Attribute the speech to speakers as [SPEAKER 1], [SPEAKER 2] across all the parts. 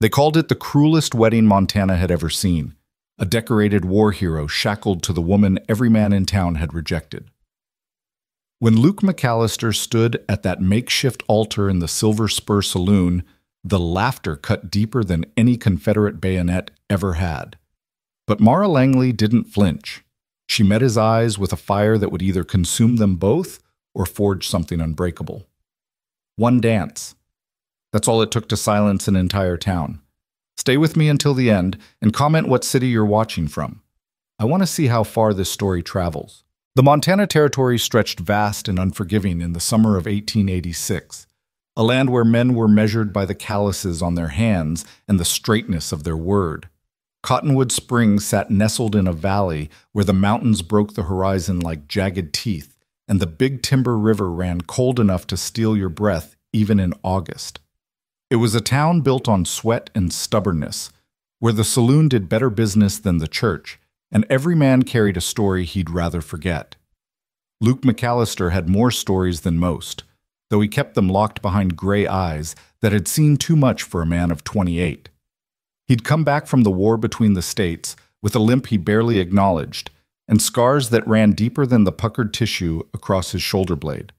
[SPEAKER 1] They called it the cruelest wedding Montana had ever seen, a decorated war hero shackled to the woman every man in town had rejected. When Luke McAllister stood at that makeshift altar in the Silver Spur saloon, the laughter cut deeper than any Confederate bayonet ever had. But Mara Langley didn't flinch. She met his eyes with a fire that would either consume them both or forge something unbreakable. One dance. That's all it took to silence an entire town. Stay with me until the end and comment what city you're watching from. I want to see how far this story travels. The Montana Territory stretched vast and unforgiving in the summer of 1886, a land where men were measured by the calluses on their hands and the straightness of their word. Cottonwood Springs sat nestled in a valley where the mountains broke the horizon like jagged teeth, and the Big Timber River ran cold enough to steal your breath even in August. It was a town built on sweat and stubbornness, where the saloon did better business than the church, and every man carried a story he'd rather forget. Luke McAllister had more stories than most, though he kept them locked behind gray eyes that had seen too much for a man of 28. He'd come back from the war between the states with a limp he barely acknowledged, and scars that ran deeper than the puckered tissue across his shoulder blade.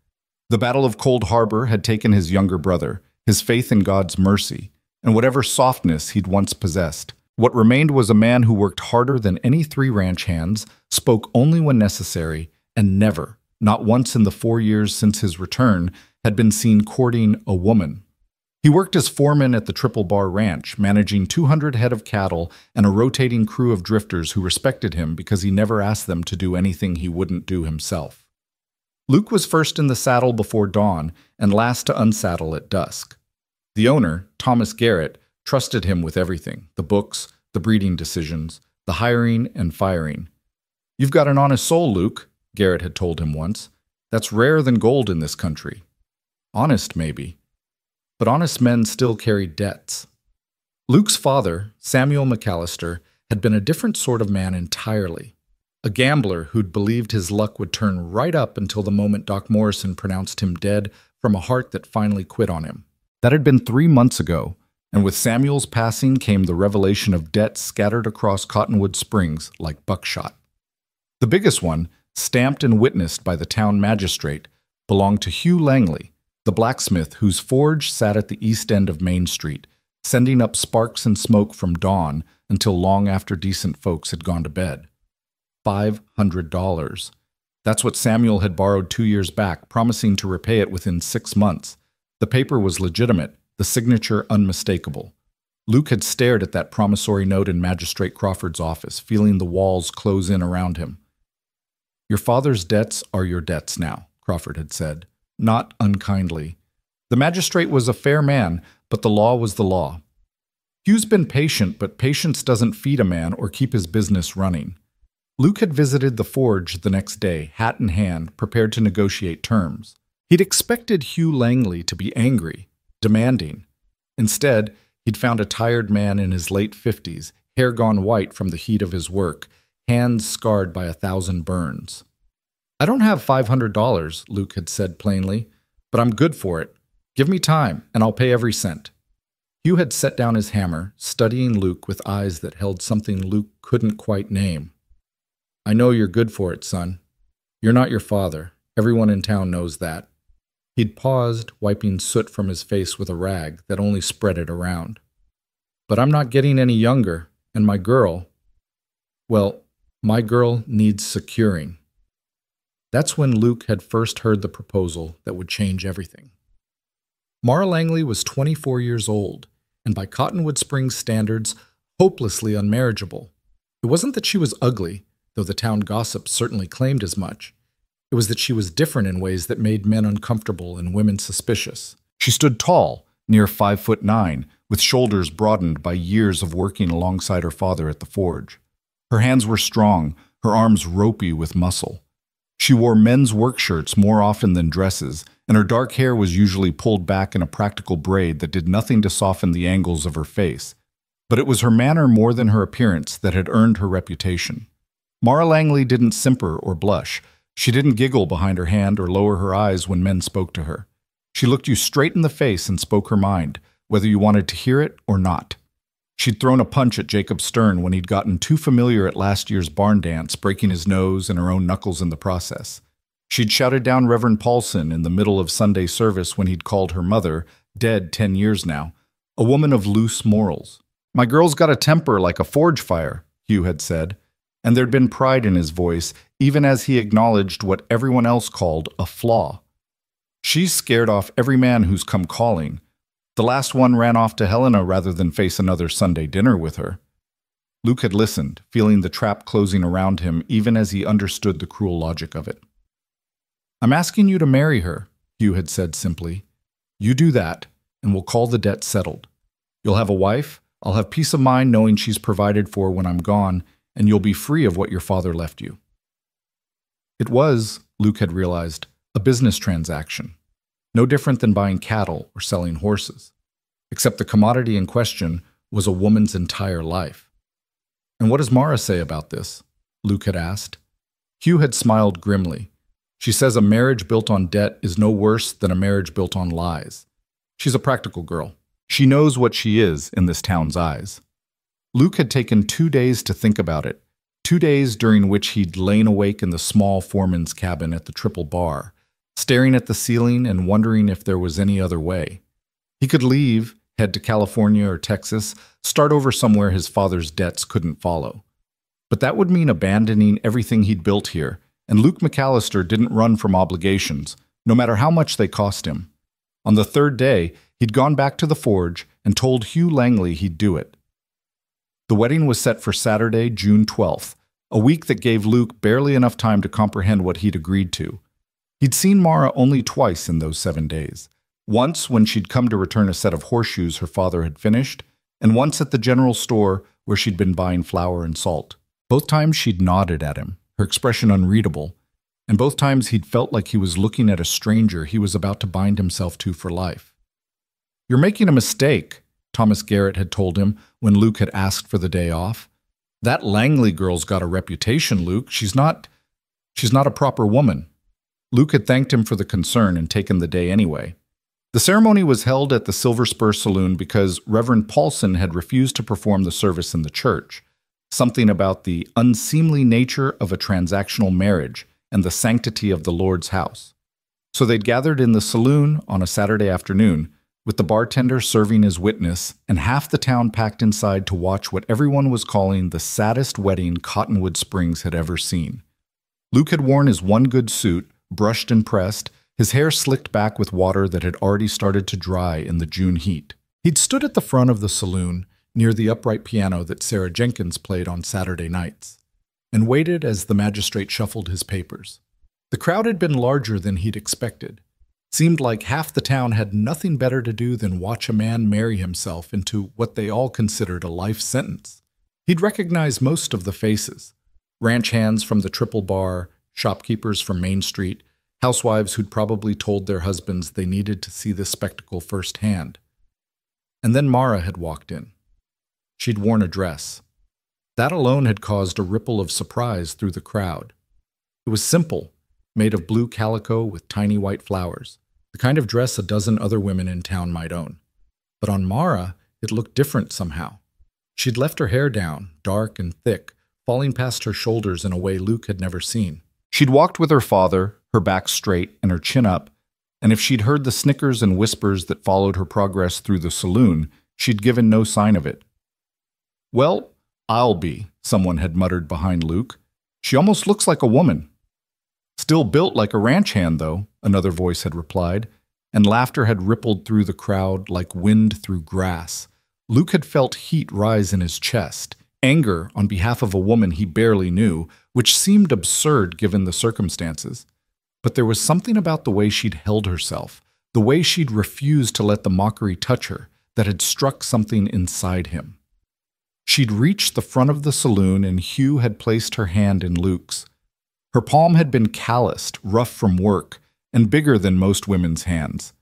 [SPEAKER 1] The Battle of Cold Harbor had taken his younger brother, his faith in God's mercy, and whatever softness he'd once possessed. What remained was a man who worked harder than any 3 ranch hands, spoke only when necessary, and never, not once in the 4 years since his return, had been seen courting a woman. He worked as foreman at the Triple Bar Ranch, managing 200 head of cattle and a rotating crew of drifters who respected him because he never asked them to do anything he wouldn't do himself. Luke was first in the saddle before dawn and last to unsaddle at dusk. The owner, Thomas Garrett, trusted him with everything: the books, the breeding decisions, the hiring and firing. "You've got an honest soul, Luke," Garrett had told him once. "That's rarer than gold in this country." Honest, maybe. But honest men still carried debts. Luke's father, Samuel McAllister, had been a different sort of man entirely. A gambler who'd believed his luck would turn right up until the moment Doc Morrison pronounced him dead from a heart that finally quit on him. That had been 3 months ago, and with Samuel's passing came the revelation of debts scattered across Cottonwood Springs like buckshot. The biggest one, stamped and witnessed by the town magistrate, belonged to Hugh Langley, the blacksmith whose forge sat at the east end of Main Street, sending up sparks and smoke from dawn until long after decent folks had gone to bed. $500. That's what Samuel had borrowed 2 years back, promising to repay it within 6 months. The paper was legitimate, the signature unmistakable. Luke had stared at that promissory note in Magistrate Crawford's office, feeling the walls close in around him. "Your father's debts are your debts now," Crawford had said, not unkindly. The magistrate was a fair man, but the law was the law. Hugh's been patient, but patience doesn't feed a man or keep his business running. Luke had visited the forge the next day, hat in hand, prepared to negotiate terms. He'd expected Hugh Langley to be angry, demanding. Instead, he'd found a tired man in his late 50s, hair gone white from the heat of his work, hands scarred by 1,000 burns. "I don't have $500, Luke had said plainly, "but I'm good for it. Give me time, and I'll pay every cent." Hugh had set down his hammer, studying Luke with eyes that held something Luke couldn't quite name. "I know you're good for it, son. You're not your father. Everyone in town knows that." He'd paused, wiping soot from his face with a rag that only spread it around. "But I'm not getting any younger, and my girl, well, my girl needs securing." That's when Luke had first heard the proposal that would change everything. Mara Langley was 24 years old, and by Cottonwood Springs standards, hopelessly unmarriageable. It wasn't that she was ugly, though the town gossip certainly claimed as much. It was that she was different in ways that made men uncomfortable and women suspicious. She stood tall, near 5'9", with shoulders broadened by years of working alongside her father at the forge. Her hands were strong, her arms ropey with muscle. She wore men's work shirts more often than dresses, and her dark hair was usually pulled back in a practical braid that did nothing to soften the angles of her face. But it was her manner more than her appearance that had earned her reputation. Mara Langley didn't simper or blush. She didn't giggle behind her hand or lower her eyes when men spoke to her. She looked you straight in the face and spoke her mind, whether you wanted to hear it or not. She'd thrown a punch at Jacob Stern when he'd gotten too familiar at last year's barn dance, breaking his nose and her own knuckles in the process. She'd shouted down Reverend Paulson in the middle of Sunday service when he'd called her mother, dead 10 years now, a woman of loose morals. "My girl's got a temper like a forge fire," Hugh had said, and there'd been pride in his voice, even as he acknowledged what everyone else called a flaw. "She's scared off every man who's come calling. The last one ran off to Helena rather than face another Sunday dinner with her." Luke had listened, feeling the trap closing around him even as he understood the cruel logic of it. "I'm asking you to marry her," Hugh had said simply. "You do that, and we'll call the debt settled. You'll have a wife, I'll have peace of mind knowing she's provided for when I'm gone, and you'll be free of what your father left you." It was, Luke had realized, a business transaction, no different than buying cattle or selling horses, except the commodity in question was a woman's entire life. "And what does Mara say about this?" Luke had asked. Hugh had smiled grimly. "She says a marriage built on debt is no worse than a marriage built on lies. She's a practical girl. She knows what she is in this town's eyes." Luke had taken 2 days to think about it, 2 days during which he'd lain awake in the small foreman's cabin at the Triple Bar, staring at the ceiling and wondering if there was any other way. He could leave, head to California or Texas, start over somewhere his father's debts couldn't follow. But that would mean abandoning everything he'd built here, and Luke McAllister didn't run from obligations, no matter how much they cost him. On the 3rd day, he'd gone back to the forge and told Hugh Langley he'd do it. The wedding was set for Saturday, June 12th, a week that gave Luke barely enough time to comprehend what he'd agreed to. He'd seen Mara only twice in those 7 days. Once when she'd come to return a set of horseshoes her father had finished, and once at the general store where she'd been buying flour and salt. Both times she'd nodded at him, her expression unreadable, and both times he'd felt like he was looking at a stranger he was about to bind himself to for life. "You're making a mistake," Thomas Garrett had told him when Luke had asked for the day off. "That Langley girl's got a reputation, Luke. She's not a proper woman." Luke had thanked him for the concern and taken the day anyway. The ceremony was held at the Silver Spur Saloon because Reverend Paulson had refused to perform the service in the church, something about the unseemly nature of a transactional marriage and the sanctity of the Lord's house. So they'd gathered in the saloon on a Saturday afternoon, with the bartender serving as witness and half the town packed inside to watch what everyone was calling the saddest wedding Cottonwood Springs had ever seen. Luke had worn his one good suit, brushed and pressed, his hair slicked back with water that had already started to dry in the June heat. He'd stood at the front of the saloon, near the upright piano that Sarah Jenkins played on Saturday nights, and waited as the magistrate shuffled his papers. The crowd had been larger than he'd expected. Seemed like half the town had nothing better to do than watch a man marry himself into what they all considered a life sentence. He'd recognized most of the faces: ranch hands from the Triple Bar, shopkeepers from Main Street, housewives who'd probably told their husbands they needed to see this spectacle firsthand. And then Mara had walked in. She'd worn a dress. That alone had caused a ripple of surprise through the crowd. It was simple, made of blue calico with tiny white flowers, the kind of dress a dozen other women in town might own. But on Mara, it looked different somehow. She'd left her hair down, dark and thick, falling past her shoulders in a way Luke had never seen. She'd walked with her father, her back straight and her chin up, and if she'd heard the snickers and whispers that followed her progress through the saloon, she'd given no sign of it. "Well, I'll be," someone had muttered behind Luke. "She almost looks like a woman." "Still built like a ranch hand, though," another voice had replied, and laughter had rippled through the crowd like wind through grass. Luke had felt heat rise in his chest, anger on behalf of a woman he barely knew, which seemed absurd given the circumstances. But there was something about the way she'd held herself, the way she'd refused to let the mockery touch her, that had struck something inside him. She'd reached the front of the saloon and Hugh had placed her hand in Luke's. Her palm had been calloused, rough from work, and bigger than most women's hands.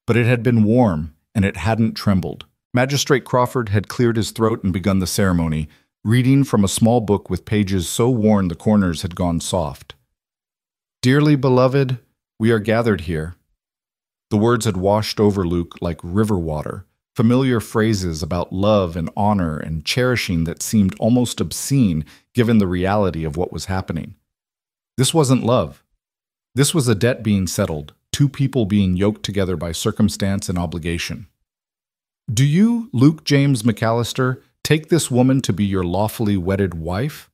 [SPEAKER 1] But it had been warm, and it hadn't trembled. Magistrate Crawford had cleared his throat and begun the ceremony, reading from a small book with pages so worn the corners had gone soft. "Dearly beloved, we are gathered here." The words had washed over Luke like river water, familiar phrases about love and honor and cherishing that seemed almost obscene given the reality of what was happening. This wasn't love. This was a debt being settled, two people being yoked together by circumstance and obligation. Do you, Luke James McAllister, take this woman to be your lawfully wedded wife?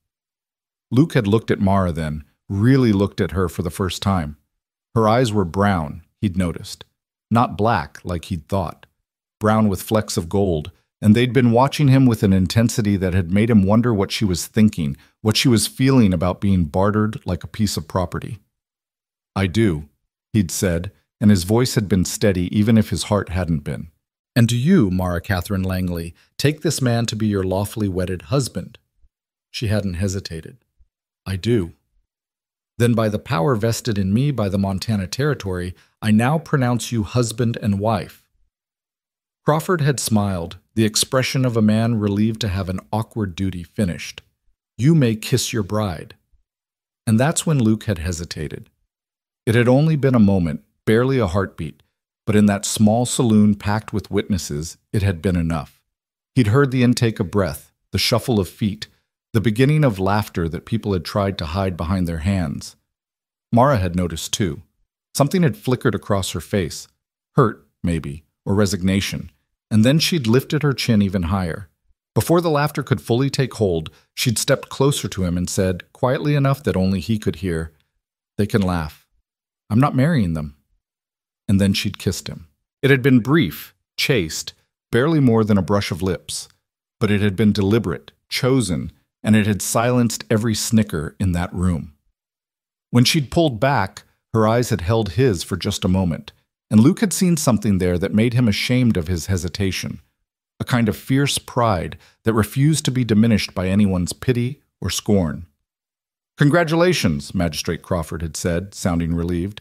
[SPEAKER 1] Luke had looked at Mara then, really looked at her for the first time. Her eyes were brown, he'd noticed. Not black, like he'd thought. Brown with flecks of gold, and they'd been watching him with an intensity that had made him wonder what she was thinking, what she was feeling about being bartered like a piece of property. I do, he'd said, and his voice had been steady even if his heart hadn't been. And do you, Mara Catherine Langley, take this man to be your lawfully wedded husband? She hadn't hesitated. I do. Then by the power vested in me by the Montana Territory, I now pronounce you husband and wife. Crawford had smiled, the expression of a man relieved to have an awkward duty finished. You may kiss your bride. And that's when Luke had hesitated. It had only been a moment, barely a heartbeat, but in that small saloon packed with witnesses, it had been enough. He'd heard the intake of breath, the shuffle of feet, the beginning of laughter that people had tried to hide behind their hands. Mara had noticed too. Something had flickered across her face. Hurt, maybe, or resignation. And then she'd lifted her chin even higher. Before the laughter could fully take hold, she'd stepped closer to him and said, quietly enough that only he could hear, "They can laugh. I'm not marrying them." And then she'd kissed him. It had been brief, chaste, barely more than a brush of lips. But it had been deliberate, chosen, and it had silenced every snicker in that room. When she'd pulled back, her eyes had held his for just a moment, and Luke had seen something there that made him ashamed of his hesitation, a kind of fierce pride that refused to be diminished by anyone's pity or scorn. "Congratulations," Magistrate Crawford had said, sounding relieved.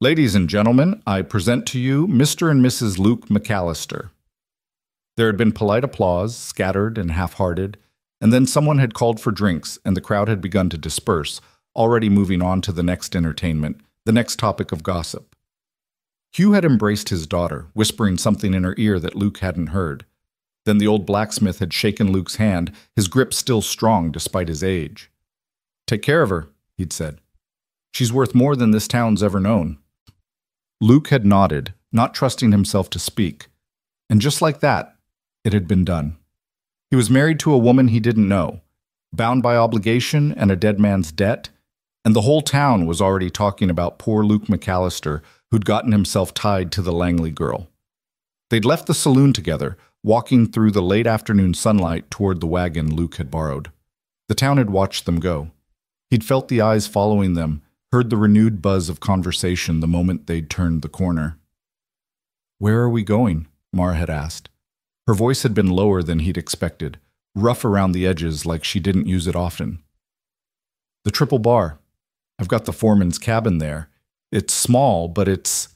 [SPEAKER 1] "Ladies and gentlemen, I present to you Mr. and Mrs. Luke McAllister." There had been polite applause, scattered and half-hearted, and then someone had called for drinks, and the crowd had begun to disperse, already moving on to the next entertainment, the next topic of gossip. Hugh had embraced his daughter, whispering something in her ear that Luke hadn't heard. Then the old blacksmith had shaken Luke's hand, his grip still strong despite his age. "Take care of her," he'd said. "She's worth more than this town's ever known." Luke had nodded, not trusting himself to speak. And just like that, it had been done. He was married to a woman he didn't know, bound by obligation and a dead man's debt, and the whole town was already talking about poor Luke McAllister, who'd gotten himself tied to the Langley girl. They'd left the saloon together, walking through the late afternoon sunlight toward the wagon Luke had borrowed. The town had watched them go. He'd felt the eyes following them, heard the renewed buzz of conversation the moment they'd turned the corner. "Where are we going?" Mara had asked. Her voice had been lower than he'd expected, rough around the edges like she didn't use it often. "The Triple Bar. I've got the foreman's cabin there. It's small, but it's—"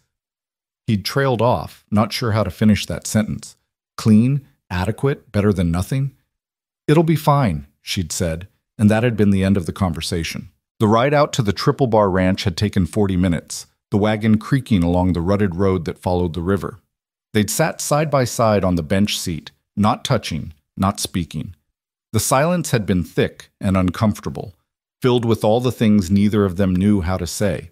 [SPEAKER 1] He'd trailed off, not sure how to finish that sentence. Clean, adequate, better than nothing? "It'll be fine," she'd said, and that had been the end of the conversation. The ride out to the Triple Bar Ranch had taken 40 minutes, the wagon creaking along the rutted road that followed the river. They'd sat side by side on the bench seat, not touching, not speaking. The silence had been thick and uncomfortable, filled with all the things neither of them knew how to say.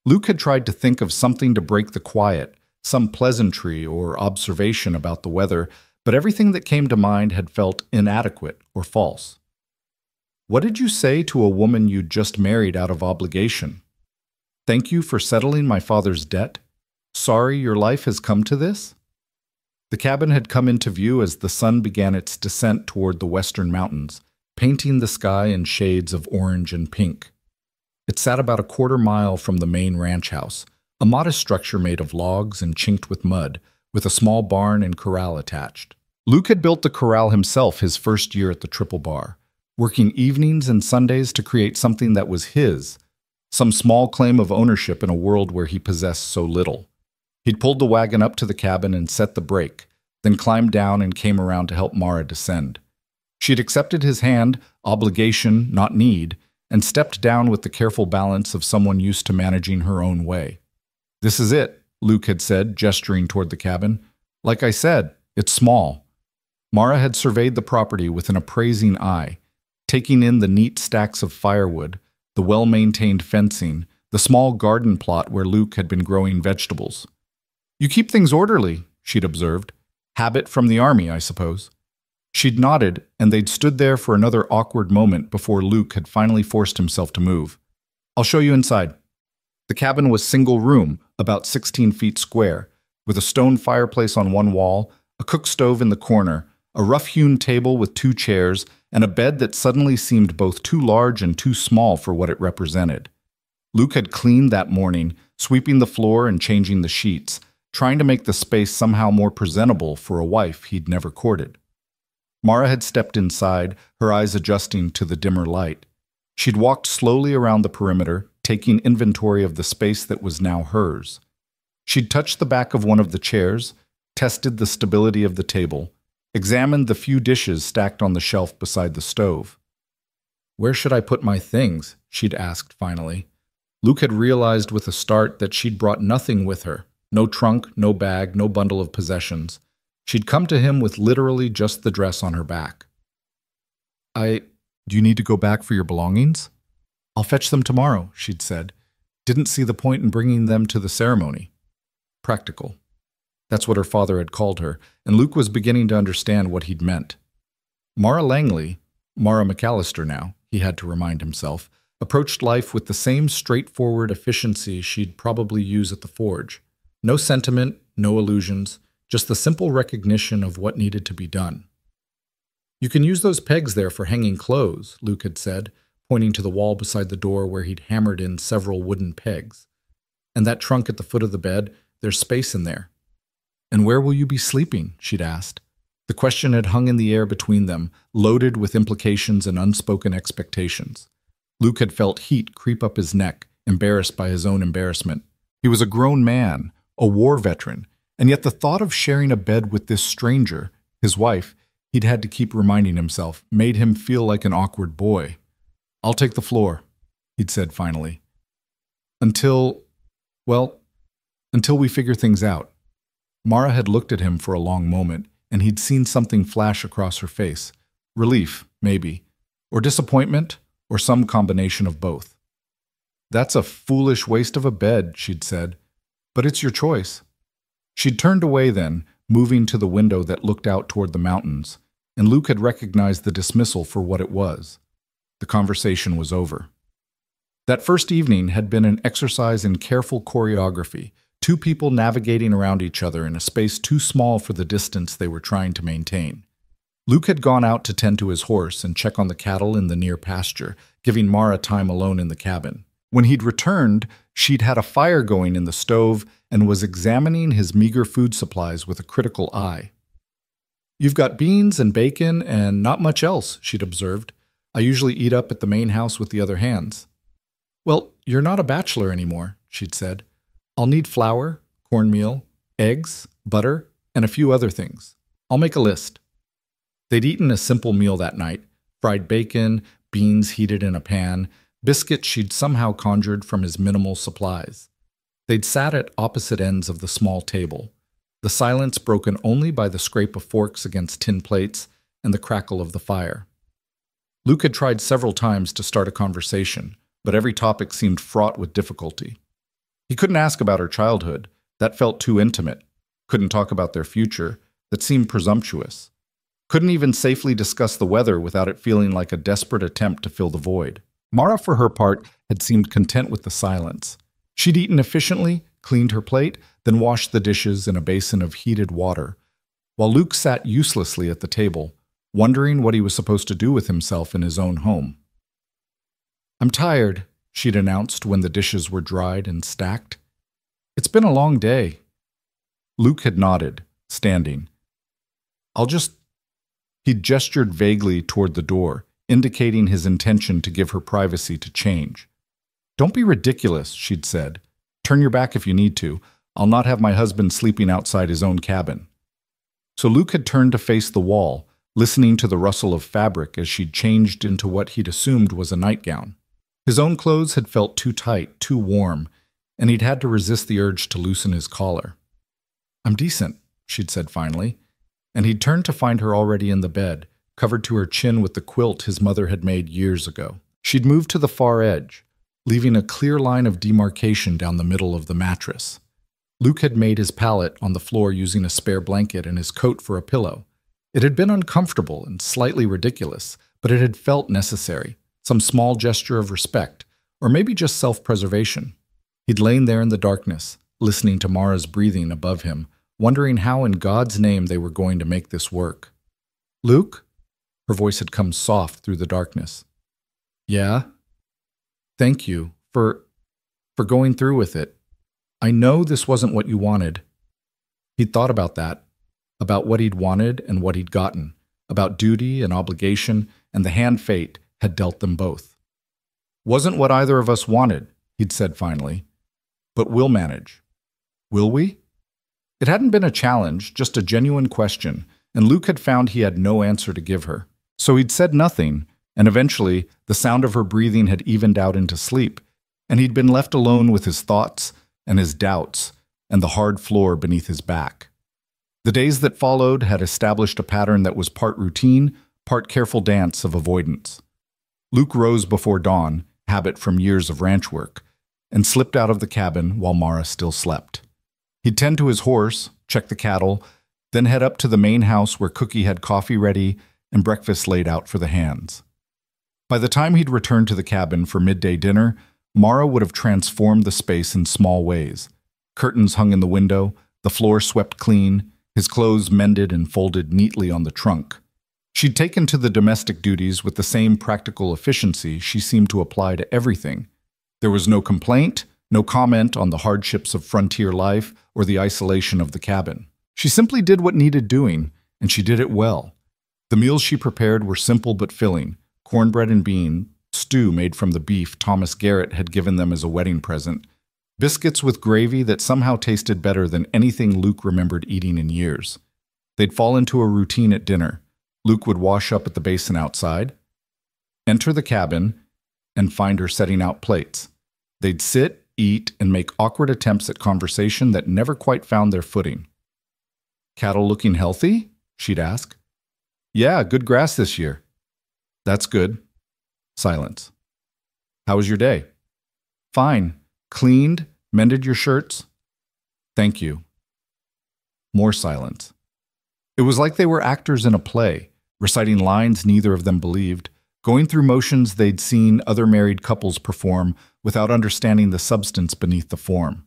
[SPEAKER 1] Luke had tried to think of something to break the quiet, some pleasantry or observation about the weather, but everything that came to mind had felt inadequate or false. "What did you say to a woman you'd just married out of obligation? Thank you for settling my father's debt? Sorry your life has come to this?" The cabin had come into view as the sun began its descent toward the western mountains, painting the sky in shades of orange and pink. It sat about a quarter-mile from the main ranch house, a modest structure made of logs and chinked with mud, with a small barn and corral attached. Luke had built the corral himself his first year at the Triple Bar, working evenings and Sundays to create something that was his, some small claim of ownership in a world where he possessed so little. He'd pulled the wagon up to the cabin and set the brake, then climbed down and came around to help Mara descend. She'd accepted his hand, obligation, not need, and stepped down with the careful balance of someone used to managing her own way. "This is it," Luke had said, gesturing toward the cabin. "Like I said, It's small. Mara had surveyed the property with an appraising eye, taking in the neat stacks of firewood, the well-maintained fencing, the small garden plot where Luke had been growing vegetables. "You keep things orderly," she'd observed. "Habit from the army, I suppose." She'd nodded, and they'd stood there for another awkward moment before Luke had finally forced himself to move. "I'll show you inside." The cabin was single room, about 16 feet square, with a stone fireplace on one wall, a cook stove in the corner, a rough-hewn table with 2 chairs, and a bed that suddenly seemed both too large and too small for what it represented. Luke had cleaned that morning, sweeping the floor and changing the sheets, trying to make the space somehow more presentable for a wife he'd never courted. Mara had stepped inside, her eyes adjusting to the dimmer light. She'd walked slowly around the perimeter, taking inventory of the space that was now hers. She'd touched the back of one of the chairs, tested the stability of the table, examined the few dishes stacked on the shelf beside the stove. "Where should I put my things?" she'd asked finally. Luke had realized with a start that she'd brought nothing with her. No trunk, no bag, no bundle of possessions. She'd come to him with literally just the dress on her back. Do you need to go back for your belongings?" "I'll fetch them tomorrow," she'd said. Didn't see the point in bringing them to the ceremony. Practical. That's what her father had called her, and Luke was beginning to understand what he'd meant. Mara Langley, Mara McAllister now, he had to remind himself, approached life with the same straightforward efficiency she'd probably use at the forge. No sentiment, no illusions, just the simple recognition of what needed to be done. "You can use those pegs there for hanging clothes," Luke had said, pointing to the wall beside the door where he'd hammered in several wooden pegs. "And that trunk at the foot of the bed, there's space in there." "And where will you be sleeping?" she'd asked. The question had hung in the air between them, loaded with implications and unspoken expectations. Luke had felt heat creep up his neck, embarrassed by his own embarrassment. He was a grown man, a war veteran, and yet the thought of sharing a bed with this stranger, his wife, he'd had to keep reminding himself, made him feel like an awkward boy. "I'll take the floor," he'd said finally. Until we figure things out." Mara had looked at him for a long moment, and he'd seen something flash across her face. Relief, maybe, or disappointment, or some combination of both. "That's a foolish waste of a bed," she'd said, "but it's your choice." She'd turned away then, moving to the window that looked out toward the mountains, and Luke had recognized the dismissal for what it was. The conversation was over. That first evening had been an exercise in careful choreography, 2 people navigating around each other in a space too small for the distance they were trying to maintain. Luke had gone out to tend to his horse and check on the cattle in the near pasture, giving Mara time alone in the cabin. When he'd returned, she'd had a fire going in the stove and was examining his meager food supplies with a critical eye. "You've got beans and bacon and not much else," she'd observed. "I usually eat up at the main house with the other hands." "Well, you're not a bachelor anymore," she'd said. "I'll need flour, cornmeal, eggs, butter, and a few other things. I'll make a list." They'd eaten a simple meal that night, fried bacon, beans heated in a pan, biscuits she'd somehow conjured from his minimal supplies. They'd sat at opposite ends of the small table, the silence broken only by the scrape of forks against tin plates and the crackle of the fire. Luke had tried several times to start a conversation, but every topic seemed fraught with difficulty. He couldn't ask about her childhood. That felt too intimate. Couldn't talk about their future. That seemed presumptuous. Couldn't even safely discuss the weather without it feeling like a desperate attempt to fill the void. Mara, for her part, had seemed content with the silence. She'd eaten efficiently, cleaned her plate, then washed the dishes in a basin of heated water, while Luke sat uselessly at the table, wondering what he was supposed to do with himself in his own home. "I'm tired," she'd announced when the dishes were dried and stacked. "It's been a long day." Luke had nodded, standing. He'd gestured vaguely toward the door, indicating his intention to give her privacy to change. "Don't be ridiculous," she'd said. "Turn your back if you need to. I'll not have my husband sleeping outside his own cabin." So Luke had turned to face the wall, listening to the rustle of fabric as she'd changed into what he'd assumed was a nightgown. His own clothes had felt too tight, too warm, and he'd had to resist the urge to loosen his collar. "I'm decent," she'd said finally. and he'd turned to find her already in the bed, covered to her chin with the quilt his mother had made years ago. She'd moved to the far edge, leaving a clear line of demarcation down the middle of the mattress. Luke had made his pallet on the floor using a spare blanket and his coat for a pillow. It had been uncomfortable and slightly ridiculous, but it had felt necessary, some small gesture of respect, or maybe just self-preservation. He'd lain there in the darkness, listening to Mara's breathing above him, wondering how in God's name they were going to make this work. "Luke?" Her voice had come soft through the darkness. "Yeah? Thank you for going through with it. I know this wasn't what you wanted." He'd thought about that, about what he'd wanted and what he'd gotten, about duty and obligation, and the hand fate had dealt them both. "Wasn't what either of us wanted," he'd said finally. "But we'll manage." Will we? It hadn't been a challenge, just a genuine question, and Luke had found he had no answer to give her. So he'd said nothing, and eventually the sound of her breathing had evened out into sleep, and he'd been left alone with his thoughts and his doubts and the hard floor beneath his back. The days that followed had established a pattern that was part routine, part careful dance of avoidance. Luke rose before dawn, habit from years of ranch work, and slipped out of the cabin while Mara still slept. He'd tend to his horse, check the cattle, then head up to the main house where Cookie had coffee ready and breakfast laid out for the hands. By the time he'd returned to the cabin for midday dinner, Mara would have transformed the space in small ways. Curtains hung in the window, the floor swept clean, his clothes mended and folded neatly on the trunk. She'd taken to the domestic duties with the same practical efficiency she seemed to apply to everything. There was no complaint, no comment on the hardships of frontier life or the isolation of the cabin. She simply did what needed doing, and she did it well. The meals she prepared were simple but filling: cornbread and bean, stew made from the beef Thomas Garrett had given them as a wedding present, biscuits with gravy that somehow tasted better than anything Luke remembered eating in years. They'd fall into a routine at dinner. Luke would wash up at the basin outside, enter the cabin, and find her setting out plates. They'd sit, eat, and make awkward attempts at conversation that never quite found their footing. "Cattle looking healthy?" she'd ask. "Yeah, good grass this year." "That's good." Silence. "How was your day?" "Fine. Cleaned, mended your shirts?" "Thank you." More silence. It was like they were actors in a play, reciting lines neither of them believed, going through motions they'd seen other married couples perform without understanding the substance beneath the form.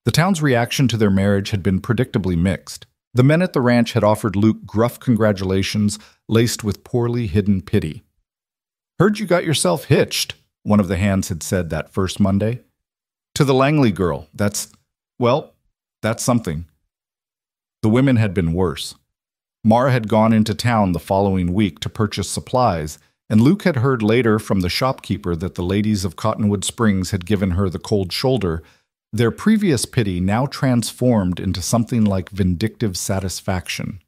[SPEAKER 1] The town's reaction to their marriage had been predictably mixed. The men at the ranch had offered Luke gruff congratulations laced with poorly hidden pity. "Heard you got yourself hitched," one of the hands had said that first Monday. "To the Langley girl. That's something." The women had been worse. Mara had gone into town the following week to purchase supplies, and Luke had heard later from the shopkeeper that the ladies of Cottonwood Springs had given her the cold shoulder, their previous pity now transformed into something like vindictive satisfaction.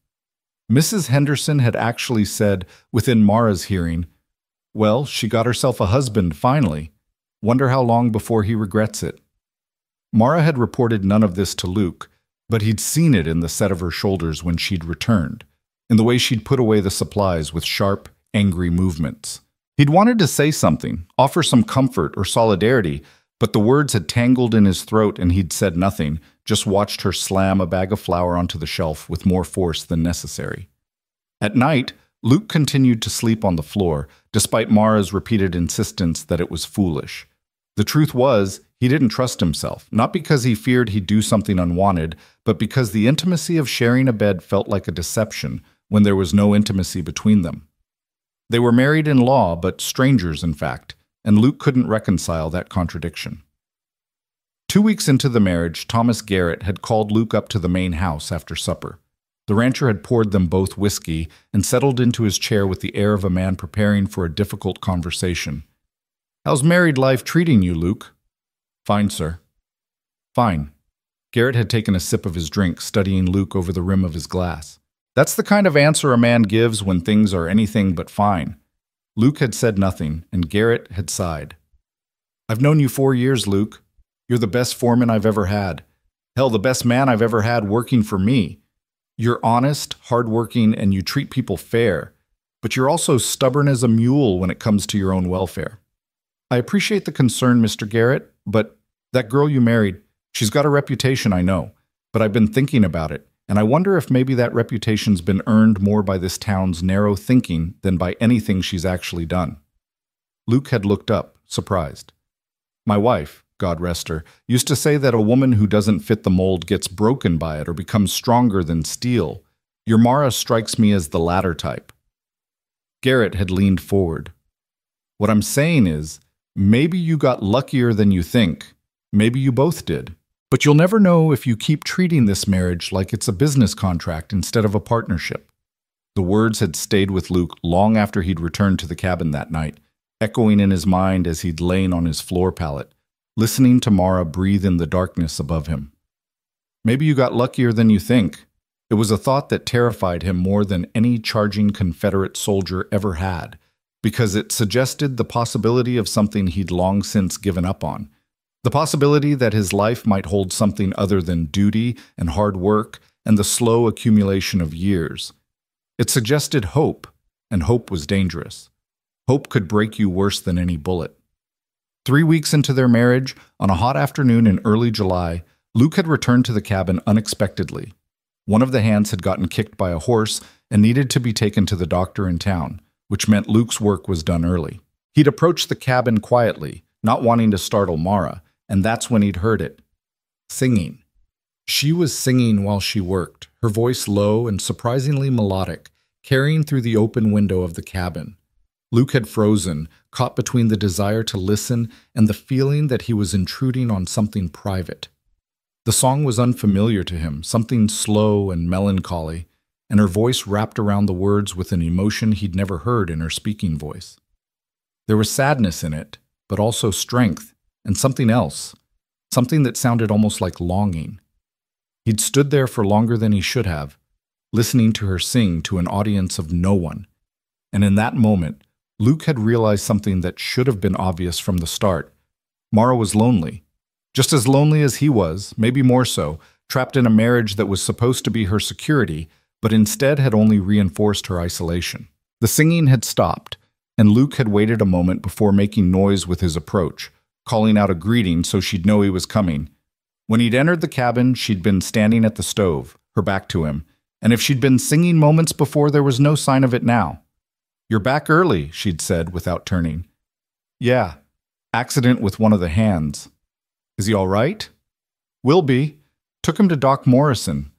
[SPEAKER 1] Mrs. Henderson had actually said, within Mara's hearing, "Well, she got herself a husband finally. Wonder how long before he regrets it." Mara had reported none of this to Luke, but he'd seen it in the set of her shoulders when she'd returned, in the way she'd put away the supplies with sharp, angry movements. He'd wanted to say something, offer some comfort or solidarity, but the words had tangled in his throat and he'd said nothing, just watched her slam a bag of flour onto the shelf with more force than necessary. At night, Luke continued to sleep on the floor, despite Mara's repeated insistence that it was foolish. The truth was, he didn't trust himself, not because he feared he'd do something unwanted, but because the intimacy of sharing a bed felt like a deception when there was no intimacy between them. They were married in law, but strangers, in fact, and Luke couldn't reconcile that contradiction. 2 weeks into the marriage, Thomas Garrett had called Luke up to the main house after supper. The rancher had poured them both whiskey and settled into his chair with the air of a man preparing for a difficult conversation. "How's married life treating you, Luke?" "Fine, sir." "Fine." Garrett had taken a sip of his drink, studying Luke over the rim of his glass. "That's the kind of answer a man gives when things are anything but fine." Luke had said nothing, and Garrett had sighed. "I've known you 4 years, Luke. You're the best foreman I've ever had. Hell, the best man I've ever had working for me. You're honest, hardworking, and you treat people fair, but you're also stubborn as a mule when it comes to your own welfare. I appreciate the concern, Mr. Garrett, but that girl you married, she's got a reputation, I know, but I've been thinking about it, and I wonder if maybe that reputation's been earned more by this town's narrow thinking than by anything she's actually done. Luke had looked up, surprised. My wife, God rest her, used to say that a woman who doesn't fit the mold gets broken by it or becomes stronger than steel. Your Mara strikes me as the latter type. Garrett had leaned forward. What I'm saying is, maybe you got luckier than you think. Maybe you both did. But you'll never know if you keep treating this marriage like it's a business contract instead of a partnership. The words had stayed with Luke long after he'd returned to the cabin that night, echoing in his mind as he'd lain on his floor pallet, listening to Mara breathe in the darkness above him. Maybe you got luckier than you think. It was a thought that terrified him more than any charging Confederate soldier ever had, because it suggested the possibility of something he'd long since given up on. The possibility that his life might hold something other than duty and hard work and the slow accumulation of years. It suggested hope, and hope was dangerous. Hope could break you worse than any bullet. 3 weeks into their marriage, on a hot afternoon in early July, Luke had returned to the cabin unexpectedly. One of the hands had gotten kicked by a horse and needed to be taken to the doctor in town, which meant Luke's work was done early. He'd approached the cabin quietly, not wanting to startle Mara, and that's when he'd heard it. Singing. She was singing while she worked, her voice low and surprisingly melodic, carrying through the open window of the cabin. Luke had frozen, caught between the desire to listen and the feeling that he was intruding on something private. The song was unfamiliar to him, something slow and melancholy, and her voice wrapped around the words with an emotion he'd never heard in her speaking voice. There was sadness in it, but also strength, and something else, something that sounded almost like longing. He'd stood there for longer than he should have, listening to her sing to an audience of no one, and in that moment, Luke had realized something that should have been obvious from the start. Mara was lonely. Just as lonely as he was, maybe more so, trapped in a marriage that was supposed to be her security, but instead had only reinforced her isolation. The singing had stopped, and Luke had waited a moment before making noise with his approach, calling out a greeting so she'd know he was coming. When he'd entered the cabin, she'd been standing at the stove, her back to him, and if she'd been singing moments before, there was no sign of it now. "You're back early," she'd said without turning. "Yeah, accident with one of the hands." "Is he all right?" "Will be. Took him to Doc Morrison."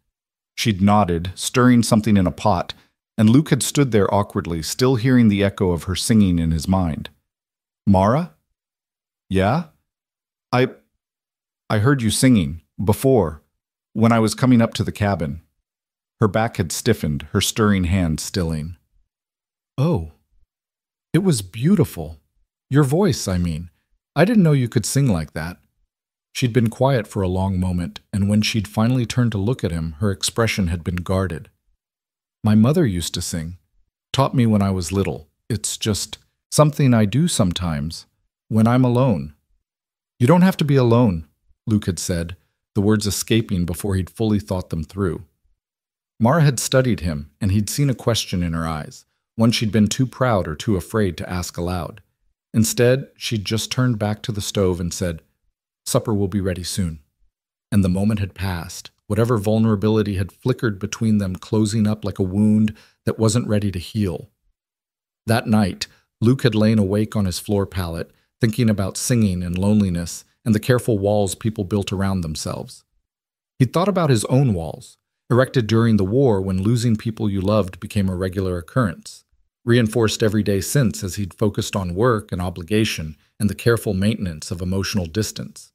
[SPEAKER 1] She'd nodded, stirring something in a pot, and Luke had stood there awkwardly, still hearing the echo of her singing in his mind. "Mara?" "Yeah? I heard you singing, before, when I was coming up to the cabin." Her back had stiffened, her stirring hand stilling. "Oh, it was beautiful. Your voice, I mean. I didn't know you could sing like that." She'd been quiet for a long moment, and when she'd finally turned to look at him, her expression had been guarded. "My mother used to sing. Taught me when I was little. It's just something I do sometimes, when I'm alone." "You don't have to be alone," Luke had said, the words escaping before he'd fully thought them through. Mara had studied him, and he'd seen a question in her eyes, one she'd been too proud or too afraid to ask aloud. Instead, she'd just turned back to the stove and said, "Supper will be ready soon." And the moment had passed, whatever vulnerability had flickered between them closing up like a wound that wasn't ready to heal. That night, Luke had lain awake on his floor pallet, thinking about singing and loneliness and the careful walls people built around themselves. He'd thought about his own walls, erected during the war when losing people you loved became a regular occurrence, reinforced every day since as he'd focused on work and obligation and the careful maintenance of emotional distance.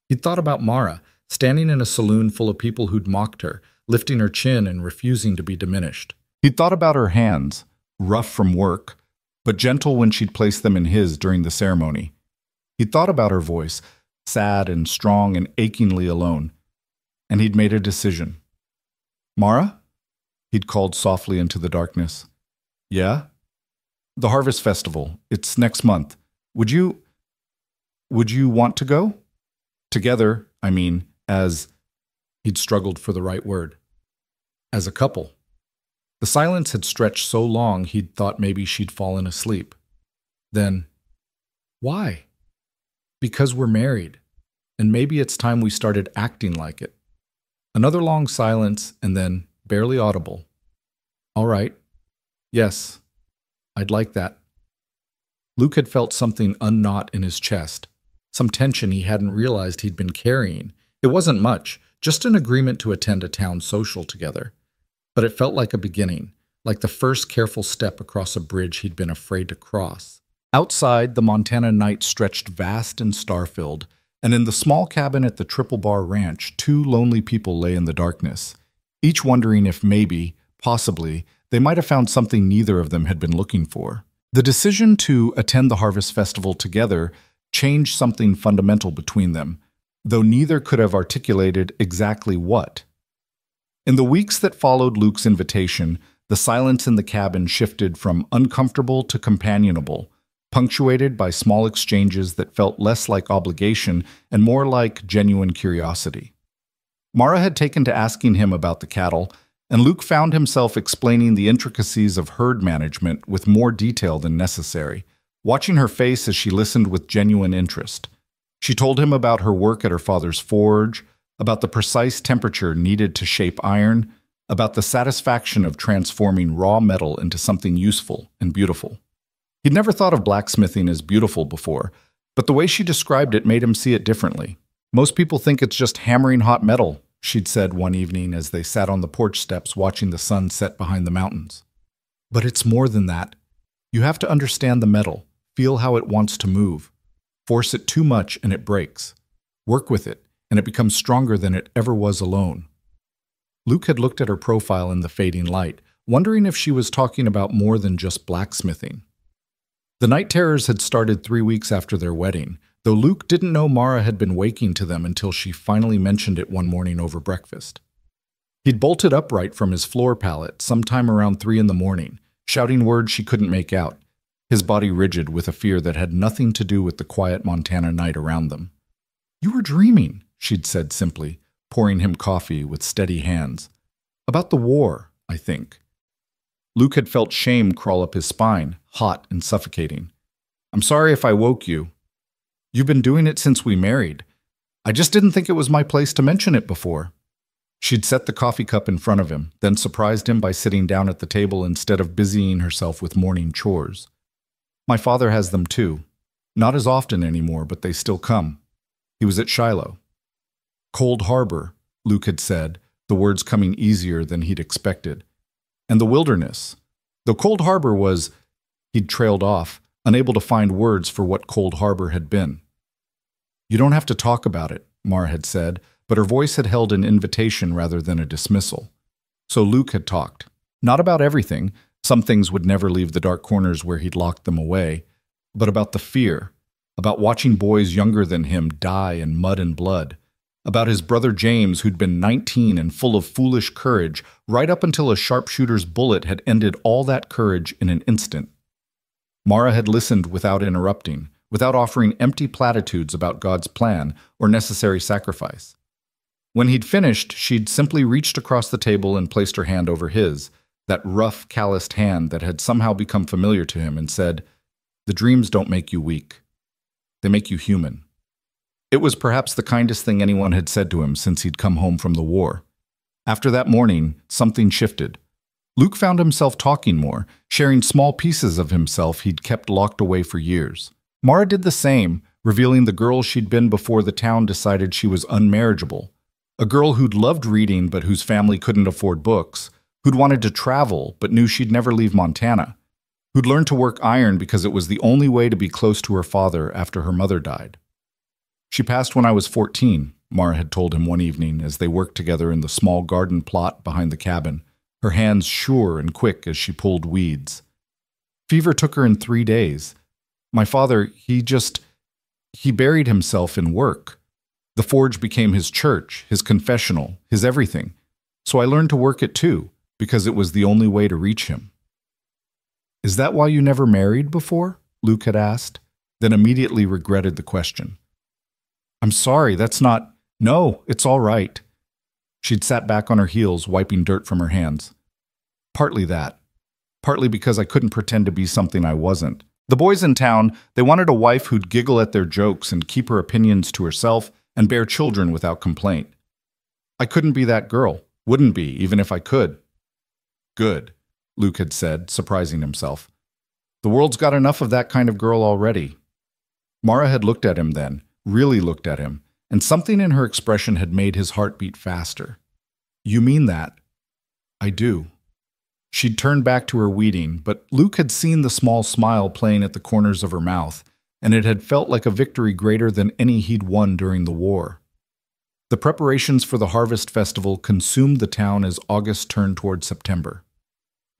[SPEAKER 1] He'd thought about Mara, standing in a saloon full of people who'd mocked her, lifting her chin and refusing to be diminished. He'd thought about her hands, rough from work, but gentle when she'd placed them in his during the ceremony. He'd thought about her voice, sad and strong and achingly alone, and he'd made a decision. "Mara?" He'd called softly into the darkness. "Yeah?" "The Harvest Festival. It's next month. Would you want to go?" "Together, I mean, as..." He'd struggled for the right word. as a couple. The silence had stretched so long he'd thought maybe she'd fallen asleep. Then, why? Because we're married, and maybe it's time we started acting like it. Another long silence, and then, barely audible, all right. Yes, I'd like that. Luke had felt something unknot in his chest, some tension he hadn't realized he'd been carrying. It wasn't much, just an agreement to attend a town social together. But it felt like a beginning, like the first careful step across a bridge he'd been afraid to cross. Outside, the Montana night stretched vast and star-filled, and in the small cabin at the Triple Bar Ranch, two lonely people lay in the darkness, each wondering if maybe, possibly, they might have found something neither of them had been looking for. The decision to attend the Harvest Festival together changed something fundamental between them, though neither could have articulated exactly what. In the weeks that followed Luke's invitation, the silence in the cabin shifted from uncomfortable to companionable, punctuated by small exchanges that felt less like obligation and more like genuine curiosity. Mara had taken to asking him about the cattle, and Luke found himself explaining the intricacies of herd management with more detail than necessary, watching her face as she listened with genuine interest. She told him about her work at her father's forge, about the precise temperature needed to shape iron, about the satisfaction of transforming raw metal into something useful and beautiful. He'd never thought of blacksmithing as beautiful before, but the way she described it made him see it differently. Most people think it's just hammering hot metal, she'd said one evening as they sat on the porch steps watching the sun set behind the mountains. But it's more than that. You have to understand the metal, feel how it wants to move. Force it too much and it breaks. Work with it, and it becomes stronger than it ever was alone. Luke had looked at her profile in the fading light, wondering if she was talking about more than just blacksmithing. The night terrors had started 3 weeks after their wedding, though Luke didn't know Mara had been waking to them until she finally mentioned it one morning over breakfast. He'd bolted upright from his floor pallet sometime around 3 in the morning, shouting words she couldn't make out, his body rigid with a fear that had nothing to do with the quiet Montana night around them. "You were dreaming," she'd said simply, pouring him coffee with steady hands. "About the war, I think." Luke had felt shame crawl up his spine, hot and suffocating. "I'm sorry if I woke you. You've been doing it since we married. I just didn't think it was my place to mention it before." She'd set the coffee cup in front of him, then surprised him by sitting down at the table instead of busying herself with morning chores. "My father has them too. Not as often anymore, but they still come. He was at Shiloh." "Cold Harbor," Luke had said, the words coming easier than he'd expected. "And the wilderness. Though Cold Harbor was—" He'd trailed off, unable to find words for what Cold Harbor had been. "You don't have to talk about it," Mara had said, but her voice had held an invitation rather than a dismissal. So Luke had talked. Not about everything, some things would never leave the dark corners where he'd locked them away, but about the fear, about watching boys younger than him die in mud and blood, about his brother James who'd been 19 and full of foolish courage right up until a sharpshooter's bullet had ended all that courage in an instant. Mara had listened without interrupting, without offering empty platitudes about God's plan or necessary sacrifice. When he'd finished, she'd simply reached across the table and placed her hand over his, that rough, calloused hand that had somehow become familiar to him, and said, "The dreams don't make you weak. They make you human." It was perhaps the kindest thing anyone had said to him since he'd come home from the war. After that morning, something shifted. Luke found himself talking more, sharing small pieces of himself he'd kept locked away for years. Mara did the same, revealing the girl she'd been before the town decided she was unmarriageable. A girl who'd loved reading but whose family couldn't afford books, who'd wanted to travel but knew she'd never leave Montana, who'd learned to work iron because it was the only way to be close to her father after her mother died. "She passed when I was 14, Mara had told him one evening as they worked together in the small garden plot behind the cabin, her hands sure and quick as she pulled weeds. "Fever took her in 3 days. My father, he buried himself in work. The forge became his church, his confessional, his everything. So I learned to work it too, because it was the only way to reach him." "Is that why you never married before?" Luke had asked, then immediately regretted the question. "I'm sorry, that's not—" "No, it's all right." She'd sat back on her heels, wiping dirt from her hands. Partly that. Partly because I couldn't pretend to be something I wasn't. The boys in town, they wanted a wife who'd giggle at their jokes and keep her opinions to herself and bear children without complaint. I couldn't be that girl. Wouldn't be, even if I could. Good, Luke had said, surprising himself. The world's got enough of that kind of girl already. Mara had looked at him then, really looked at him, and something in her expression had made his heart beat faster. You mean that? I do. She'd turned back to her weeding, but Luke had seen the small smile playing at the corners of her mouth, and it had felt like a victory greater than any he'd won during the war. The preparations for the Harvest Festival consumed the town as August turned toward September.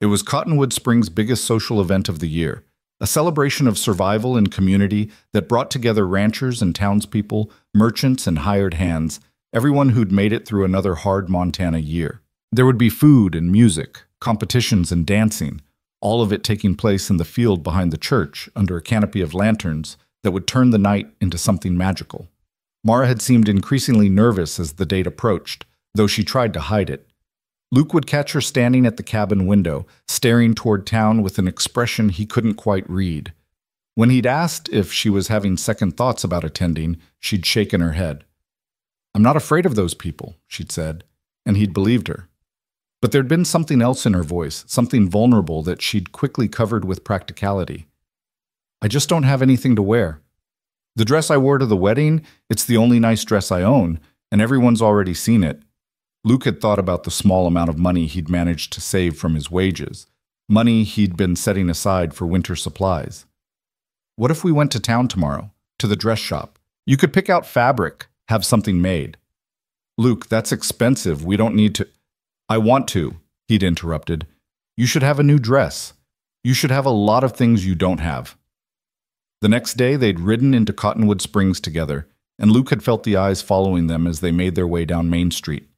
[SPEAKER 1] It was Cottonwood Springs' biggest social event of the year, a celebration of survival and community that brought together ranchers and townspeople, merchants and hired hands, everyone who'd made it through another hard Montana year. There would be food and music, competitions and dancing, all of it taking place in the field behind the church under a canopy of lanterns that would turn the night into something magical. Mara had seemed increasingly nervous as the date approached, though she tried to hide it. Luke would catch her standing at the cabin window, staring toward town with an expression he couldn't quite read. When he'd asked if she was having second thoughts about attending, she'd shaken her head. I'm not afraid of those people, she'd said, and he'd believed her. But there'd been something else in her voice, something vulnerable that she'd quickly covered with practicality. I just don't have anything to wear. The dress I wore to the wedding, it's the only nice dress I own, and everyone's already seen it. Luke had thought about the small amount of money he'd managed to save from his wages, money he'd been setting aside for winter supplies. What if we went to town tomorrow, to the dress shop? You could pick out fabric, have something made. Luke, that's expensive. We don't need to. I want to, he'd interrupted. You should have a new dress. You should have a lot of things you don't have. The next day, they'd ridden into Cottonwood Springs together, and Luke had felt the eyes following them as they made their way down Main Street.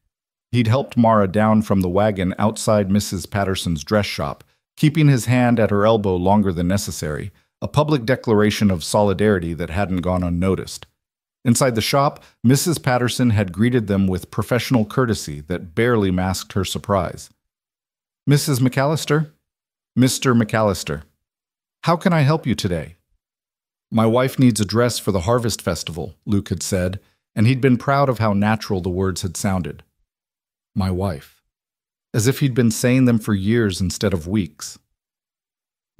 [SPEAKER 1] He'd helped Mara down from the wagon outside Mrs. Patterson's dress shop, keeping his hand at her elbow longer than necessary, a public declaration of solidarity that hadn't gone unnoticed. Inside the shop, Mrs. Patterson had greeted them with professional courtesy that barely masked her surprise. Mrs. McAllister? Mr. McAllister. How can I help you today? My wife needs a dress for the Harvest Festival, Luke had said, and he'd been proud of how natural the words had sounded. My wife. As if he'd been saying them for years instead of weeks.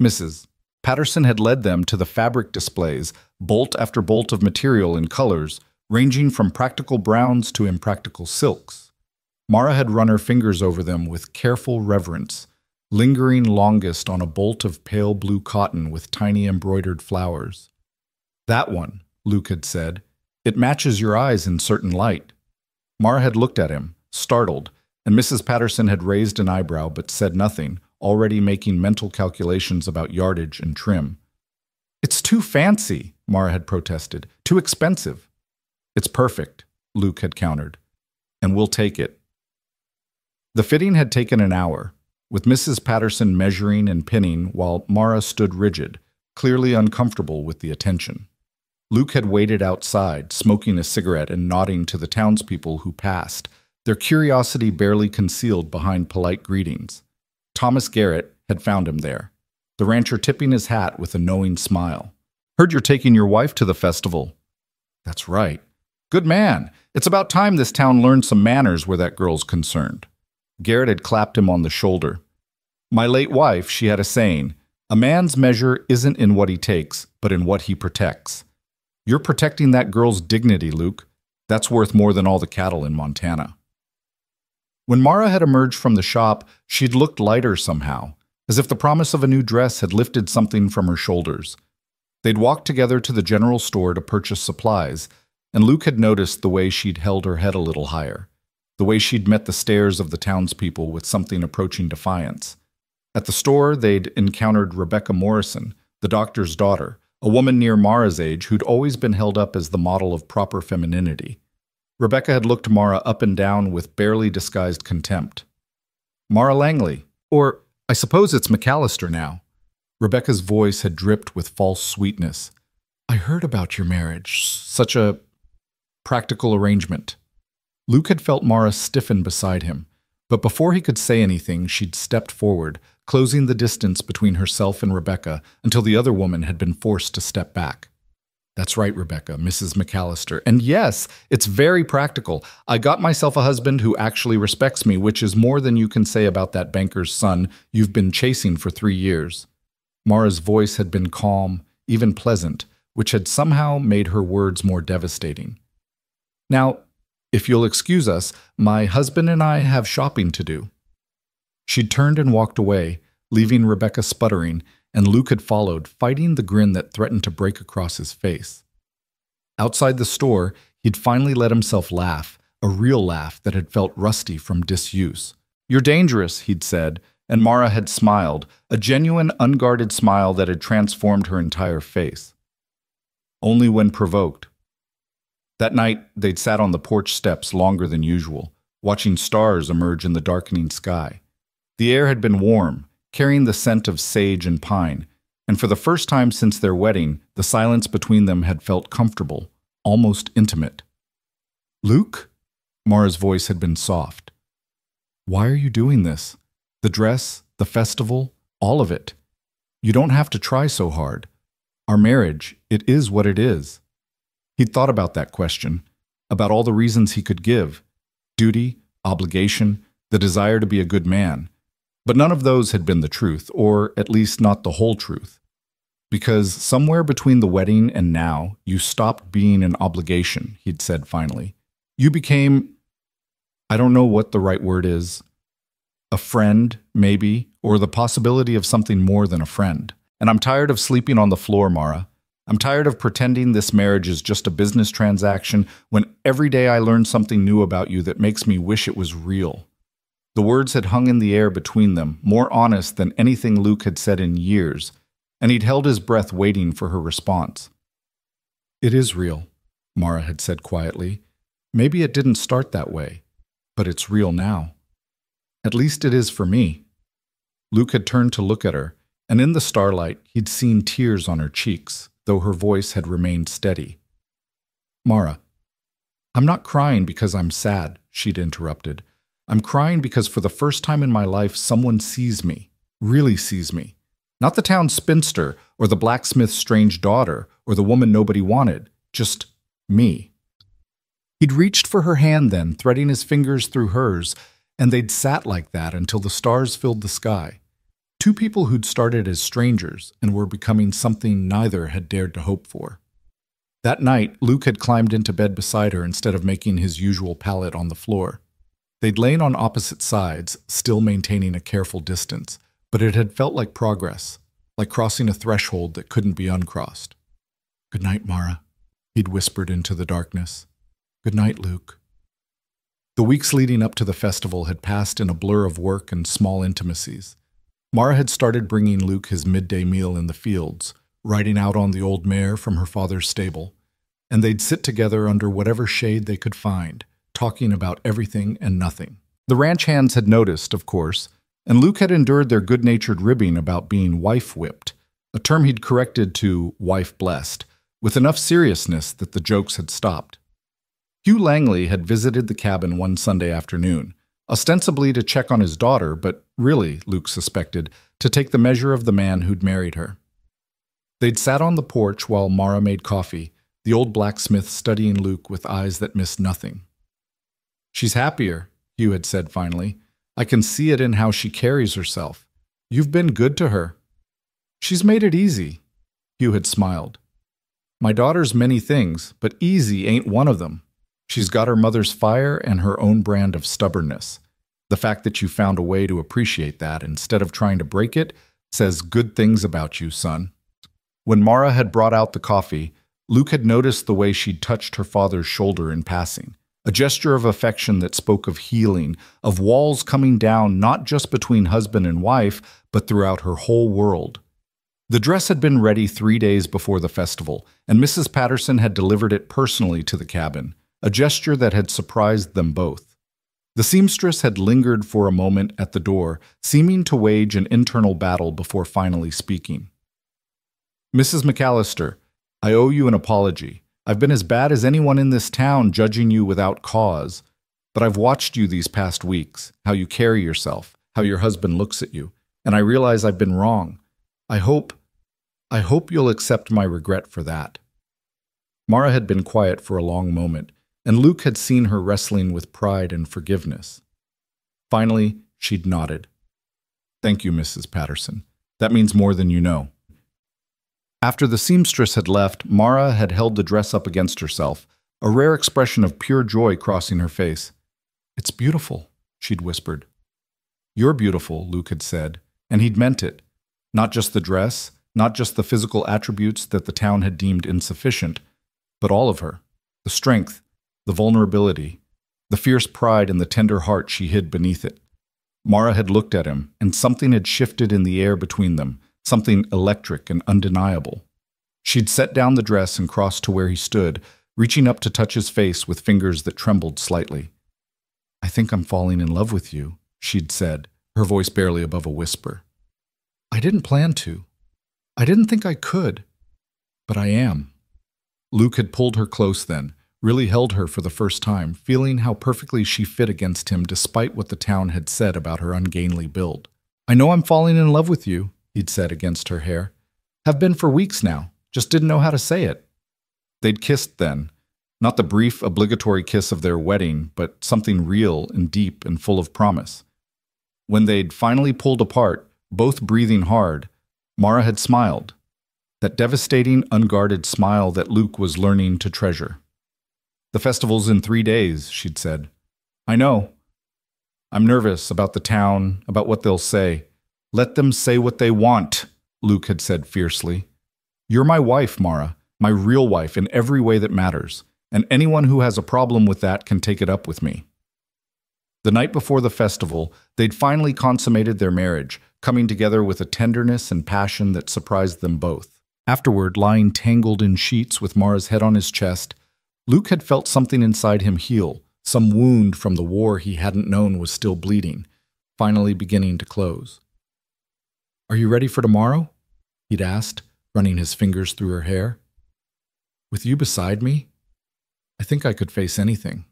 [SPEAKER 1] Mrs. Patterson had led them to the fabric displays, bolt after bolt of material in colors, ranging from practical browns to impractical silks. Mara had run her fingers over them with careful reverence, lingering longest on a bolt of pale blue cotton with tiny embroidered flowers. That one, Luke had said, it matches your eyes in certain light. Mara had looked at him, startled, and Mrs. Patterson had raised an eyebrow but said nothing, already making mental calculations about yardage and trim. It's too fancy, Mara had protested. Too expensive. It's perfect, Luke had countered, and we'll take it. The fitting had taken an hour, with Mrs. Patterson measuring and pinning while Mara stood rigid, clearly uncomfortable with the attention. Luke had waited outside, smoking a cigarette and nodding to the townspeople who passed, their curiosity barely concealed behind polite greetings. Thomas Garrett had found him there, the rancher tipping his hat with a knowing smile. Heard you're taking your wife to the festival. That's right. Good man. It's about time this town learned some manners where that girl's concerned. Garrett had clapped him on the shoulder. My late wife, she had a saying, a man's measure isn't in what he takes, but in what he protects. You're protecting that girl's dignity, Luke. That's worth more than all the cattle in Montana. When Mara had emerged from the shop, she'd looked lighter somehow, as if the promise of a new dress had lifted something from her shoulders. They'd walked together to the general store to purchase supplies, and Luke had noticed the way she'd held her head a little higher, the way she'd met the stares of the townspeople with something approaching defiance. At the store, they'd encountered Rebecca Morrison, the doctor's daughter, a woman near Mara's age who'd always been held up as the model of proper femininity. Rebecca had looked Mara up and down with barely disguised contempt. Mara Langley, or I suppose it's McAllister now. Rebecca's voice had dripped with false sweetness. I heard about your marriage. Such a practical arrangement. Luke had felt Mara stiffen beside him, but before he could say anything, she'd stepped forward, closing the distance between herself and Rebecca until the other woman had been forced to step back. "That's right, Rebecca, Mrs. McAllister. And yes, it's very practical. I got myself a husband who actually respects me, which is more than you can say about that banker's son you've been chasing for 3 years. Mara's voice had been calm, even pleasant, which had somehow made her words more devastating. "Now, if you'll excuse us, my husband and I have shopping to do." She'd turned and walked away, leaving Rebecca sputtering, and Luke had followed, fighting the grin that threatened to break across his face. Outside the store, he'd finally let himself laugh, a real laugh that had felt rusty from disuse. "You're dangerous," he'd said, and Mara had smiled, a genuine, unguarded smile that had transformed her entire face. Only when provoked. That night, they'd sat on the porch steps longer than usual, watching stars emerge in the darkening sky. The air had been warm, carrying the scent of sage and pine, and for the first time since their wedding, the silence between them had felt comfortable, almost intimate. "Luke?" Mara's voice had been soft. "Why are you doing this? The dress, the festival, all of it. You don't have to try so hard. Our marriage, it is what it is." He'd thought about that question, about all the reasons he could give: duty, obligation, the desire to be a good man. But none of those had been the truth, or at least not the whole truth. Because somewhere between the wedding and now, you stopped being an obligation, he'd said finally. You became, I don't know what the right word is, a friend, maybe, or the possibility of something more than a friend. And I'm tired of sleeping on the floor, Mara. I'm tired of pretending this marriage is just a business transaction when every day I learn something new about you that makes me wish it was real. The words had hung in the air between them, more honest than anything Luke had said in years, and he'd held his breath waiting for her response. "It is real," Mara had said quietly. "Maybe it didn't start that way, but it's real now. At least it is for me." Luke had turned to look at her, and in the starlight he'd seen tears on her cheeks, though her voice had remained steady. "Mara, I'm not crying because I'm sad," she'd interrupted. "I'm crying because for the first time in my life someone sees me, really sees me. Not the town spinster, or the blacksmith's strange daughter, or the woman nobody wanted, just me." He'd reached for her hand then, threading his fingers through hers, and they'd sat like that until the stars filled the sky. Two people who'd started as strangers and were becoming something neither had dared to hope for. That night, Luke had climbed into bed beside her instead of making his usual pallet on the floor. They'd lain on opposite sides, still maintaining a careful distance, but it had felt like progress, like crossing a threshold that couldn't be uncrossed. "Good night, Mara," he'd whispered into the darkness. "Good night, Luke." The weeks leading up to the festival had passed in a blur of work and small intimacies. Mara had started bringing Luke his midday meal in the fields, riding out on the old mare from her father's stable, and they'd sit together under whatever shade they could find, talking about everything and nothing. The ranch hands had noticed, of course, and Luke had endured their good-natured ribbing about being wife-whipped, a term he'd corrected to wife-blessed, with enough seriousness that the jokes had stopped. Hugh Langley had visited the cabin one Sunday afternoon, ostensibly to check on his daughter, but really, Luke suspected, to take the measure of the man who'd married her. They'd sat on the porch while Mara made coffee, the old blacksmith studying Luke with eyes that missed nothing. "She's happier," Hugh had said finally. "I can see it in how she carries herself. You've been good to her." "She's made it easy," Hugh had smiled. "My daughter's many things, but easy ain't one of them. She's got her mother's fire and her own brand of stubbornness. The fact that you found a way to appreciate that instead of trying to break it says good things about you, son." When Mara had brought out the coffee, Luke had noticed the way she'd touched her father's shoulder in passing, a gesture of affection that spoke of healing, of walls coming down not just between husband and wife, but throughout her whole world. The dress had been ready 3 days before the festival, and Mrs. Patterson had delivered it personally to the cabin, a gesture that had surprised them both. The seamstress had lingered for a moment at the door, seeming to wage an internal battle before finally speaking. "Mrs. McAllister, I owe you an apology. I've been as bad as anyone in this town judging you without cause. but I've watched you these past weeks, how you carry yourself, how your husband looks at you, and I realize I've been wrong. I hope you'll accept my regret for that." Mara had been quiet for a long moment, and Luke had seen her wrestling with pride and forgiveness. Finally, she'd nodded. "Thank you, Mrs. Patterson. That means more than you know." After the seamstress had left, Mara had held the dress up against herself, a rare expression of pure joy crossing her face. "It's beautiful," she'd whispered. "You're beautiful," Luke had said, and he'd meant it. Not just the dress, not just the physical attributes that the town had deemed insufficient, but all of her, the strength, the vulnerability, the fierce pride and the tender heart she hid beneath it. Mara had looked at him, and something had shifted in the air between them, something electric and undeniable. She'd set down the dress and crossed to where he stood, reaching up to touch his face with fingers that trembled slightly. "I think I'm falling in love with you," she'd said, her voice barely above a whisper. "I didn't plan to. I didn't think I could, but I am." Luke had pulled her close then, really held her for the first time, feeling how perfectly she fit against him despite what the town had said about her ungainly build. "I know I'm falling in love with you," he'd said against her hair. "Have been for weeks now, just didn't know how to say it." They'd kissed then, not the brief, obligatory kiss of their wedding, but something real and deep and full of promise. When they'd finally pulled apart, both breathing hard, Mara had smiled, that devastating, unguarded smile that Luke was learning to treasure. "The festival's in 3 days," she'd said. "I know. I'm nervous about the town, about what they'll say." "Let them say what they want," Luke had said fiercely. "You're my wife, Mara, my real wife in every way that matters, and anyone who has a problem with that can take it up with me." The night before the festival, they'd finally consummated their marriage, coming together with a tenderness and passion that surprised them both. Afterward, lying tangled in sheets with Mara's head on his chest, Luke had felt something inside him heal, some wound from the war he hadn't known was still bleeding, finally beginning to close. "Are you ready for tomorrow?" he'd asked, running his fingers through her hair. "With you beside me, I think I could face anything."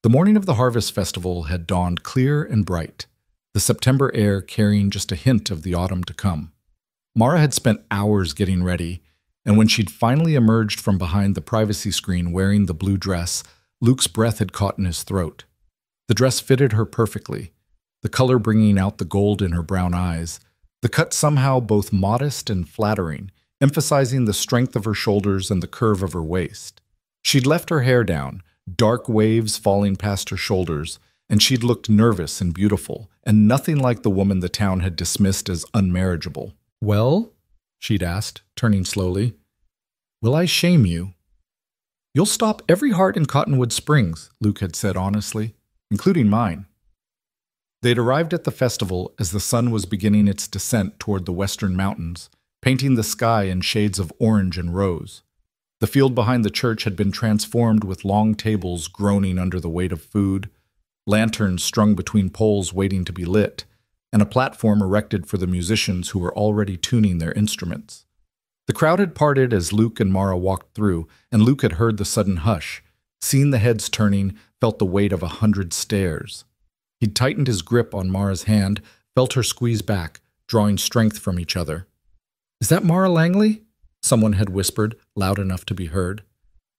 [SPEAKER 1] The morning of the Harvest Festival had dawned clear and bright, the September air carrying just a hint of the autumn to come. Mara had spent hours getting ready, and when she'd finally emerged from behind the privacy screen wearing the blue dress, Luke's breath had caught in his throat. The dress fitted her perfectly, the color bringing out the gold in her brown eyes, the cut somehow both modest and flattering, emphasizing the strength of her shoulders and the curve of her waist. She'd left her hair down, dark waves falling past her shoulders, and she'd looked nervous and beautiful, and nothing like the woman the town had dismissed as unmarriageable. "Well?" she'd asked, turning slowly. "Will I shame you?" "You'll stop every heart in Cottonwood Springs," Luke had said honestly, "including mine." They'd arrived at the festival as the sun was beginning its descent toward the western mountains, painting the sky in shades of orange and rose. The field behind the church had been transformed with long tables groaning under the weight of food, lanterns strung between poles waiting to be lit, and a platform erected for the musicians who were already tuning their instruments. The crowd had parted as Luke and Mara walked through, and Luke had heard the sudden hush, seen the heads turning, felt the weight of 100 stares. He'd tightened his grip on Mara's hand, felt her squeeze back, drawing strength from each other. "Is that Mara Langley?" someone had whispered, loud enough to be heard.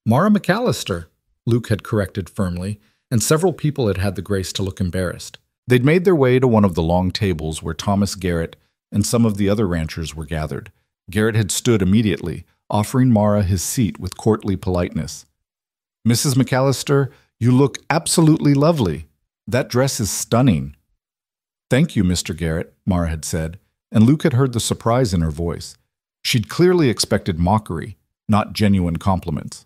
[SPEAKER 1] "Mara McAllister," Luke had corrected firmly, and several people had had the grace to look embarrassed. They'd made their way to one of the long tables where Thomas Garrett and some of the other ranchers were gathered. Garrett had stood immediately, offering Mara his seat with courtly politeness. "Mrs. McAllister, you look absolutely lovely. That dress is stunning." "Thank you, Mr. Garrett," Mara had said, and Luke had heard the surprise in her voice. She'd clearly expected mockery, not genuine compliments.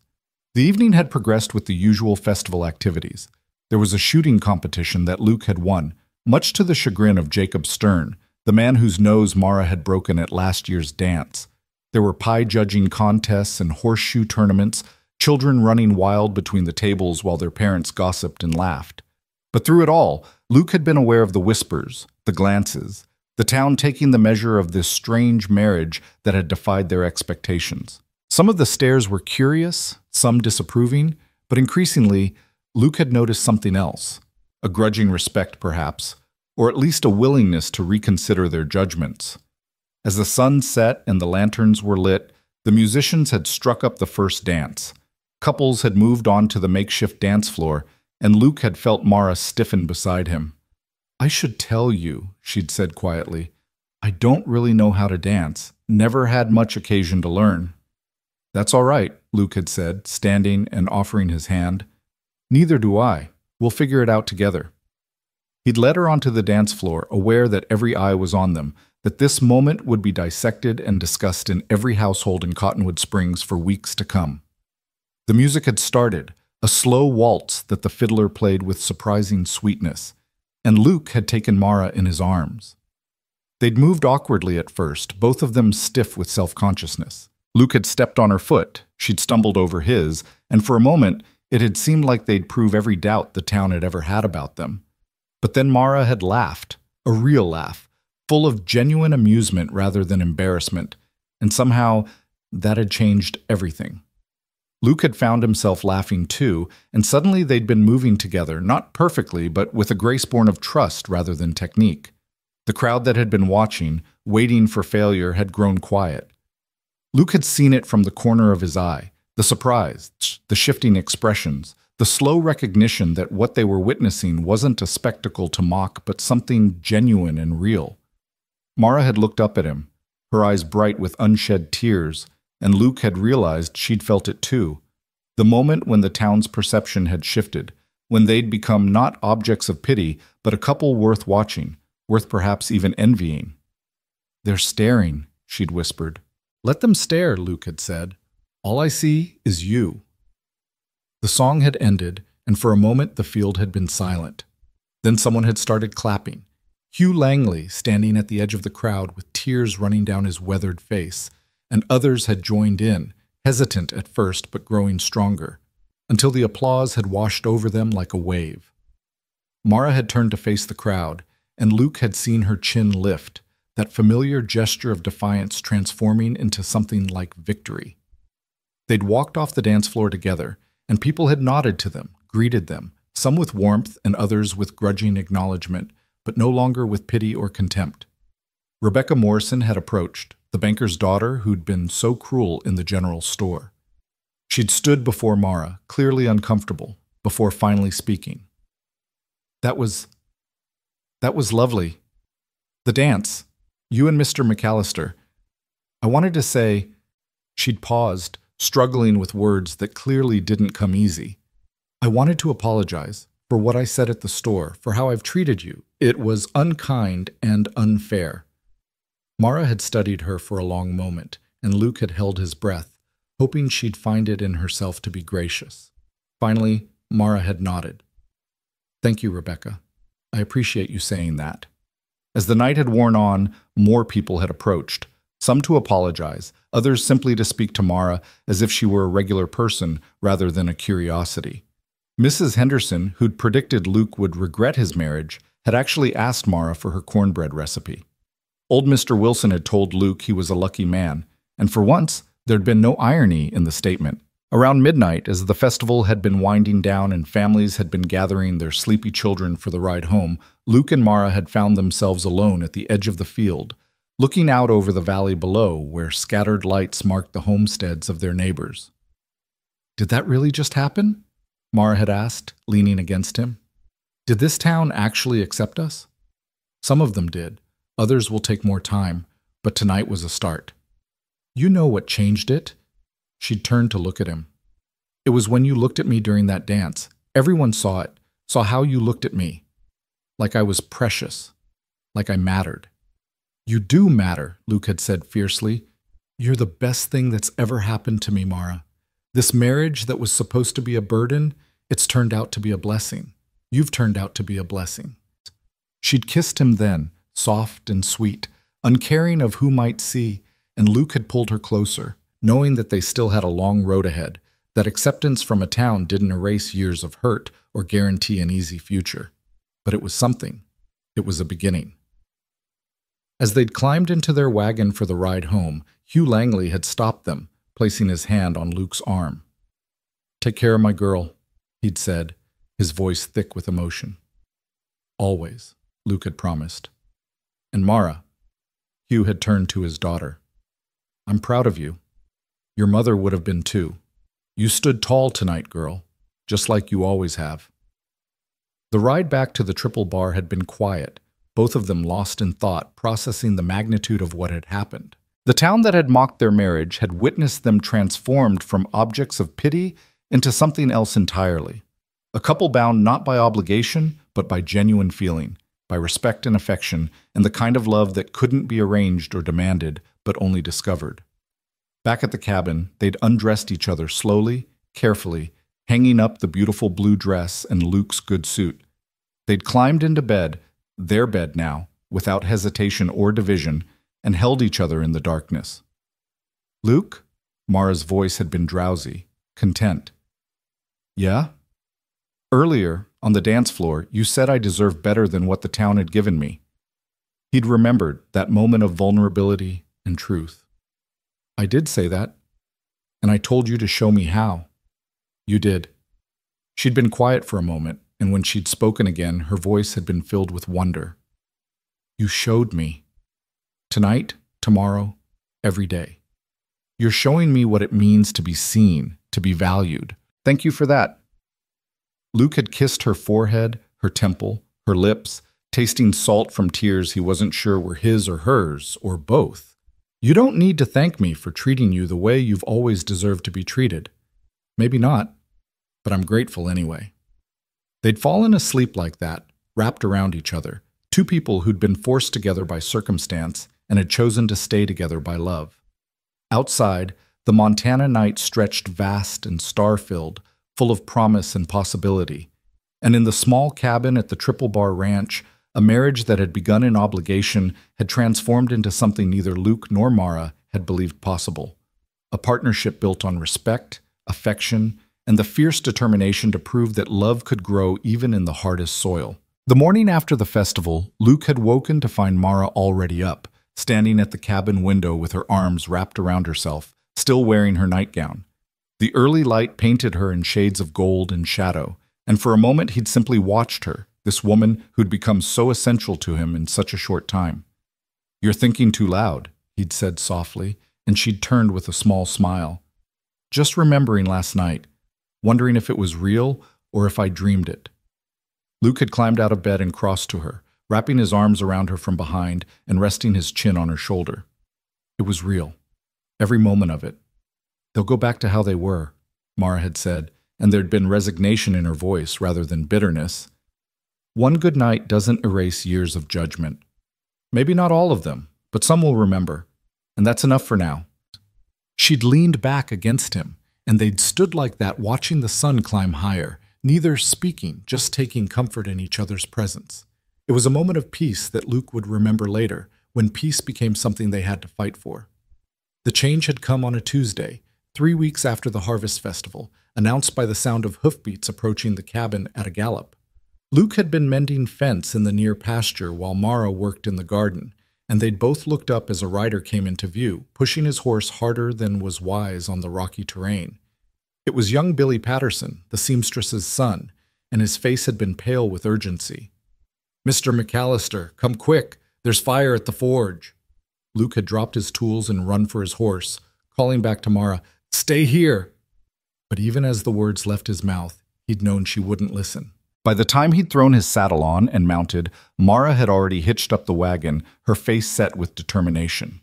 [SPEAKER 1] The evening had progressed with the usual festival activities. There was a shooting competition that Luke had won, much to the chagrin of Jacob Stern, the man whose nose Mara had broken at last year's dance. There were pie-judging contests and horseshoe tournaments, children running wild between the tables while their parents gossiped and laughed. But through it all, Luke had been aware of the whispers, the glances, the town taking the measure of this strange marriage that had defied their expectations. Some of the stares were curious, some disapproving, but increasingly, Luke had noticed something else, a grudging respect perhaps, or at least a willingness to reconsider their judgments. As the sun set and the lanterns were lit, the musicians had struck up the first dance. Couples had moved on to the makeshift dance floor, and Luke had felt Mara stiffen beside him. "I should tell you," she'd said quietly, "I don't really know how to dance, never had much occasion to learn." "That's all right," Luke had said, standing and offering his hand. "Neither do I. We'll figure it out together." He'd led her onto the dance floor, aware that every eye was on them, that this moment would be dissected and discussed in every household in Cottonwood Springs for weeks to come. The music had started, a slow waltz that the fiddler played with surprising sweetness, and Luke had taken Mara in his arms. They'd moved awkwardly at first, both of them stiff with self-consciousness. Luke had stepped on her foot, she'd stumbled over his, and for a moment it had seemed like they'd prove every doubt the town had ever had about them. But then Mara had laughed, a real laugh, full of genuine amusement rather than embarrassment, and somehow that had changed everything. Luke had found himself laughing too, and suddenly they'd been moving together, not perfectly, but with a grace born of trust rather than technique. The crowd that had been watching, waiting for failure, had grown quiet. Luke had seen it from the corner of his eye, the surprise, the shifting expressions, the slow recognition that what they were witnessing wasn't a spectacle to mock, but something genuine and real. Mara had looked up at him, her eyes bright with unshed tears, and Luke had realized she'd felt it too. The moment when the town's perception had shifted, when they'd become not objects of pity, but a couple worth watching, worth perhaps even envying. "They're staring," she'd whispered. "Let them stare," Luke had said. "All I see is you." The song had ended, and for a moment the field had been silent. Then someone had started clapping. Hugh Langley, standing at the edge of the crowd with tears running down his weathered face, and others had joined in, hesitant at first but growing stronger, until the applause had washed over them like a wave. Mara had turned to face the crowd, and Luke had seen her chin lift, that familiar gesture of defiance transforming into something like victory. They'd walked off the dance floor together, and people had nodded to them, greeted them, some with warmth and others with grudging acknowledgement, but no longer with pity or contempt. Rebecca Morrison had approached, the banker's daughter who'd been so cruel in the general store. She'd stood before Mara, clearly uncomfortable, before finally speaking. That was lovely. The dance. You and Mr. McAllister. I wanted to say..." She'd paused, struggling with words that clearly didn't come easy. "I wanted to apologize for what I said at the store, for how I've treated you. It was unkind and unfair." Mara had studied her for a long moment, and Luke had held his breath, hoping she'd find it in herself to be gracious. Finally, Mara had nodded. "Thank you, Rebecca. I appreciate you saying that." As the night had worn on, more people had approached, some to apologize, others simply to speak to Mara as if she were a regular person rather than a curiosity. Mrs. Henderson, who'd predicted Luke would regret his marriage, had actually asked Mara for her cornbread recipe. Old Mr. Wilson had told Luke he was a lucky man, and for once, there'd been no irony in the statement. Around midnight, as the festival had been winding down and families had been gathering their sleepy children for the ride home, Luke and Mara had found themselves alone at the edge of the field, looking out over the valley below where scattered lights marked the homesteads of their neighbors. "Did that really just happen?" Mara had asked, leaning against him. "Did this town actually accept us?" "Some of them did. Others will take more time, but tonight was a start." "You know what changed it?" She'd turned to look at him. "It was when you looked at me during that dance. Everyone saw it, saw how you looked at me. Like I was precious, like I mattered." "You do matter," Luke had said fiercely. "You're the best thing that's ever happened to me, Mara. This marriage that was supposed to be a burden, it's turned out to be a blessing. You've turned out to be a blessing." She'd kissed him then, soft and sweet, uncaring of who might see, and Luke had pulled her closer, knowing that they still had a long road ahead, that acceptance from a town didn't erase years of hurt or guarantee an easy future. But it was something. It was a beginning. As they'd climbed into their wagon for the ride home, Hugh Langley had stopped them, placing his hand on Luke's arm. "Take care of my girl," he'd said, his voice thick with emotion. Always, Luke had promised. And Mara, Hugh had turned to his daughter. I'm proud of you. Your mother would have been too. You stood tall tonight, girl, just like you always have. The ride back to the Triple Bar had been quiet, both of them lost in thought, processing the magnitude of what had happened. The town that had mocked their marriage had witnessed them transformed from objects of pity into something else entirely. A couple bound not by obligation, but by genuine feeling, by respect and affection, and the kind of love that couldn't be arranged or demanded, but only discovered. Back at the cabin, they'd undressed each other slowly, carefully, hanging up the beautiful blue dress and Luke's good suit. They'd climbed into bed, their bed now, without hesitation or division, and held each other in the darkness. Luke? Mara's voice had been drowsy, content. Yeah? Earlier, on the dance floor, you said I deserved better than what the town had given me. He'd remembered that moment of vulnerability and truth. I did say that, and I told you to show me how. You did. She'd been quiet for a moment, and when she'd spoken again, her voice had been filled with wonder. You showed me. Tonight, tomorrow, every day. You're showing me what it means to be seen, to be valued. Thank you for that. Luke had kissed her forehead, her temple, her lips, tasting salt from tears he wasn't sure were his or hers, or both. You don't need to thank me for treating you the way you've always deserved to be treated. Maybe not, but I'm grateful anyway. They'd fallen asleep like that, wrapped around each other, two people who'd been forced together by circumstance and had chosen to stay together by love. Outside, the Montana night stretched vast and star-filled, full of promise and possibility. And in the small cabin at the Triple Bar Ranch, a marriage that had begun in obligation had transformed into something neither Luke nor Mara had believed possible. A partnership built on respect, affection, and the fierce determination to prove that love could grow even in the hardest soil. The morning after the festival, Luke had woken to find Mara already up, standing at the cabin window with her arms wrapped around herself, still wearing her nightgown. The early light painted her in shades of gold and shadow, and for a moment he'd simply watched her, this woman who'd become so essential to him in such a short time. You're thinking too loud, he'd said softly, and she'd turned with a small smile. Just remembering last night, wondering if it was real or if I dreamed it. Luke had climbed out of bed and crossed to her, wrapping his arms around her from behind and resting his chin on her shoulder. It was real, every moment of it. They'll go back to how they were, Mara had said, and there'd been resignation in her voice rather than bitterness. One good night doesn't erase years of judgment. Maybe not all of them, but some will remember, and that's enough for now. She'd leaned back against him, and they'd stood like that watching the sun climb higher, neither speaking, just taking comfort in each other's presence. It was a moment of peace that Luke would remember later, when peace became something they had to fight for. The change had come on a Tuesday, 3 weeks after the Harvest Festival, announced by the sound of hoofbeats approaching the cabin at a gallop. Luke had been mending fence in the near pasture while Mara worked in the garden, and they'd both looked up as a rider came into view, pushing his horse harder than was wise on the rocky terrain. It was young Billy Patterson, the seamstress's son, and his face had been pale with urgency. "Mr. McAllister, come quick! There's fire at the forge!" Luke had dropped his tools and run for his horse, calling back to Mara, "Stay here!" But even as the words left his mouth, he'd known she wouldn't listen. By the time he'd thrown his saddle on and mounted, Mara had already hitched up the wagon, her face set with determination.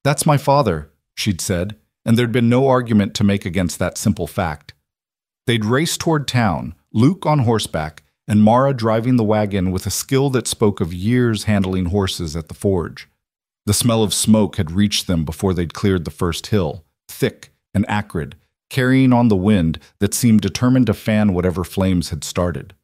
[SPEAKER 1] "That's my father," she'd said, and there'd been no argument to make against that simple fact. They'd raced toward town, Luke on horseback, and Mara driving the wagon with a skill that spoke of years handling horses at the forge. The smell of smoke had reached them before they'd cleared the first hill, thick and acrid, carrying on the wind that seemed determined to fan whatever flames had started.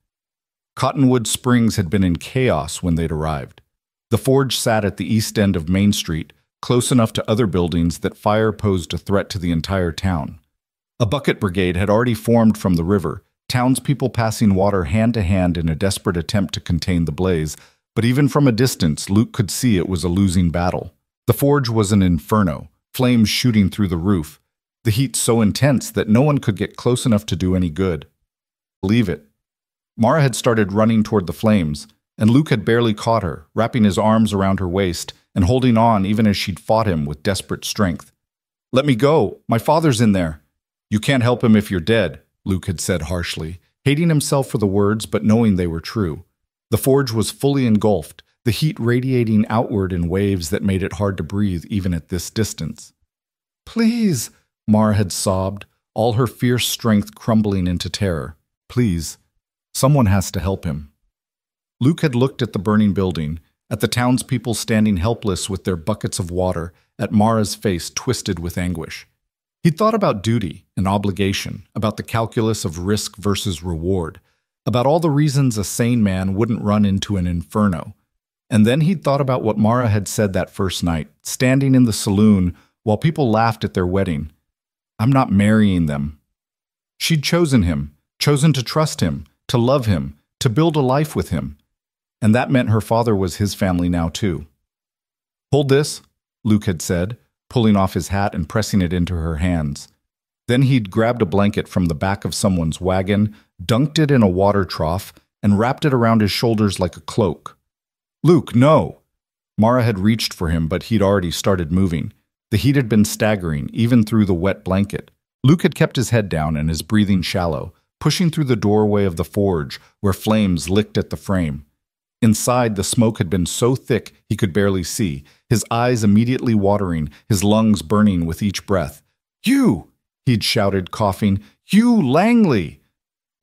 [SPEAKER 1] Cottonwood Springs had been in chaos when they'd arrived. The forge sat at the east end of Main Street, close enough to other buildings that fire posed a threat to the entire town. A bucket brigade had already formed from the river, townspeople passing water hand to hand in a desperate attempt to contain the blaze, but even from a distance, Luke could see it was a losing battle. The forge was an inferno, flames shooting through the roof, the heat so intense that no one could get close enough to do any good. Believe it, Mara had started running toward the flames, and Luke had barely caught her, wrapping his arms around her waist and holding on even as she'd fought him with desperate strength. "Let me go! My father's in there!" "You can't help him if you're dead," Luke had said harshly, hating himself for the words but knowing they were true. The forge was fully engulfed, the heat radiating outward in waves that made it hard to breathe even at this distance. "Please," Mara had sobbed, all her fierce strength crumbling into terror. "Please. Someone has to help him." Luke had looked at the burning building, at the townspeople standing helpless with their buckets of water, at Mara's face twisted with anguish. He'd thought about duty and obligation, about the calculus of risk versus reward, about all the reasons a sane man wouldn't run into an inferno. And then he'd thought about what Mara had said that first night, standing in the saloon while people laughed at their wedding. "I'm not marrying them." She'd chosen him, chosen to trust him, to love him, to build a life with him. And that meant her father was his family now too. "Hold this," Luke had said, pulling off his hat and pressing it into her hands. Then he'd grabbed a blanket from the back of someone's wagon, dunked it in a water trough, and wrapped it around his shoulders like a cloak. "Luke, no!" Mara had reached for him, but he'd already started moving. The heat had been staggering, even through the wet blanket. Luke had kept his head down and his breathing shallow, pushing through the doorway of the forge, where flames licked at the frame. Inside, the smoke had been so thick he could barely see, his eyes immediately watering, his lungs burning with each breath. "Hugh!" he'd shouted, coughing. "Hugh Langley!"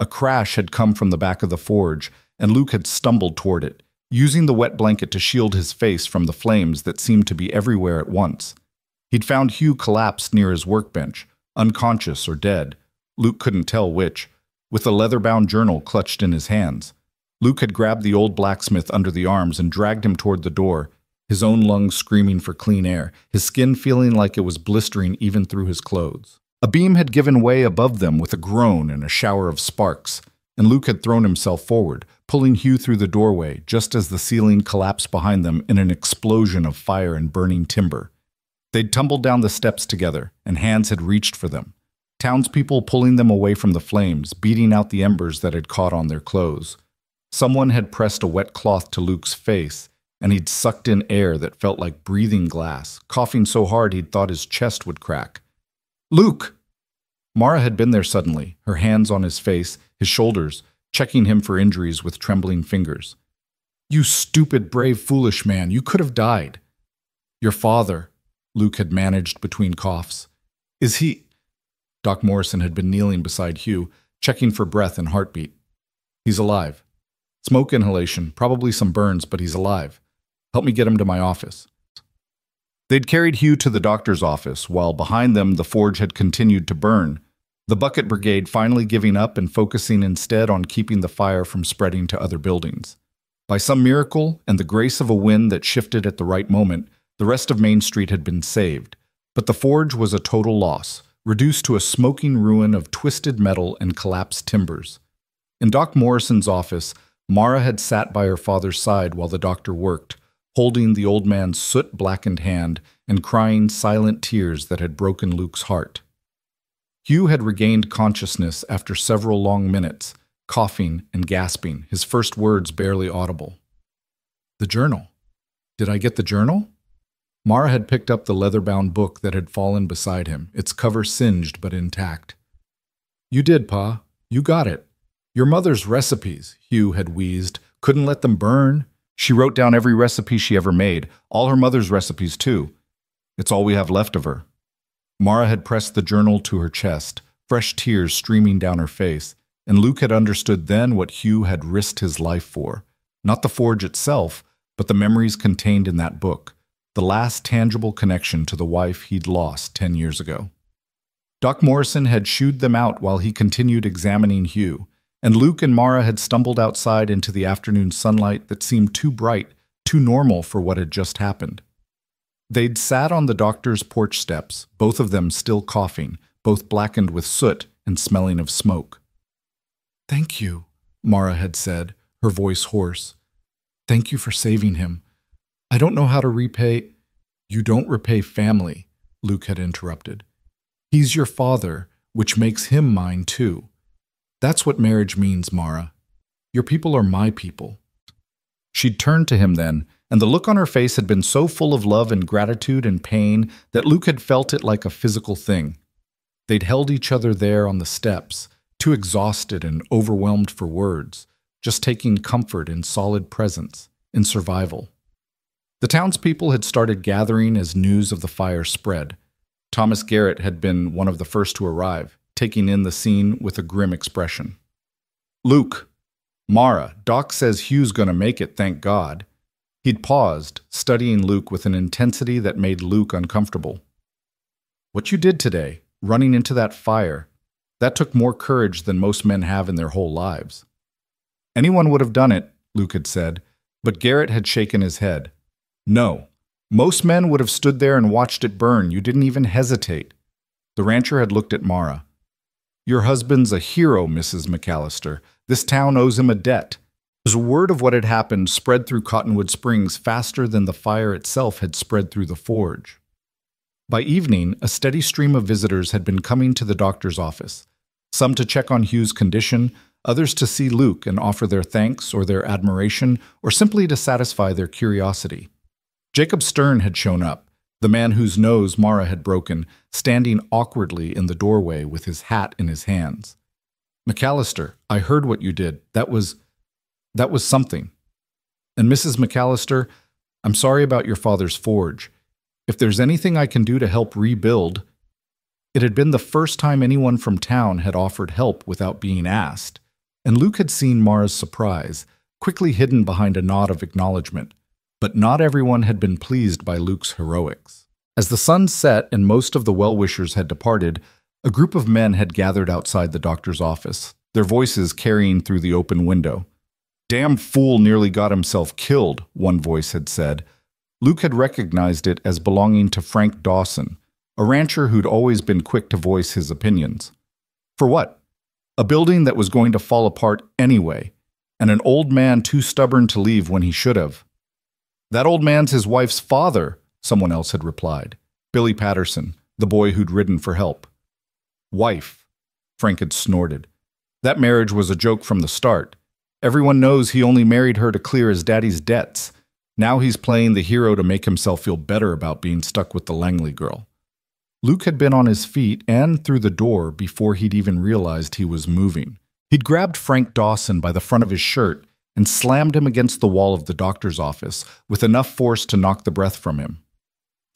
[SPEAKER 1] A crash had come from the back of the forge, and Luke had stumbled toward it, using the wet blanket to shield his face from the flames that seemed to be everywhere at once. He'd found Hugh collapsed near his workbench, unconscious or dead. Luke couldn't tell which, with a leather-bound journal clutched in his hands. Luke had grabbed the old blacksmith under the arms and dragged him toward the door, his own lungs screaming for clean air, his skin feeling like it was blistering even through his clothes. A beam had given way above them with a groan and a shower of sparks, and Luke had thrown himself forward, pulling Hugh through the doorway just as the ceiling collapsed behind them in an explosion of fire and burning timber. They'd tumbled down the steps together, and hands had reached for them, townspeople pulling them away from the flames, beating out the embers that had caught on their clothes. Someone had pressed a wet cloth to Luke's face, and he'd sucked in air that felt like breathing glass, coughing so hard he'd thought his chest would crack. "Luke!" Mara had been there suddenly, her hands on his face, his shoulders, checking him for injuries with trembling fingers. "You stupid, brave, foolish man, you could have died." "Your father," Luke had managed between coughs. "Is he—" Doc Morrison had been kneeling beside Hugh, checking for breath and heartbeat. "He's alive. Smoke inhalation, probably some burns, but he's alive. Help me get him to my office." They'd carried Hugh to the doctor's office, while behind them the forge had continued to burn, the bucket brigade finally giving up and focusing instead on keeping the fire from spreading to other buildings. By some miracle and the grace of a wind that shifted at the right moment, the rest of Main Street had been saved, but the forge was a total loss, reduced to a smoking ruin of twisted metal and collapsed timbers. In Doc Morrison's office, Mara had sat by her father's side while the doctor worked, holding the old man's soot-blackened hand and crying silent tears that had broken Luke's heart. Hugh had regained consciousness after several long minutes, coughing and gasping, his first words barely audible. "The journal. Did I get the journal?" Mara had picked up the leather-bound book that had fallen beside him, its cover singed but intact. "You did, Pa. You got it. Your mother's recipes," Hugh had wheezed, "couldn't let them burn. She wrote down every recipe she ever made, all her mother's recipes too. It's all we have left of her." Mara had pressed the journal to her chest, fresh tears streaming down her face, and Luke had understood then what Hugh had risked his life for. Not the forge itself, but the memories contained in that book, the last tangible connection to the wife he'd lost 10 years ago. Doc Morrison had shooed them out while he continued examining Hugh, and Luke and Mara had stumbled outside into the afternoon sunlight that seemed too bright, too normal for what had just happened. They'd sat on the doctor's porch steps, both of them still coughing, both blackened with soot and smelling of smoke. "Thank you," Mara had said, her voice hoarse. "Thank you for saving him. I don't know how to repay—" "You don't repay family," Luke had interrupted. "He's your father, which makes him mine too. That's what marriage means, Mara." Your people are my people. She'd turned to him then, and the look on her face had been so full of love and gratitude and pain that Luke had felt it like a physical thing. They'd held each other there on the steps, too exhausted and overwhelmed for words, just taking comfort in solid presence, in survival. The townspeople had started gathering as news of the fire spread. Thomas Garrett had been one of the first to arrive, taking in the scene with a grim expression. Luke, Mara, Doc says Hugh's gonna make it, thank God. He'd paused, studying Luke with an intensity that made Luke uncomfortable. What you did today, running into that fire, that took more courage than most men have in their whole lives. Anyone would have done it, Luke had said, but Garrett had shaken his head. No, most men would have stood there and watched it burn. You didn't even hesitate. The rancher had looked at Mara. Your husband's a hero, Mrs. McAllister. This town owes him a debt. The word of what had happened spread through Cottonwood Springs faster than the fire itself had spread through the forge. By evening, a steady stream of visitors had been coming to the doctor's office, some to check on Hugh's condition, others to see Luke and offer their thanks or their admiration, or simply to satisfy their curiosity. Jacob Stern had shown up, the man whose nose Mara had broken, standing awkwardly in the doorway with his hat in his hands. McAllister, I heard what you did. That was something. And Mrs. McAllister, I'm sorry about your father's forge. If there's anything I can do to help rebuild. It had been the first time anyone from town had offered help without being asked, and Luke had seen Mara's surprise, quickly hidden behind a nod of acknowledgement. But not everyone had been pleased by Luke's heroics. As the sun set and most of the well-wishers had departed, a group of men had gathered outside the doctor's office, their voices carrying through the open window. Damn fool nearly got himself killed, one voice had said. Luke had recognized it as belonging to Frank Dawson, a rancher who'd always been quick to voice his opinions. For what? A building that was going to fall apart anyway, and an old man too stubborn to leave when he should have. That old man's his wife's father, someone else had replied. Billy Patterson, the boy who'd ridden for help. Wife, Frank had snorted. That marriage was a joke from the start. Everyone knows he only married her to clear his daddy's debts. Now he's playing the hero to make himself feel better about being stuck with the Langley girl. Luke had been on his feet and through the door before he'd even realized he was moving. He'd grabbed Frank Dawson by the front of his shirt and slammed him against the wall of the doctor's office with enough force to knock the breath from him.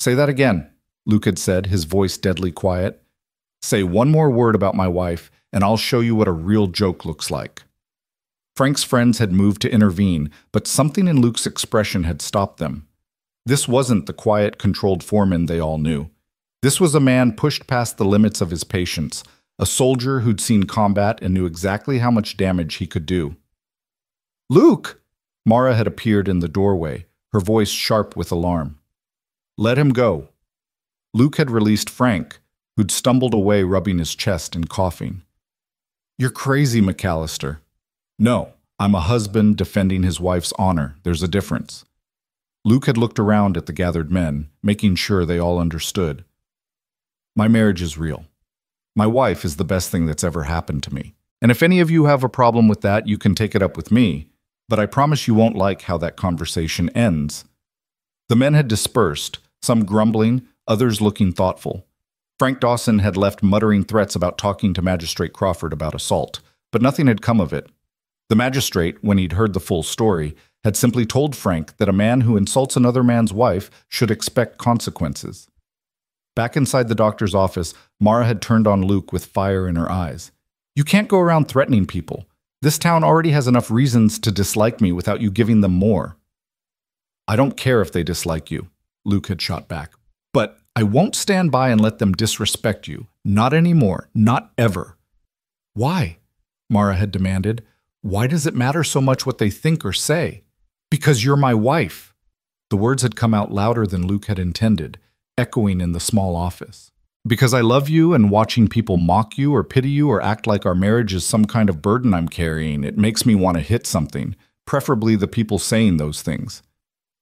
[SPEAKER 1] Say that again, Luke had said, his voice deadly quiet. Say one more word about my wife, and I'll show you what a real joke looks like. Frank's friends had moved to intervene, but something in Luke's expression had stopped them. This wasn't the quiet, controlled foreman they all knew. This was a man pushed past the limits of his patience, a soldier who'd seen combat and knew exactly how much damage he could do. Luke! Mara had appeared in the doorway, her voice sharp with alarm. Let him go. Luke had released Frank, who'd stumbled away rubbing his chest and coughing. You're crazy, McAllister. No, I'm a husband defending his wife's honor. There's a difference. Luke had looked around at the gathered men, making sure they all understood. My marriage is real. My wife is the best thing that's ever happened to me. And if any of you have a problem with that, you can take it up with me. But I promise you won't like how that conversation ends. The men had dispersed, some grumbling, others looking thoughtful. Frank Dawson had left muttering threats about talking to Magistrate Crawford about assault, but nothing had come of it. The magistrate, when he'd heard the full story, had simply told Frank that a man who insults another man's wife should expect consequences. Back inside the doctor's office, Mara had turned on Luke with fire in her eyes. You can't go around threatening people. This town already has enough reasons to dislike me without you giving them more. I don't care if they dislike you, Luke had shot back. But I won't stand by and let them disrespect you. Not anymore. Not ever. Why? Mara had demanded. Why does it matter so much what they think or say? Because you're my wife. The words had come out louder than Luke had intended, echoing in the small office. Because I love you, and watching people mock you or pity you or act like our marriage is some kind of burden I'm carrying, it makes me want to hit something, preferably the people saying those things.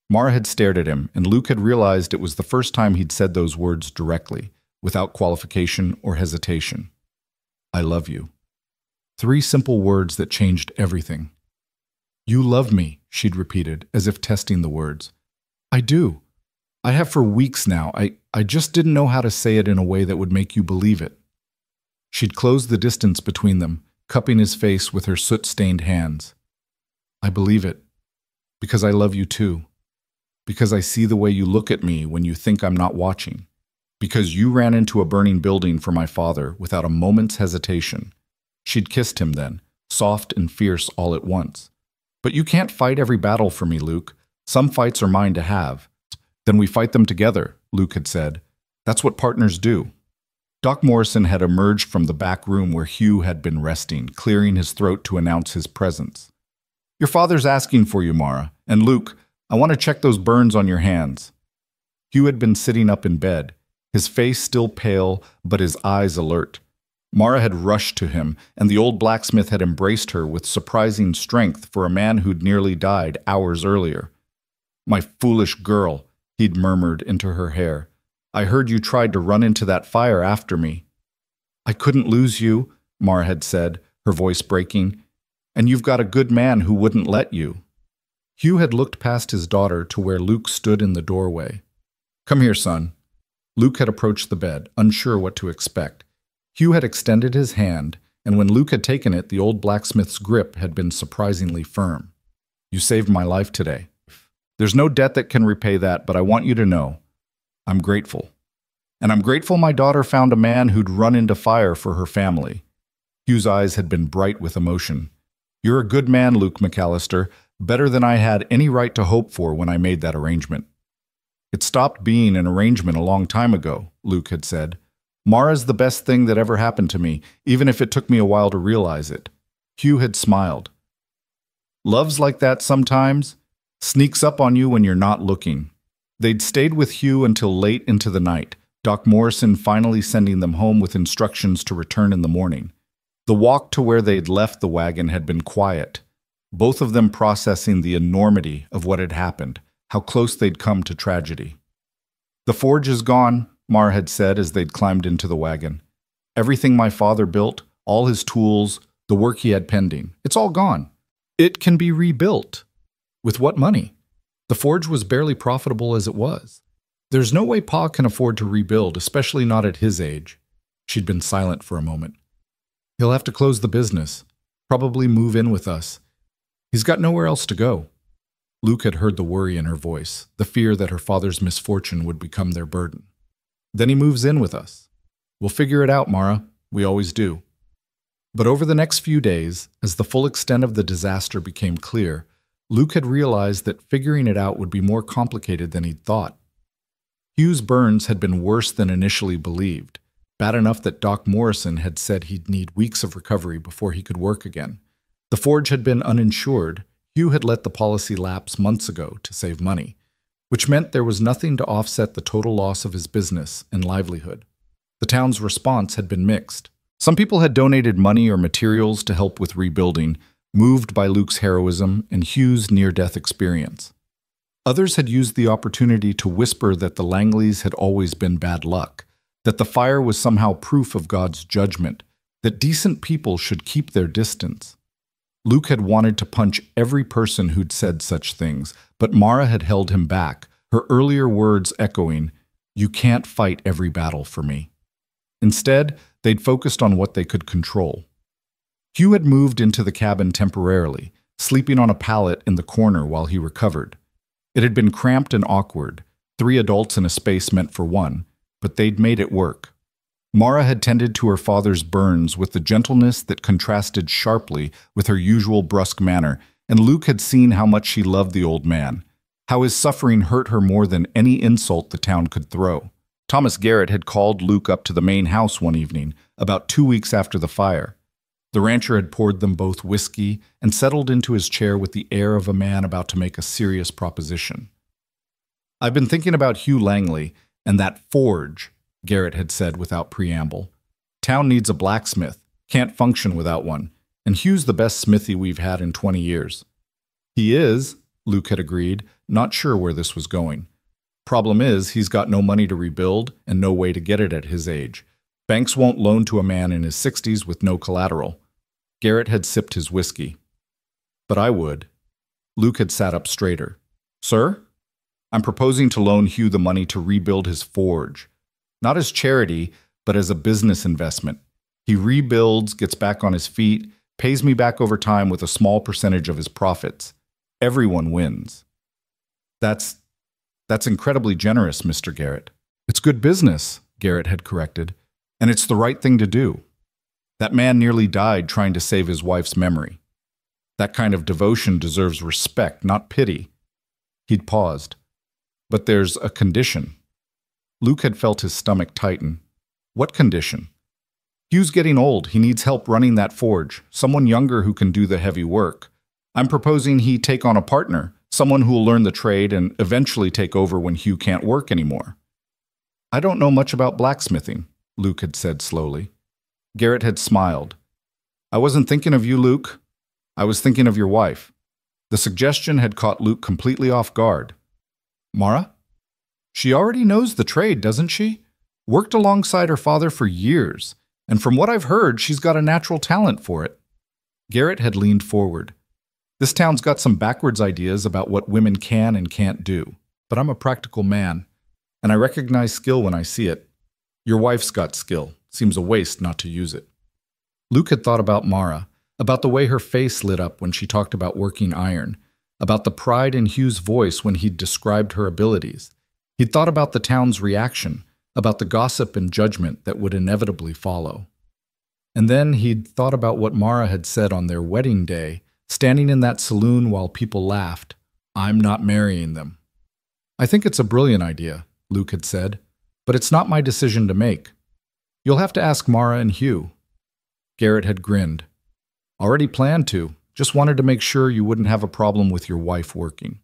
[SPEAKER 1] Mara had stared at him, and Luke had realized it was the first time he'd said those words directly, without qualification or hesitation. I love you. 3 simple words that changed everything. You love me, she'd repeated, as if testing the words. I do. I have for weeks now. I just didn't know how to say it in a way that would make you believe it. She'd closed the distance between them, cupping his face with her soot-stained hands. I believe it. Because I love you too. Because I see the way you look at me when you think I'm not watching. Because you ran into a burning building for my father without a moment's hesitation. She'd kissed him then, soft and fierce all at once. But you can't fight every battle for me, Luke. Some fights are mine to have. Then we fight them together, Luke had said. That's what partners do. Doc Morrison had emerged from the back room where Hugh had been resting, clearing his throat to announce his presence. Your father's asking for you, Mara. And Luke, I want to check those burns on your hands. Hugh had been sitting up in bed, his face still pale, but his eyes alert. Mara had rushed to him, and the old blacksmith had embraced her with surprising strength for a man who'd nearly died hours earlier. My foolish girl, he'd murmured into her hair. I heard you tried to run into that fire after me. I couldn't lose you, Mara had said, her voice breaking. And you've got a good man who wouldn't let you. Hugh had looked past his daughter to where Luke stood in the doorway. Come here, son. Luke had approached the bed, unsure what to expect. Hugh had extended his hand, and when Luke had taken it, the old blacksmith's grip had been surprisingly firm. You saved my life today. There's no debt that can repay that, but I want you to know, I'm grateful. And I'm grateful my daughter found a man who'd run into fire for her family. Hugh's eyes had been bright with emotion. You're a good man, Luke McAllister, better than I had any right to hope for when I made that arrangement. It stopped being an arrangement a long time ago, Luke had said. Mara's the best thing that ever happened to me, even if it took me a while to realize it. Hugh had smiled. Love's like that sometimes. Sneaks up on you when you're not looking. They'd stayed with Hugh until late into the night, Doc Morrison finally sending them home with instructions to return in the morning. The walk to where they'd left the wagon had been quiet, both of them processing the enormity of what had happened, how close they'd come to tragedy. The forge is gone, Mar had said as they'd climbed into the wagon. Everything my father built, all his tools, the work he had pending, it's all gone. It can be rebuilt. With what money? The forge was barely profitable as it was. There's no way Pa can afford to rebuild, especially not at his age. She'd been silent for a moment. He'll have to close the business, probably move in with us. He's got nowhere else to go. Luke had heard the worry in her voice, the fear that her father's misfortune would become their burden. Then he moves in with us. We'll figure it out, Mara. We always do. But over the next few days, as the full extent of the disaster became clear, Luke had realized that figuring it out would be more complicated than he'd thought. Hugh's burns had been worse than initially believed, bad enough that Doc Morrison had said he'd need weeks of recovery before he could work again. The forge had been uninsured. Hugh had let the policy lapse months ago to save money, which meant there was nothing to offset the total loss of his business and livelihood. The town's response had been mixed. Some people had donated money or materials to help with rebuilding, moved by Luke's heroism and Hugh's near-death experience. Others had used the opportunity to whisper that the Langleys had always been bad luck, that the fire was somehow proof of God's judgment, that decent people should keep their distance. Luke had wanted to punch every person who'd said such things, but Mara had held him back, her earlier words echoing, "You can't fight every battle for me." Instead, they'd focused on what they could control. Hugh had moved into the cabin temporarily, sleeping on a pallet in the corner while he recovered. It had been cramped and awkward, 3 adults in a space meant for one, but they'd made it work. Mara had tended to her father's burns with the gentleness that contrasted sharply with her usual brusque manner, and Luke had seen how much she loved the old man, how his suffering hurt her more than any insult the town could throw. Thomas Garrett had called Luke up to the main house one evening, about 2 weeks after the fire. The rancher had poured them both whiskey and settled into his chair with the air of a man about to make a serious proposition. "I've been thinking about Hugh Langley and that forge," Garrett had said without preamble. "Town needs a blacksmith, can't function without one, and Hugh's the best smithy we've had in 20 years. "He is," Luke had agreed, not sure where this was going. "Problem is, he's got no money to rebuild and no way to get it at his age. Banks won't loan to a man in his 60s with no collateral." Garrett had sipped his whiskey. "But I would." Luke had sat up straighter. Sir? I'm proposing to loan Hugh the money to rebuild his forge. Not as charity, but as a business investment. He rebuilds, gets back on his feet, pays me back over time with a small percentage of his profits. Everyone wins. That's incredibly generous, Mr. Garrett. It's good business, Garrett had corrected, and it's the right thing to do. That man nearly died trying to save his wife's memory. That kind of devotion deserves respect, not pity. He'd paused. But there's a condition. Luke had felt his stomach tighten. What condition? Hugh's getting old. He needs help running that forge, someone younger who can do the heavy work. I'm proposing he take on a partner, someone who will learn the trade and eventually take over when Hugh can't work anymore. I don't know much about blacksmithing, Luke had said slowly. Garrett had smiled. I wasn't thinking of you, Luke. I was thinking of your wife. The suggestion had caught Luke completely off guard. Mara? She already knows the trade, doesn't she? Worked alongside her father for years, and from what I've heard, she's got a natural talent for it. Garrett had leaned forward. This town's got some backwards ideas about what women can and can't do, but I'm a practical man, and I recognize skill when I see it. Your wife's got skill. Seems a waste not to use it. Luke had thought about Mara, about the way her face lit up when she talked about working iron, about the pride in Hugh's voice when he'd described her abilities. He'd thought about the town's reaction, about the gossip and judgment that would inevitably follow. And then he'd thought about what Mara had said on their wedding day, standing in that saloon while people laughed. I'm not marrying them. I think it's a brilliant idea, Luke had said, but it's not my decision to make. You'll have to ask Mara and Hugh. Garrett had grinned. Already planned to, just wanted to make sure you wouldn't have a problem with your wife working.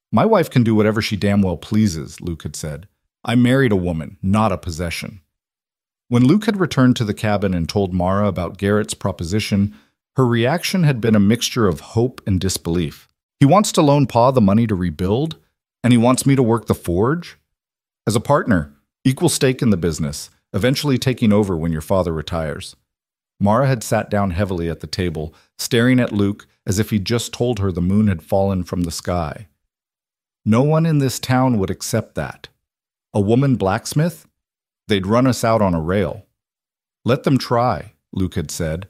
[SPEAKER 1] My wife can do whatever she damn well pleases, Luke had said. I married a woman, not a possession. When Luke had returned to the cabin and told Mara about Garrett's proposition, her reaction had been a mixture of hope and disbelief. He wants to loan Pa the money to rebuild, and he wants me to work the forge? As a partner, equal stake in the business, eventually taking over when your father retires. Mara had sat down heavily at the table, staring at Luke as if he'd just told her the moon had fallen from the sky. No one in this town would accept that. A woman blacksmith? They'd run us out on a rail. Let them try, Luke had said.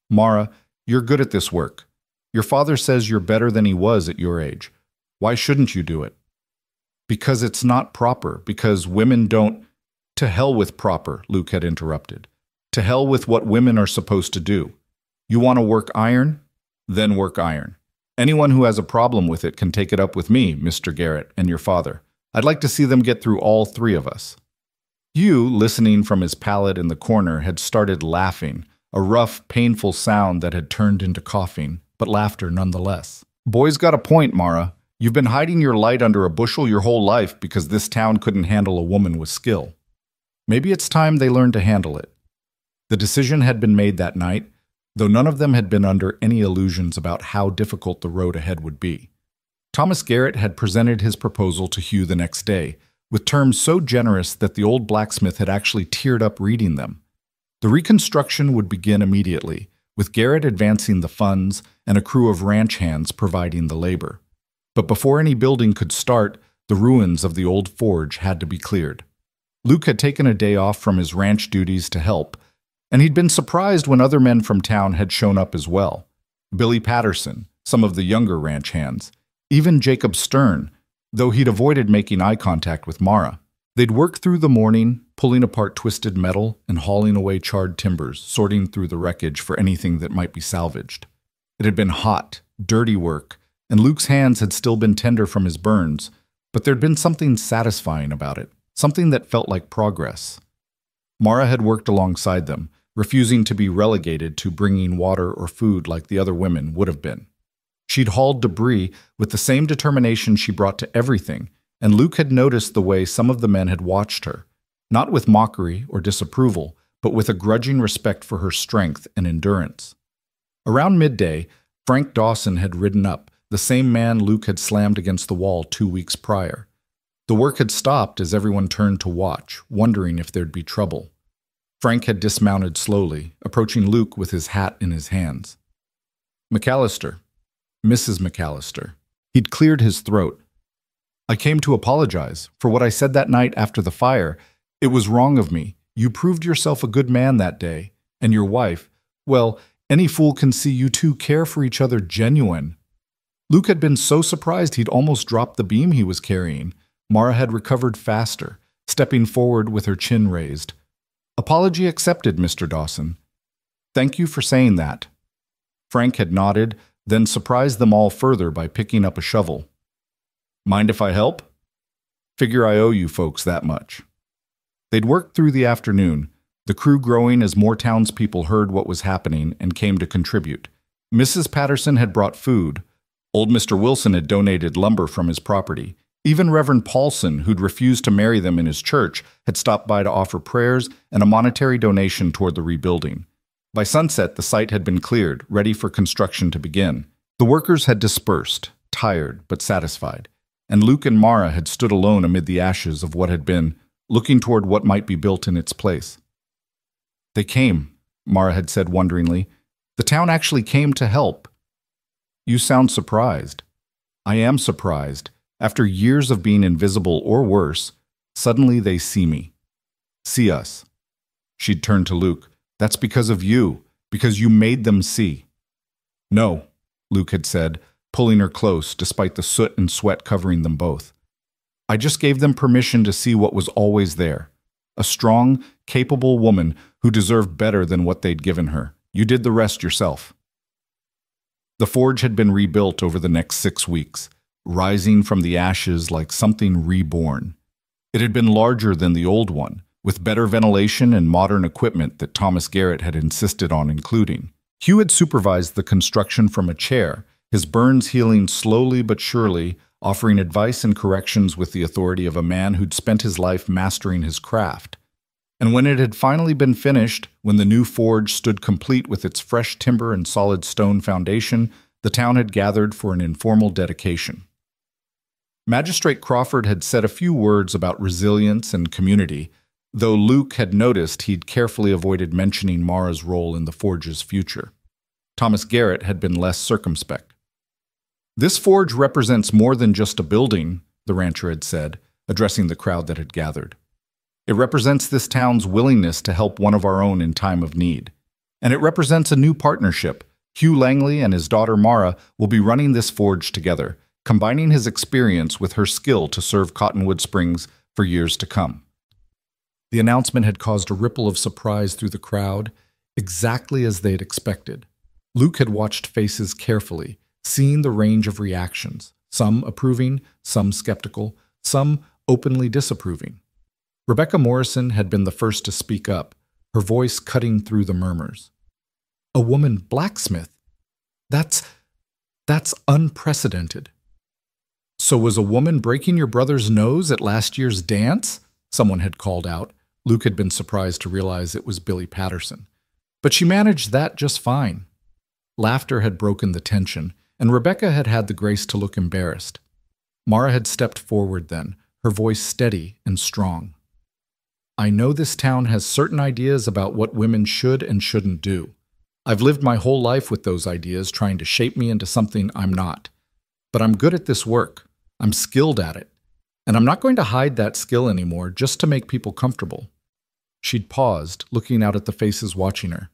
[SPEAKER 1] Mara, you're good at this work. Your father says you're better than he was at your age. Why shouldn't you do it? Because it's not proper, because women don't— To hell with proper, Luke had interrupted. To hell with what women are supposed to do. You want to work iron? Then work iron. Anyone who has a problem with it can take it up with me, Mr. Garrett, and your father. I'd like to see them get through all three of us. Hugh, listening from his pallet in the corner, had started laughing, a rough, painful sound that had turned into coughing, but laughter nonetheless. Boy's got a point, Mara. You've been hiding your light under a bushel your whole life because this town couldn't handle a woman with skill. Maybe it's time they learned to handle it. The decision had been made that night, though none of them had been under any illusions about how difficult the road ahead would be. Thomas Garrett had presented his proposal to Hugh the next day, with terms so generous that the old blacksmith had actually teared up reading them. The reconstruction would begin immediately, with Garrett advancing the funds and a crew of ranch hands providing the labor. But before any building could start, the ruins of the old forge had to be cleared. Luke had taken a day off from his ranch duties to help, and he'd been surprised when other men from town had shown up as well. Billy Patterson, some of the younger ranch hands, even Jacob Stern, though he'd avoided making eye contact with Mara. They'd worked through the morning, pulling apart twisted metal and hauling away charred timbers, sorting through the wreckage for anything that might be salvaged. It had been hot, dirty work, and Luke's hands had still been tender from his burns, but there'd been something satisfying about it, something that felt like progress. Mara had worked alongside them, refusing to be relegated to bringing water or food like the other women would have been. She'd hauled debris with the same determination she brought to everything, and Luke had noticed the way some of the men had watched her, not with mockery or disapproval, but with a grudging respect for her strength and endurance. Around midday, Frank Dawson had ridden up, the same man Luke had slammed against the wall 2 weeks prior. The work had stopped as everyone turned to watch, wondering if there'd be trouble. Frank had dismounted slowly, approaching Luke with his hat in his hands. McAllister, Mrs. McAllister. He'd cleared his throat. I came to apologize for what I said that night after the fire. It was wrong of me. You proved yourself a good man that day. And your wife, well, any fool can see you two care for each other genuine. Luke had been so surprised he'd almost dropped the beam he was carrying. Mara had recovered faster, stepping forward with her chin raised. Apology accepted, Mr. Dawson. Thank you for saying that. Frank had nodded, then surprised them all further by picking up a shovel. Mind if I help? Figure I owe you folks that much. They'd worked through the afternoon, the crew growing as more townspeople heard what was happening and came to contribute. Mrs. Patterson had brought food. Old Mr. Wilson had donated lumber from his property. Even Reverend Paulson, who'd refused to marry them in his church, had stopped by to offer prayers and a monetary donation toward the rebuilding. By sunset, the site had been cleared, ready for construction to begin. The workers had dispersed, tired but satisfied, and Luke and Mara had stood alone amid the ashes of what had been, looking toward what might be built in its place. They came, Mara had said wonderingly. The town actually came to help. You sound surprised. I am surprised. After years of being invisible or worse, suddenly they see me. See us. She'd turned to Luke. That's because of you, because you made them see. No, Luke had said, pulling her close despite the soot and sweat covering them both. I just gave them permission to see what was always there. A strong, capable woman who deserved better than what they'd given her. You did the rest yourself. The forge had been rebuilt over the next 6 weeks, rising from the ashes like something reborn. It had been larger than the old one, with better ventilation and modern equipment that Thomas Garrett had insisted on including. Hugh had supervised the construction from a chair, his burns healing slowly but surely, offering advice and corrections with the authority of a man who'd spent his life mastering his craft. And when it had finally been finished, when the new forge stood complete with its fresh timber and solid stone foundation, the town had gathered for an informal dedication. Magistrate Crawford had said a few words about resilience and community, though Luke had noticed he'd carefully avoided mentioning Mara's role in the forge's future. Thomas Garrett had been less circumspect. This forge represents more than just a building, the rancher had said, addressing the crowd that had gathered. It represents this town's willingness to help one of our own in time of need. And it represents a new partnership. Hugh Langley and his daughter Mara will be running this forge together, combining his experience with her skill to serve Cottonwood Springs for years to come. The announcement had caused a ripple of surprise through the crowd, exactly as they'd expected. Luke had watched faces carefully, seeing the range of reactions, some approving, some skeptical, some openly disapproving. Rebecca Morrison had been the first to speak up, her voice cutting through the murmurs. A woman blacksmith? That's unprecedented. So was a woman breaking your brother's nose at last year's dance? Someone had called out. Luke had been surprised to realize it was Billy Patterson. But she managed that just fine. Laughter had broken the tension, and Rebecca had had the grace to look embarrassed. Mara had stepped forward then, her voice steady and strong. I know this town has certain ideas about what women should and shouldn't do. I've lived my whole life with those ideas trying to shape me into something I'm not. But I'm good at this work. I'm skilled at it. And I'm not going to hide that skill anymore just to make people comfortable. She'd paused, looking out at the faces watching her.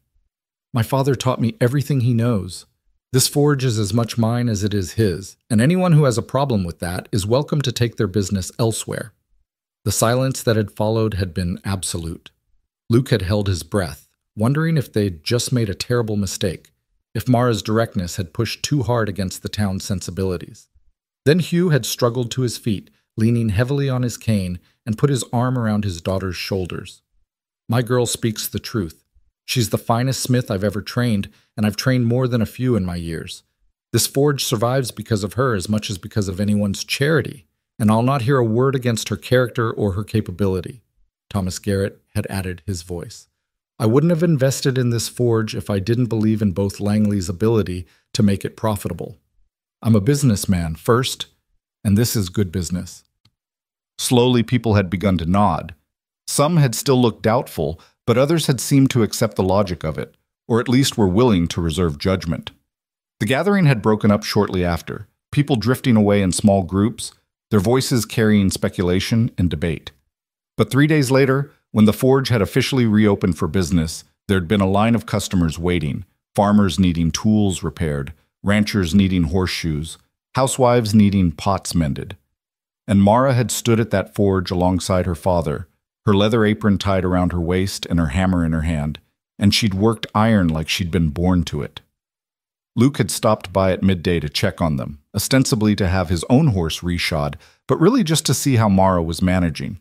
[SPEAKER 1] My father taught me everything he knows. This forge is as much mine as it is his, and anyone who has a problem with that is welcome to take their business elsewhere. The silence that had followed had been absolute. Luke had held his breath, wondering if they'd just made a terrible mistake, if Mara's directness had pushed too hard against the town's sensibilities. Then Hugh had struggled to his feet, leaning heavily on his cane, and put his arm around his daughter's shoulders. My girl speaks the truth. She's the finest smith I've ever trained, and I've trained more than a few in my years. This forge survives because of her as much as because of anyone's charity, and I'll not hear a word against her character or her capability. Thomas Garrett had added his voice. I wouldn't have invested in this forge if I didn't believe in both Langley's ability to make it profitable. I'm a businessman first, and this is good business. Slowly, people had begun to nod. Some had still looked doubtful, but others had seemed to accept the logic of it, or at least were willing to reserve judgment. The gathering had broken up shortly after, people drifting away in small groups, their voices carrying speculation and debate. But 3 days later, when the forge had officially reopened for business, there had been a line of customers waiting, farmers needing tools repaired, ranchers needing horseshoes, housewives needing pots mended. And Mara had stood at that forge alongside her father, her leather apron tied around her waist and her hammer in her hand, and she'd worked iron like she'd been born to it. Luke had stopped by at midday to check on them, ostensibly to have his own horse reshod, but really just to see how Mara was managing.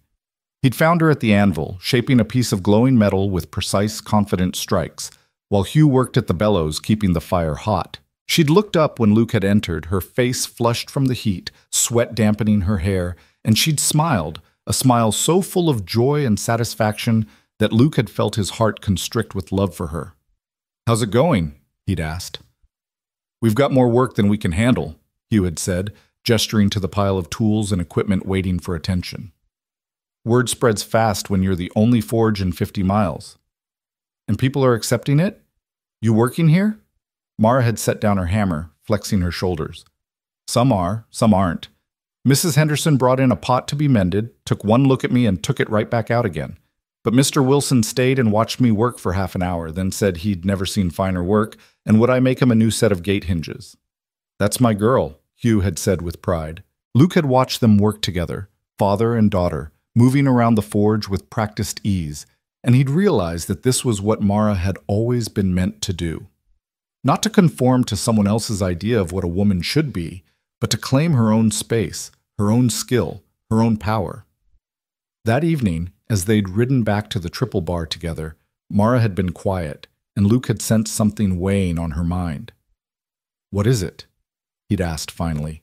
[SPEAKER 1] He'd found her at the anvil, shaping a piece of glowing metal with precise, confident strikes, while Hugh worked at the bellows, keeping the fire hot. She'd looked up when Luke had entered, her face flushed from the heat, sweat dampening her hair, and she'd smiled, a smile so full of joy and satisfaction that Luke had felt his heart constrict with love for her. "How's it going?" he'd asked. "We've got more work than we can handle," Hugh had said, gesturing to the pile of tools and equipment waiting for attention. "Word spreads fast when you're the only forge in 50 miles. And people are accepting it? You working here?" Mara had set down her hammer, flexing her shoulders. "Some are, some aren't. Mrs. Henderson brought in a pot to be mended, took one look at me and took it right back out again. But Mr. Wilson stayed and watched me work for half an hour, then said he'd never seen finer work, and would I make him a new set of gate hinges. That's my girl," Hugh had said with pride. Luke had watched them work together, father and daughter, moving around the forge with practiced ease, and he'd realized that this was what Mara had always been meant to do. Not to conform to someone else's idea of what a woman should be, but to claim her own space, her own skill, her own power. That evening, as they'd ridden back to the Triple Bar together, Mara had been quiet, and Luke had sensed something weighing on her mind. "What is it?" he'd asked finally.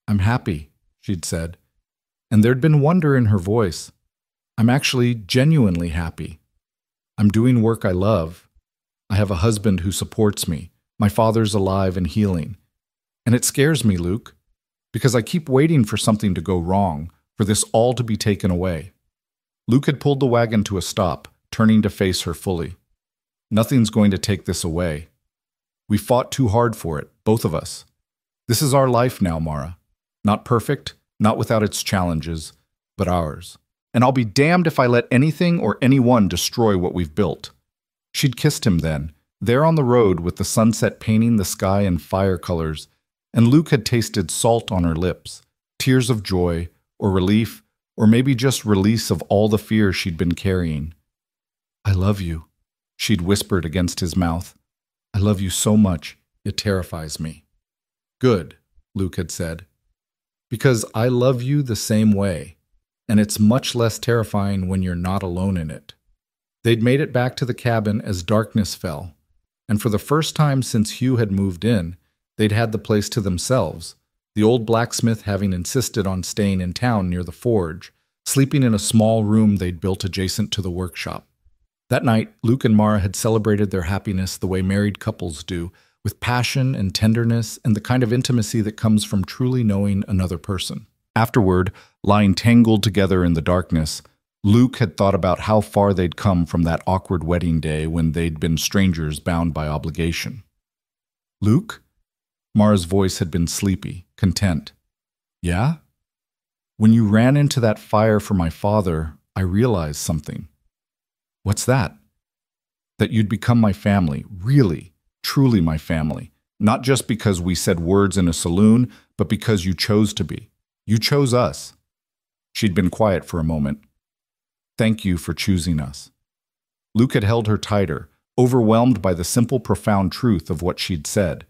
[SPEAKER 1] "I'm happy," she'd said, and there'd been wonder in her voice. "I'm actually genuinely happy. I'm doing work I love. I have a husband who supports me. My father's alive and healing. And it scares me, Luke, because I keep waiting for something to go wrong, for this all to be taken away." Luke had pulled the wagon to a stop, turning to face her fully. "Nothing's going to take this away. We fought too hard for it, both of us. This is our life now, Mara. Not perfect, not without its challenges, but ours. And I'll be damned if I let anything or anyone destroy what we've built." She'd kissed him then, there on the road with the sunset painting the sky in fire colors, and Luke had tasted salt on her lips, tears of joy, or relief, or maybe just release of all the fear she'd been carrying. "I love you," she'd whispered against his mouth. "I love you so much, it terrifies me." "Good," Luke had said, "because I love you the same way, and it's much less terrifying when you're not alone in it." They'd made it back to the cabin as darkness fell, and for the first time since Hugh had moved in, they'd had the place to themselves, the old blacksmith having insisted on staying in town near the forge, sleeping in a small room they'd built adjacent to the workshop. That night, Luke and Mara had celebrated their happiness the way married couples do, with passion and tenderness and the kind of intimacy that comes from truly knowing another person. Afterward, lying tangled together in the darkness, Luke had thought about how far they'd come from that awkward wedding day when they'd been strangers bound by obligation. "Luke?" Mara's voice had been sleepy, content. "Yeah? When you ran into that fire for my father, I realized something." "What's that?" "That you'd become my family, really, truly my family. Not just because we said words in a saloon, but because you chose to be. You chose us." She'd been quiet for a moment. "Thank you for choosing us." Luke had held her tighter, overwhelmed by the simple, profound truth of what she'd said.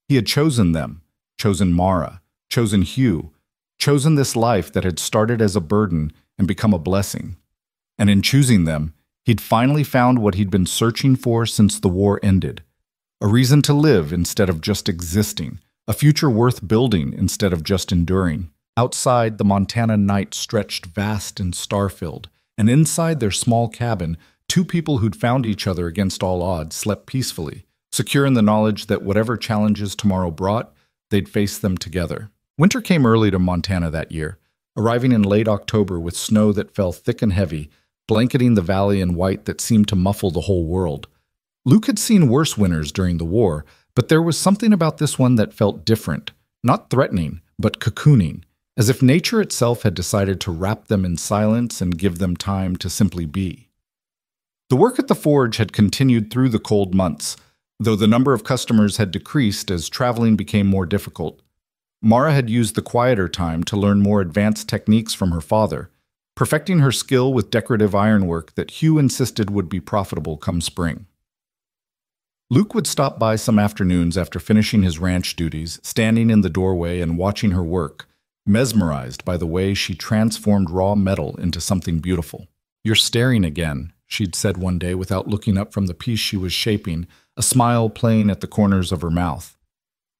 [SPEAKER 1] He had chosen them, chosen Mara, chosen Hugh, chosen this life that had started as a burden and become a blessing. And in choosing them, he'd finally found what he'd been searching for since the war ended. A reason to live instead of just existing, a future worth building instead of just enduring. Outside, the Montana night stretched vast and star-filled, and inside their small cabin, two people who'd found each other against all odds slept peacefully, secure in the knowledge that whatever challenges tomorrow brought, they'd face them together. Winter came early to Montana that year, arriving in late October with snow that fell thick and heavy, blanketing the valley in white that seemed to muffle the whole world. Luke had seen worse winters during the war, But there was something about this one that felt different, not threatening, but cocooning, as if nature itself had decided to wrap them in silence and give them time to simply be. The work at the forge had continued through the cold months, though the number of customers had decreased as traveling became more difficult. Mara had used the quieter time to learn more advanced techniques from her father, perfecting her skill with decorative ironwork that Hugh insisted would be profitable come spring. Luke would stop by some afternoons after finishing his ranch duties, standing in the doorway and watching her work, mesmerized by the way she transformed raw metal into something beautiful. "You're staring again," she'd said one day without looking up from the piece she was shaping, a smile playing at the corners of her mouth.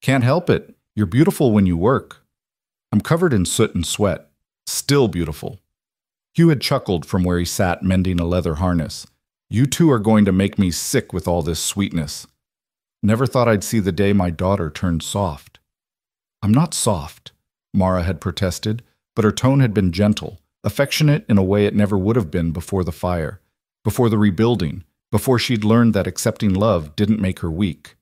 [SPEAKER 1] "Can't help it. You're beautiful when you work." "I'm covered in soot and sweat. Still beautiful." Hugh had chuckled from where he sat mending a leather harness. "You two are going to make me sick with all this sweetness. Never thought I'd see the day my daughter turned soft." "I'm not soft," Mara had protested, but her tone had been gentle, affectionate in a way it never would have been before the fire, before the rebuilding, before she'd learned that accepting love didn't make her weak.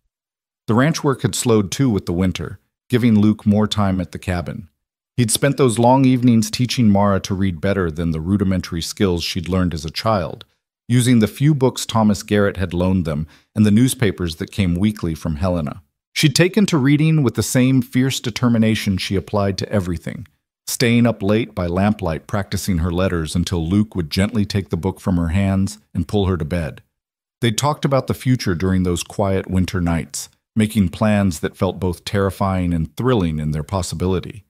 [SPEAKER 1] The ranch work had slowed too with the winter, giving Luke more time at the cabin. He'd spent those long evenings teaching Mara to read better than the rudimentary skills she'd learned as a child, using the few books Thomas Garrett had loaned them and the newspapers that came weekly from Helena. She'd taken to reading with the same fierce determination she applied to everything, staying up late by lamplight practicing her letters until Luke would gently take the book from her hands and pull her to bed. They'd talked about the future during those quiet winter nights, making plans that felt both terrifying and thrilling in their possibility.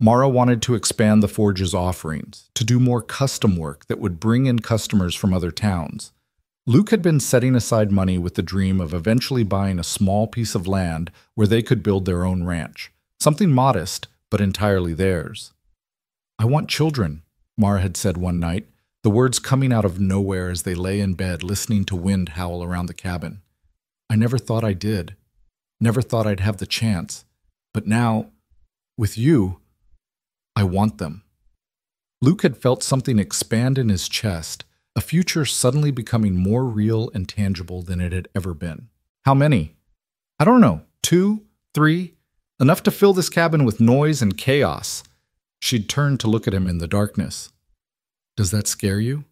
[SPEAKER 1] Mara wanted to expand the forge's offerings, to do more custom work that would bring in customers from other towns. Luke had been setting aside money with the dream of eventually buying a small piece of land where they could build their own ranch, something modest, but entirely theirs. "I want children," Mara had said one night, the words coming out of nowhere as they lay in bed listening to wind howl around the cabin. "I never thought I did. Never thought I'd have the chance. But now, with you, I want them." Luke had felt something expand in his chest, a future suddenly becoming more real and tangible than it had ever been. "How many?" "I don't know. 2, 3, enough to fill this cabin with noise and chaos." She'd turned to look at him in the darkness. "Does that scare you?"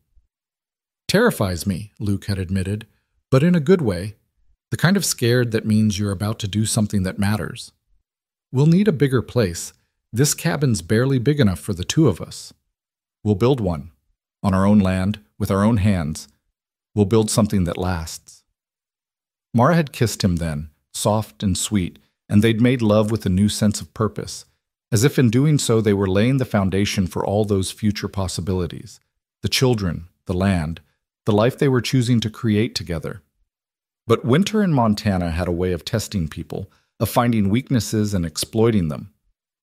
[SPEAKER 1] "Terrifies me," Luke had admitted, "but in a good way. The kind of scared that means you're about to do something that matters. We'll need a bigger place. This cabin's barely big enough for the two of us. We'll build one, on our own land, with our own hands. We'll build something that lasts." Mara had kissed him then, soft and sweet, and they'd made love with a new sense of purpose, as if in doing so they were laying the foundation for all those future possibilities, the children, the land, the life they were choosing to create together. But winter in Montana had a way of testing people, of finding weaknesses and exploiting them.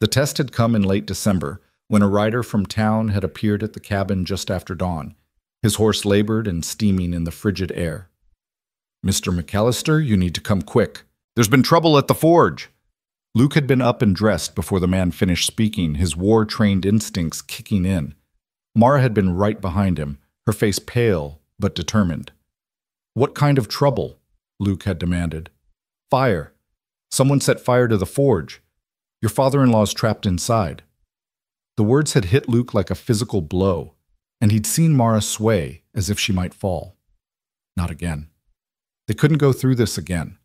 [SPEAKER 1] The test had come in late December, when a rider from town had appeared at the cabin just after dawn, his horse labored and steaming in the frigid air. "Mr. McAllister, you need to come quick. There's been trouble at the forge." Luke had been up and dressed before the man finished speaking, his war-trained instincts kicking in. Mara had been right behind him, her face pale but determined. "What kind of trouble?" Luke had demanded. "Fire. Someone set fire to the forge. Your father-in-law's trapped inside." The words had hit Luke like a physical blow, and he'd seen Mara sway as if she might fall. Not again. They couldn't go through this again.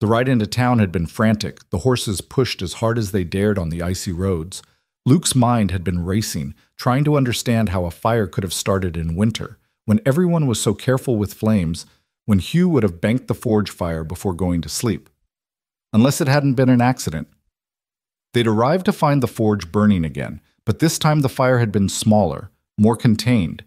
[SPEAKER 1] The ride into town had been frantic, the horses pushed as hard as they dared on the icy roads. Luke's mind had been racing, trying to understand how a fire could have started in winter, when everyone was so careful with flames, when Hugh would have banked the forge fire before going to sleep. Unless it hadn't been an accident. They'd arrived to find the forge burning again, but this time the fire had been smaller, more contained.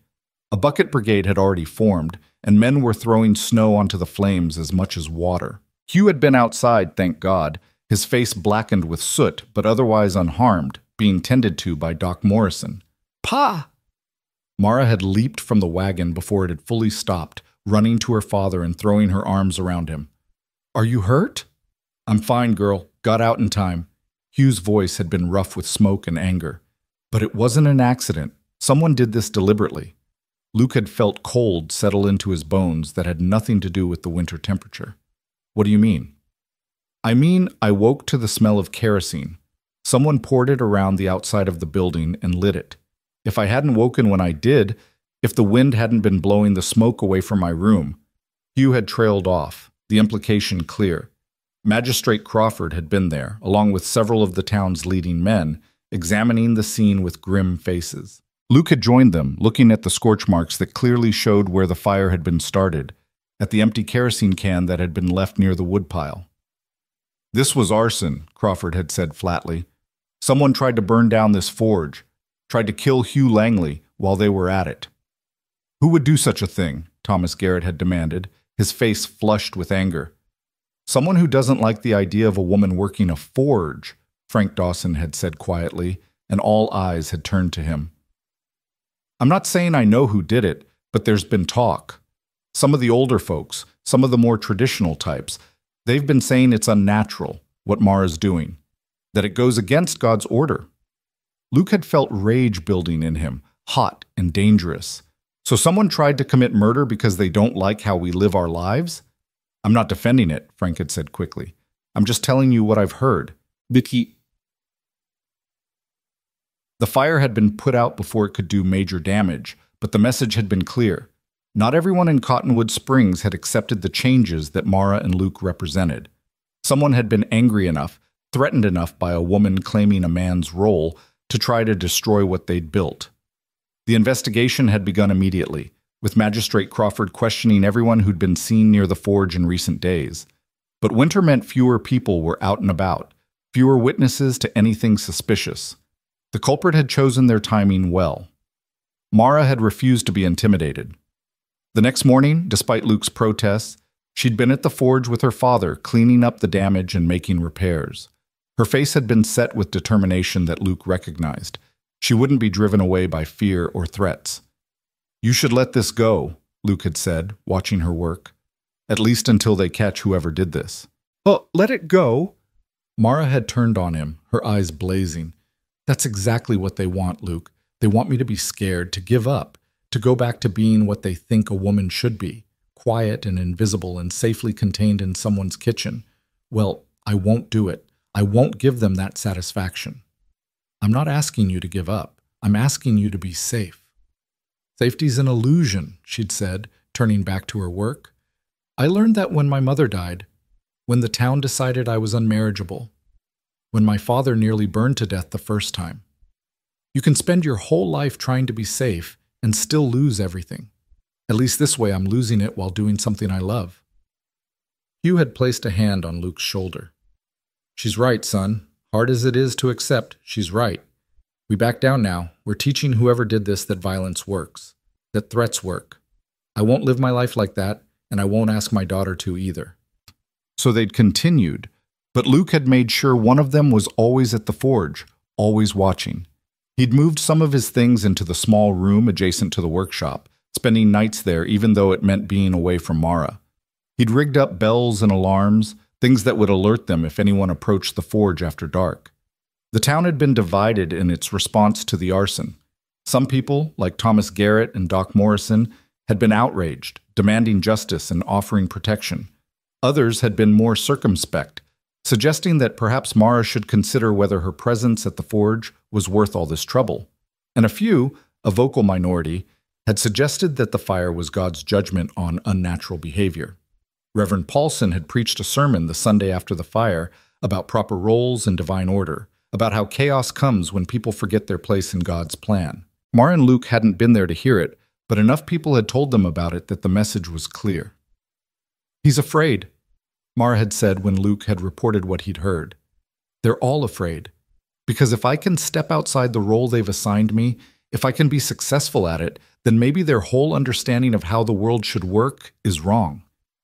[SPEAKER 1] A bucket brigade had already formed, and men were throwing snow onto the flames as much as water. Hugh had been outside, thank God, his face blackened with soot, but otherwise unharmed, being tended to by Doc Morrison. "Pa!" Mara had leaped from the wagon before it had fully stopped, running to her father and throwing her arms around him. "Are you hurt?" "I'm fine, girl. Got out in time." Hugh's voice had been rough with smoke and anger. But it wasn't an accident. Someone did this deliberately. Luke had felt cold settle into his bones that had nothing to do with the winter temperature. "What do you mean?" I mean, I woke to the smell of kerosene. Someone poured it around the outside of the building and lit it. If I hadn't woken when I did, if the wind hadn't been blowing the smoke away from my room, Hugh had trailed off, the implication clear. Magistrate Crawford had been there, along with several of the town's leading men, examining the scene with grim faces. Luke had joined them, looking at the scorch marks that clearly showed where the fire had been started, at the empty kerosene can that had been left near the woodpile. "This was arson," Crawford had said flatly. "Someone tried to burn down this forge, tried to kill Hugh Langley while they were at it." "Who would do such a thing?" Thomas Garrett had demanded, his face flushed with anger. "Someone who doesn't like the idea of a woman working a forge," Frank Dawson had said quietly, and all eyes had turned to him. "I'm not saying I know who did it, but there's been talk. Some of the older folks, some of the more traditional types, they've been saying it's unnatural, what Mara's doing, that it goes against God's order." Luke had felt rage building in him, hot and dangerous. So someone tried to commit murder because they don't like how we live our lives? "I'm not defending it," Frank had said quickly. "I'm just telling you what I've heard." The fire had been put out before it could do major damage, but the message had been clear. Not everyone in Cottonwood Springs had accepted the changes that Mara and Luke represented. Someone had been angry enough, threatened enough by a woman claiming a man's role, to try to destroy what they'd built. The investigation had begun immediately, with Magistrate Crawford questioning everyone who'd been seen near the forge in recent days. But winter meant fewer people were out and about, fewer witnesses to anything suspicious. The culprit had chosen their timing well. Mara had refused to be intimidated. The next morning, despite Luke's protests, she'd been at the forge with her father, cleaning up the damage and making repairs. Her face had been set with determination that Luke recognized. She wouldn't be driven away by fear or threats. "You should let this go," Luke had said, watching her work. "At least until they catch whoever did this." "Oh, let it go?" Mara had turned on him, her eyes blazing. "That's exactly what they want, Luke. They want me to be scared, to give up, to go back to being what they think a woman should be, quiet and invisible and safely contained in someone's kitchen. Well, I won't do it. I won't give them that satisfaction. I'm not asking you to give up. I'm asking you to be safe." "Safety's an illusion," she'd said, turning back to her work. "I learned that when my mother died, when the town decided I was unmarriageable, when my father nearly burned to death the first time. You can spend your whole life trying to be safe and still lose everything. At least this way I'm losing it while doing something I love." Hugh had placed a hand on Luke's shoulder. "She's right, son. Hard as it is to accept, she's right. We back down now. We're teaching whoever did this that violence works, that threats work. I won't live my life like that, and I won't ask my daughter to either." So they'd continued, but Luke had made sure one of them was always at the forge, always watching. He'd moved some of his things into the small room adjacent to the workshop, spending nights there even though it meant being away from Mara. He'd rigged up bells and alarms, things that would alert them if anyone approached the forge after dark. The town had been divided in its response to the arson. Some people, like Thomas Garrett and Doc Morrison, had been outraged, demanding justice and offering protection. Others had been more circumspect, suggesting that perhaps Mara should consider whether her presence at the forge was worth all this trouble. And a few, a vocal minority, had suggested that the fire was God's judgment on unnatural behavior. Reverend Paulson had preached a sermon the Sunday after the fire about proper roles and divine order, about how chaos comes when people forget their place in God's plan. Mara and Luke hadn't been there to hear it, but enough people had told them about it that the message was clear. "He's afraid," Mara had said when Luke had reported what he'd heard. "They're all afraid. Because if I can step outside the role they've assigned me, if I can be successful at it, then maybe their whole understanding of how the world should work is wrong.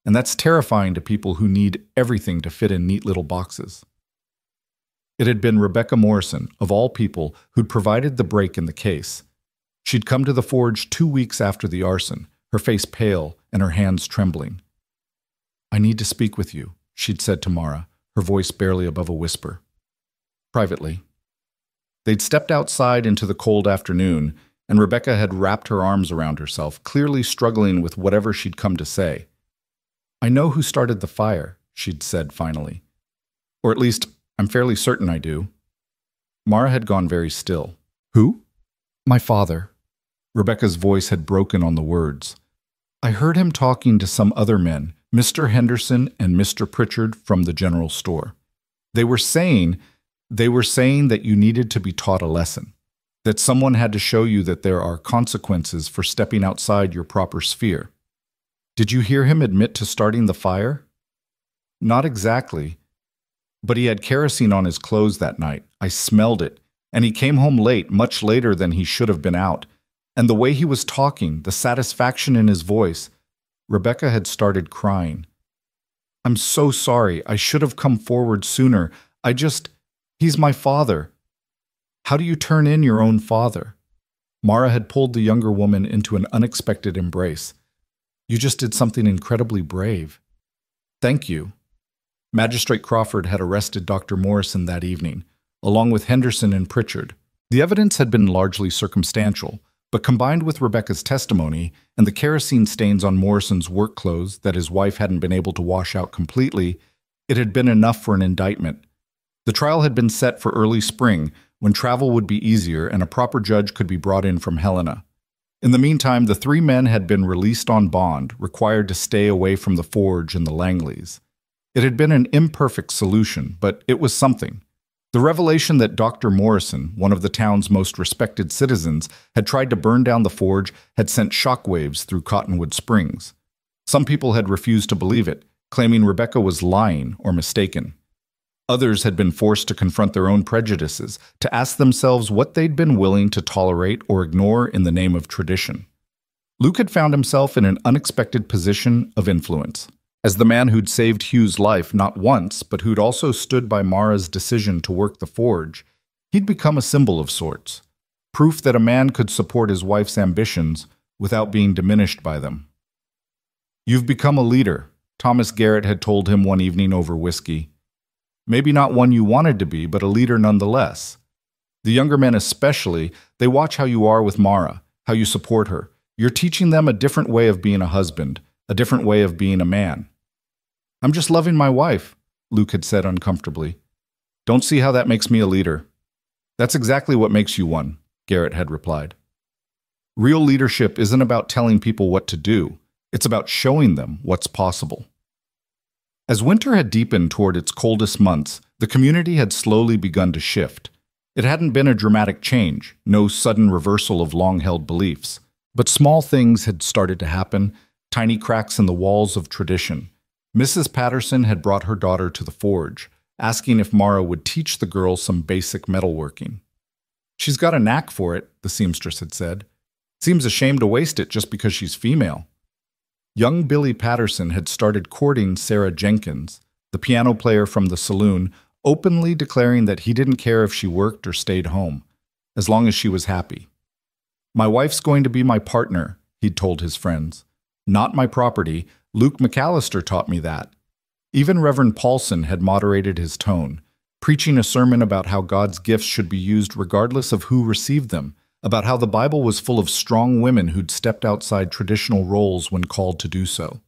[SPEAKER 1] And that's terrifying to people who need everything to fit in neat little boxes." It had been Rebecca Morrison, of all people, who'd provided the break in the case. She'd come to the forge 2 weeks after the arson, her face pale and her hands trembling. "I need to speak with you," she'd said to Mara, her voice barely above a whisper. Privately. They'd stepped outside into the cold afternoon, and Rebecca had wrapped her arms around herself, clearly struggling with whatever she'd come to say. "I know who started the fire," she'd said finally. Or at least, I'm fairly certain I do. Mara had gone very still. Who? My father. Rebecca's voice had broken on the words. I heard him talking to some other men, Mr. Henderson and Mr. Pritchard from the general store. They were saying that you needed to be taught a lesson, that someone had to show you that there are consequences for stepping outside your proper sphere. Did you hear him admit to starting the fire? Not exactly, but he had kerosene on his clothes that night. I smelled it, and he came home late, much later than he should have been out. And the way he was talking, the satisfaction in his voice, Rebecca had started crying. I'm so sorry. I should have come forward sooner. He's my father. How do you turn in your own father? Mara had pulled the younger woman into an unexpected embrace. You just did something incredibly brave. Thank you. Magistrate Crawford had arrested Dr. Morrison that evening, along with Henderson and Pritchard. The evidence had been largely circumstantial, but combined with Rebecca's testimony and the kerosene stains on Morrison's work clothes that his wife hadn't been able to wash out completely, it had been enough for an indictment. The trial had been set for early spring, when travel would be easier and a proper judge could be brought in from Helena. In the meantime, the three men had been released on bond, required to stay away from the forge and the Langleys. It had been an imperfect solution, but it was something. The revelation that Dr. Morrison, one of the town's most respected citizens, had tried to burn down the forge had sent shockwaves through Cottonwood Springs. Some people had refused to believe it, claiming Rebecca was lying or mistaken. Others had been forced to confront their own prejudices, to ask themselves what they'd been willing to tolerate or ignore in the name of tradition. Luke had found himself in an unexpected position of influence. As the man who'd saved Hugh's life not once, but who'd also stood by Mara's decision to work the forge, he'd become a symbol of sorts, proof that a man could support his wife's ambitions without being diminished by them. You've become a leader, Thomas Garrett had told him one evening over whiskey. Maybe not one you wanted to be, but a leader nonetheless. The younger men especially, they watch how you are with Mara, how you support her. You're teaching them a different way of being a husband, a different way of being a man. I'm just loving my wife, Luke had said uncomfortably. Don't see how that makes me a leader. That's exactly what makes you one, Garrett had replied. Real leadership isn't about telling people what to do. It's about showing them what's possible. As winter had deepened toward its coldest months, the community had slowly begun to shift. It hadn't been a dramatic change, no sudden reversal of long-held beliefs. But small things had started to happen, tiny cracks in the walls of tradition. Mrs. Patterson had brought her daughter to the forge, asking if Mara would teach the girl some basic metalworking. She's got a knack for it, the seamstress had said. Seems a shame to waste it just because she's female. Young Billy Patterson had started courting Sarah Jenkins, the piano player from the saloon, openly declaring that he didn't care if she worked or stayed home, as long as she was happy. My wife's going to be my partner, he'd told his friends. Not my property. Luke McAllister taught me that. Even Reverend Paulson had moderated his tone, preaching a sermon about how God's gifts should be used regardless of who received them, about how the Bible was full of strong women who'd stepped outside traditional roles when called to do so.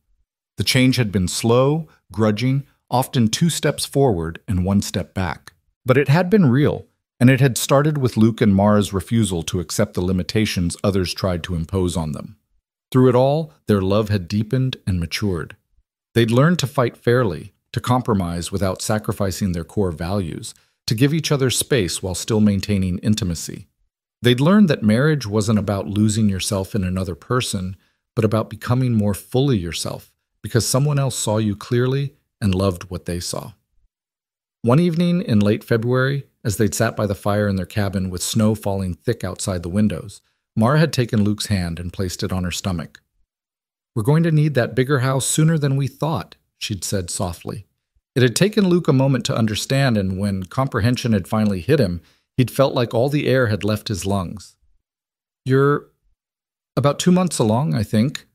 [SPEAKER 1] The change had been slow, grudging, often 2 steps forward and 1 step back. But it had been real, and it had started with Luke and Mara's refusal to accept the limitations others tried to impose on them. Through it all, their love had deepened and matured. They'd learned to fight fairly, to compromise without sacrificing their core values, to give each other space while still maintaining intimacy. They'd learned that marriage wasn't about losing yourself in another person, but about becoming more fully yourself, because someone else saw you clearly and loved what they saw. One evening in late February, as they'd sat by the fire in their cabin with snow falling thick outside the windows, Mara had taken Luke's hand and placed it on her stomach. We're going to need that bigger house sooner than we thought, she'd said softly. It had taken Luke a moment to understand, and when comprehension had finally hit him, he'd felt like all the air had left his lungs. You're about 2 months along, I think.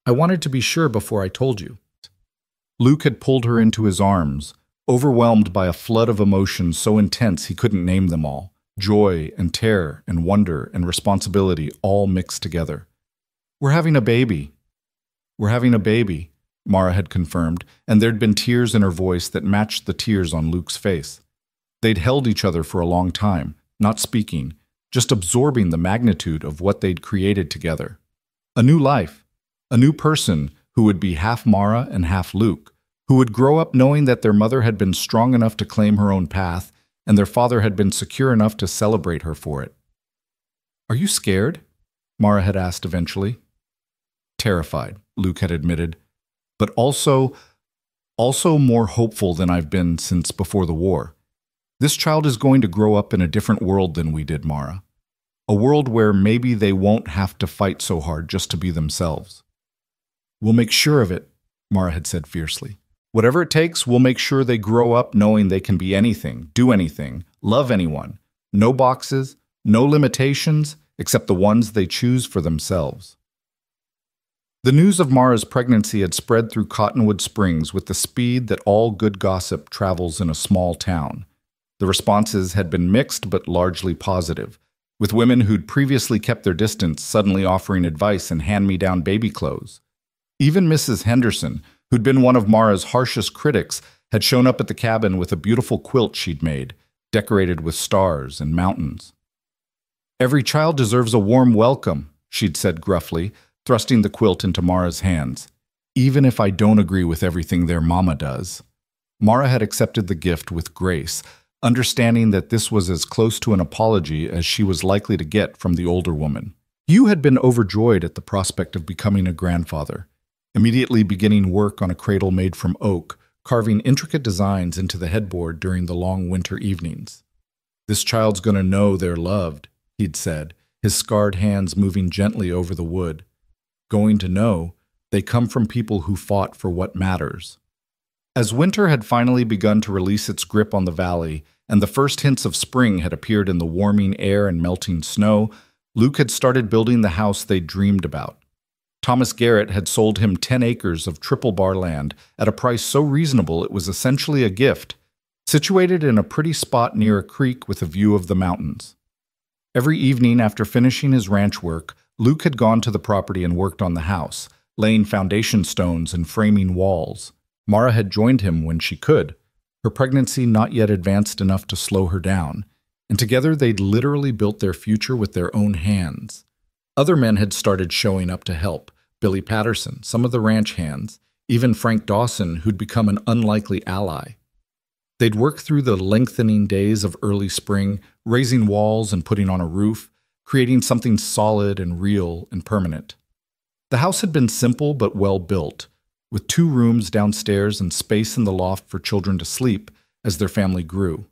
[SPEAKER 1] I wanted to be sure before I told you. Luke had pulled her into his arms, overwhelmed by a flood of emotions so intense he couldn't name them all. Joy and terror and wonder and responsibility all mixed together. We're having a baby. We're having a baby, Mara had confirmed, and there'd been tears in her voice that matched the tears on Luke's face. They'd held each other for a long time, not speaking, just absorbing the magnitude of what they'd created together. A new life, a new person who would be half Mara and half Luke, who would grow up knowing that their mother had been strong enough to claim her own path, and their father had been secure enough to celebrate her for it. "Are you scared?" Mara had asked eventually. "Terrified," Luke had admitted, "but also more hopeful than I've been since before the war. This child is going to grow up in a different world than we did, Mara. A world where maybe they won't have to fight so hard just to be themselves." "We'll make sure of it," Mara had said fiercely. "Whatever it takes, we'll make sure they grow up knowing they can be anything, do anything, love anyone. No boxes, no limitations, except the ones they choose for themselves." The news of Mara's pregnancy had spread through Cottonwood Springs with the speed that all good gossip travels in a small town. The responses had been mixed but largely positive, with women who'd previously kept their distance suddenly offering advice and hand-me-down baby clothes. Even Mrs. Henderson, who'd been one of Mara's harshest critics, had shown up at the cabin with a beautiful quilt she'd made, decorated with stars and mountains. "Every child deserves a warm welcome," she'd said gruffly, thrusting the quilt into Mara's hands. "Even if I don't agree with everything their mama does." Mara had accepted the gift with grace, understanding that this was as close to an apology as she was likely to get from the older woman. Hugh had been overjoyed at the prospect of becoming a grandfather, immediately beginning work on a cradle made from oak, carving intricate designs into the headboard during the long winter evenings. "This child's gonna know they're loved," he'd said, his scarred hands moving gently over the wood. "Going to know they come from people who fought for what matters." As winter had finally begun to release its grip on the valley, and the first hints of spring had appeared in the warming air and melting snow, Luke had started building the house they'd dreamed about. Thomas Garrett had sold him 10 acres of triple bar land at a price so reasonable it was essentially a gift, situated in a pretty spot near a creek with a view of the mountains. Every evening after finishing his ranch work, Luke had gone to the property and worked on the house, laying foundation stones and framing walls. Mara had joined him when she could, her pregnancy not yet advanced enough to slow her down, and together they'd literally built their future with their own hands. Other men had started showing up to help: Billy Patterson, some of the ranch hands, even Frank Dawson, who'd become an unlikely ally. They'd worked through the lengthening days of early spring, raising walls and putting on a roof, creating something solid and real and permanent. The house had been simple but well built, with 2 rooms downstairs and space in the loft for children to sleep as their family grew.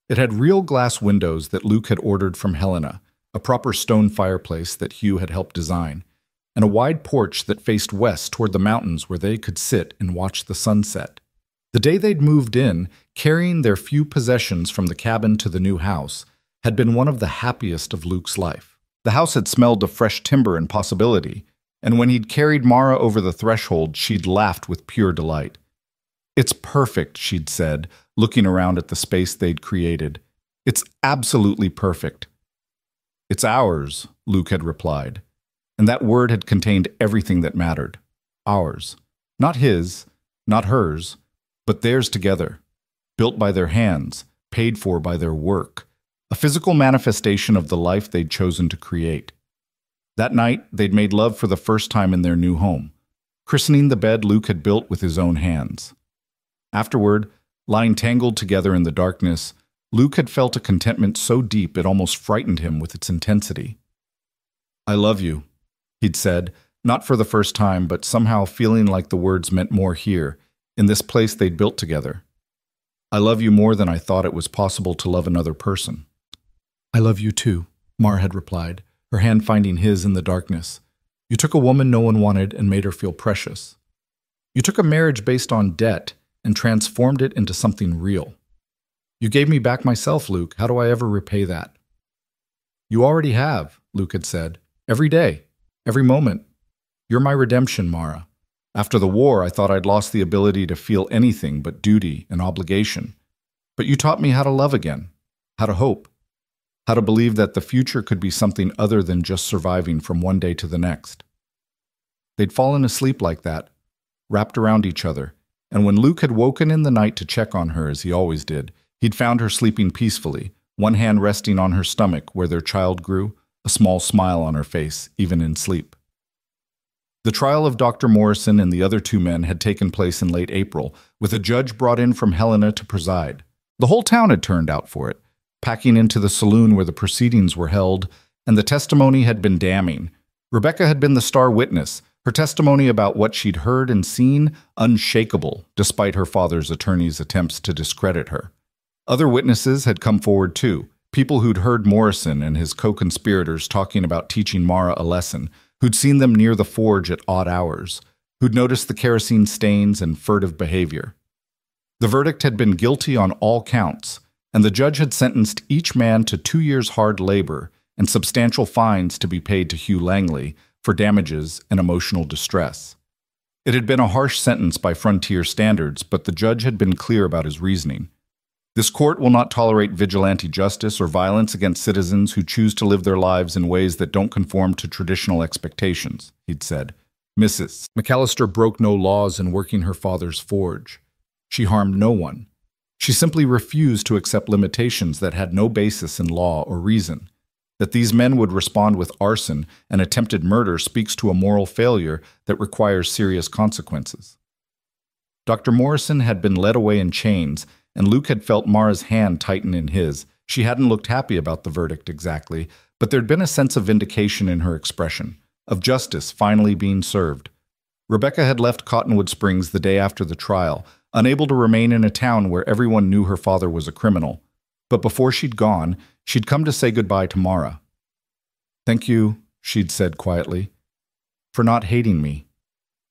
[SPEAKER 1] It had real glass windows that Luke had ordered from Helena, a proper stone fireplace that Hugh had helped design, and a wide porch that faced west toward the mountains where they could sit and watch the sunset. The day they'd moved in, carrying their few possessions from the cabin to the new house, had been one of the happiest of Luke's life. The house had smelled of fresh timber and possibility, and when he'd carried Mara over the threshold, she'd laughed with pure delight. "It's perfect," she'd said, looking around at the space they'd created. "It's absolutely perfect." "It's ours," Luke had replied, and that word had contained everything that mattered. Ours. Not his, not hers, but theirs together, built by their hands, paid for by their work, a physical manifestation of the life they'd chosen to create. That night, they'd made love for the first time in their new home, christening the bed Luke had built with his own hands. Afterward, lying tangled together in the darkness, Luke had felt a contentment so deep it almost frightened him with its intensity. "I love you," he'd said, not for the first time, but somehow feeling like the words meant more here, in this place they'd built together. "I love you more than I thought it was possible to love another person." "I love you too," Mara had replied, her hand finding his in the darkness. "You took a woman no one wanted and made her feel precious. You took a marriage based on debt and transformed it into something real. You gave me back myself, Luke. How do I ever repay that?" "You already have," Luke had said. "Every day, every moment. You're my redemption, Mara. After the war, I thought I'd lost the ability to feel anything but duty and obligation. But you taught me how to love again, how to hope, how to believe that the future could be something other than just surviving from one day to the next." They'd fallen asleep like that, wrapped around each other, and when Luke had woken in the night to check on her, as he always did, he'd found her sleeping peacefully, one hand resting on her stomach where their child grew, a small smile on her face, even in sleep. The trial of Dr. Morrison and the other two men had taken place in late April, with a judge brought in from Helena to preside. The whole town had turned out for it, packing into the saloon where the proceedings were held, and the testimony had been damning. Rebecca had been the star witness, her testimony about what she'd heard and seen unshakable, despite her father's attorney's attempts to discredit her. Other witnesses had come forward too, people who'd heard Morrison and his co-conspirators talking about teaching Mara a lesson, who'd seen them near the forge at odd hours, who'd noticed the kerosene stains and furtive behavior. The verdict had been guilty on all counts, and the judge had sentenced each man to 2 years' hard labor and substantial fines to be paid to Hugh Langley for damages and emotional distress. It had been a harsh sentence by frontier standards, but the judge had been clear about his reasoning. This court will not tolerate vigilante justice or violence against citizens who choose to live their lives in ways that don't conform to traditional expectations, he'd said. Mrs. McAllister broke no laws in working her father's forge. She harmed no one. She simply refused to accept limitations that had no basis in law or reason. That these men would respond with arson and attempted murder speaks to a moral failure that requires serious consequences. Dr. Morrison had been led away in chains, and Luke had felt Mara's hand tighten in his. She hadn't looked happy about the verdict exactly, but there'd been a sense of vindication in her expression, of justice finally being served. Rebecca had left Cottonwood Springs the day after the trial, unable to remain in a town where everyone knew her father was a criminal. But before she'd gone, she'd come to say goodbye to Mara. "Thank you," she'd said quietly, "for not hating me,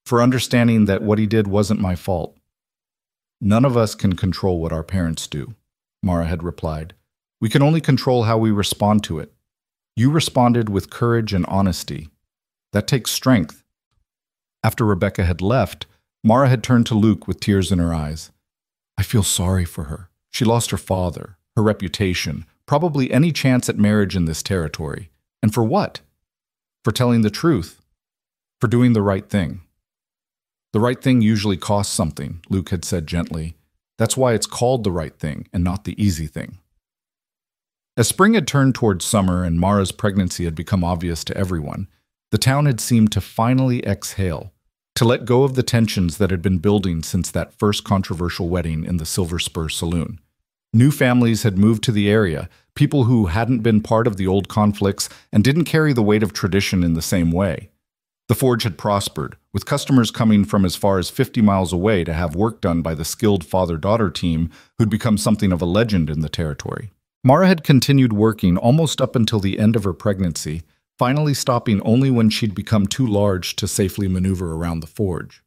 [SPEAKER 1] for understanding that what he did wasn't my fault." "None of us can control what our parents do," Mara had replied. "We can only control how we respond to it. You responded with courage and honesty. That takes strength." After Rebecca had left, Mara had turned to Luke with tears in her eyes. "I feel sorry for her. She lost her father, her reputation, probably any chance at marriage in this territory. And for what? For telling the truth. For doing the right thing." "The right thing usually costs something," Luke had said gently. "That's why it's called the right thing and not the easy thing." As spring had turned towards summer and Mara's pregnancy had become obvious to everyone, the town had seemed to finally exhale, to let go of the tensions that had been building since that first controversial wedding in the Silver Spur saloon. New families had moved to the area, people who hadn't been part of the old conflicts and didn't carry the weight of tradition in the same way. The forge had prospered, with customers coming from as far as 50 miles away to have work done by the skilled father-daughter team who'd become something of a legend in the territory. Mara had continued working almost up until the end of her pregnancy, finally stopping only when she'd become too large to safely maneuver around the forge.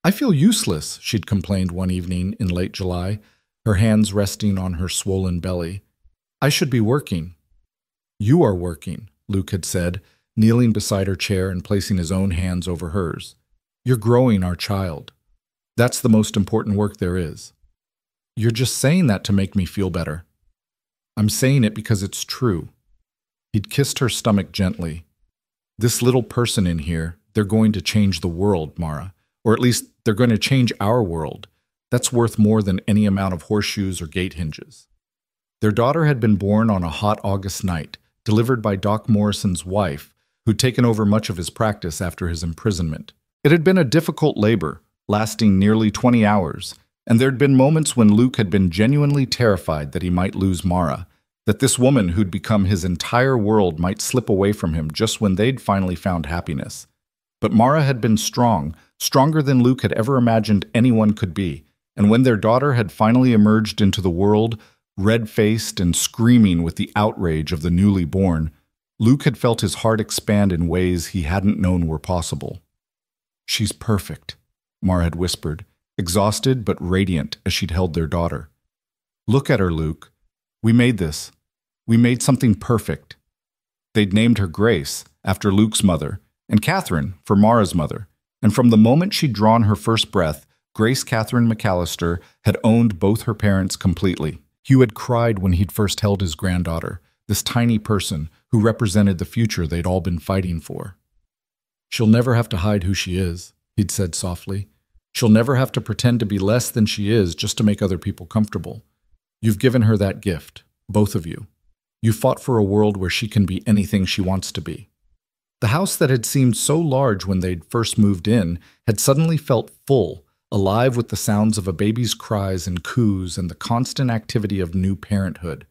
[SPEAKER 1] "I feel useless," she'd complained one evening in late July, her hands resting on her swollen belly. "I should be working." "You are working," Luke had said, kneeling beside her chair and placing his own hands over hers. "You're growing our child. That's the most important work there is." "You're just saying that to make me feel better." "I'm saying it because it's true." He'd kissed her stomach gently. "This little person in here, they're going to change the world, Mara. Or at least they're going to change our world. That's worth more than any amount of horseshoes or gate hinges." Their daughter had been born on a hot August night, delivered by Doc Morrison's wife, who'd taken over much of his practice after his imprisonment. It had been a difficult labor, lasting nearly 20 hours, and there'd been moments when Luke had been genuinely terrified that he might lose Mara, that this woman who'd become his entire world might slip away from him just when they'd finally found happiness. But Mara had been strong, stronger than Luke had ever imagined anyone could be, and when their daughter had finally emerged into the world, red-faced and screaming with the outrage of the newly born, Luke had felt his heart expand in ways he hadn't known were possible. "She's perfect," Mara had whispered, exhausted but radiant as she'd held their daughter. "Look at her, Luke. We made this. We made something perfect." They'd named her Grace, after Luke's mother, and Catherine, for Mara's mother, and from the moment she'd drawn her first breath, Grace Catherine McAllister had owned both her parents completely. Hugh had cried when he'd first held his granddaughter, this tiny person who represented the future they'd all been fighting for. "She'll never have to hide who she is," he'd said softly. She'll never have to pretend to be less than she is just to make other people comfortable. You've given her that gift, both of you. You fought for a world where she can be anything she wants to be. The house that had seemed so large when they'd first moved in had suddenly felt full, alive with the sounds of a baby's cries and coos and the constant activity of new parenthood.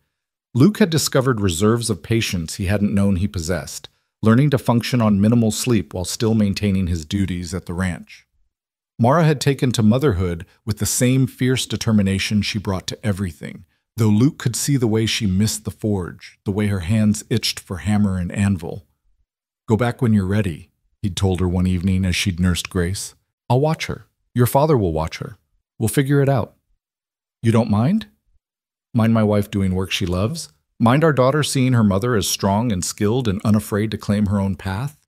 [SPEAKER 1] Luke had discovered reserves of patience he hadn't known he possessed, learning to function on minimal sleep while still maintaining his duties at the ranch. Mara had taken to motherhood with the same fierce determination she brought to everything, though Luke could see the way she missed the forge, the way her hands itched for hammer and anvil. "Go back when you're ready," he'd told her one evening as she'd nursed Grace. "I'll watch her. Your father will watch her. We'll figure it out." "You don't mind?" "Mind my wife doing work she loves? Mind our daughter seeing her mother as strong and skilled and unafraid to claim her own path?"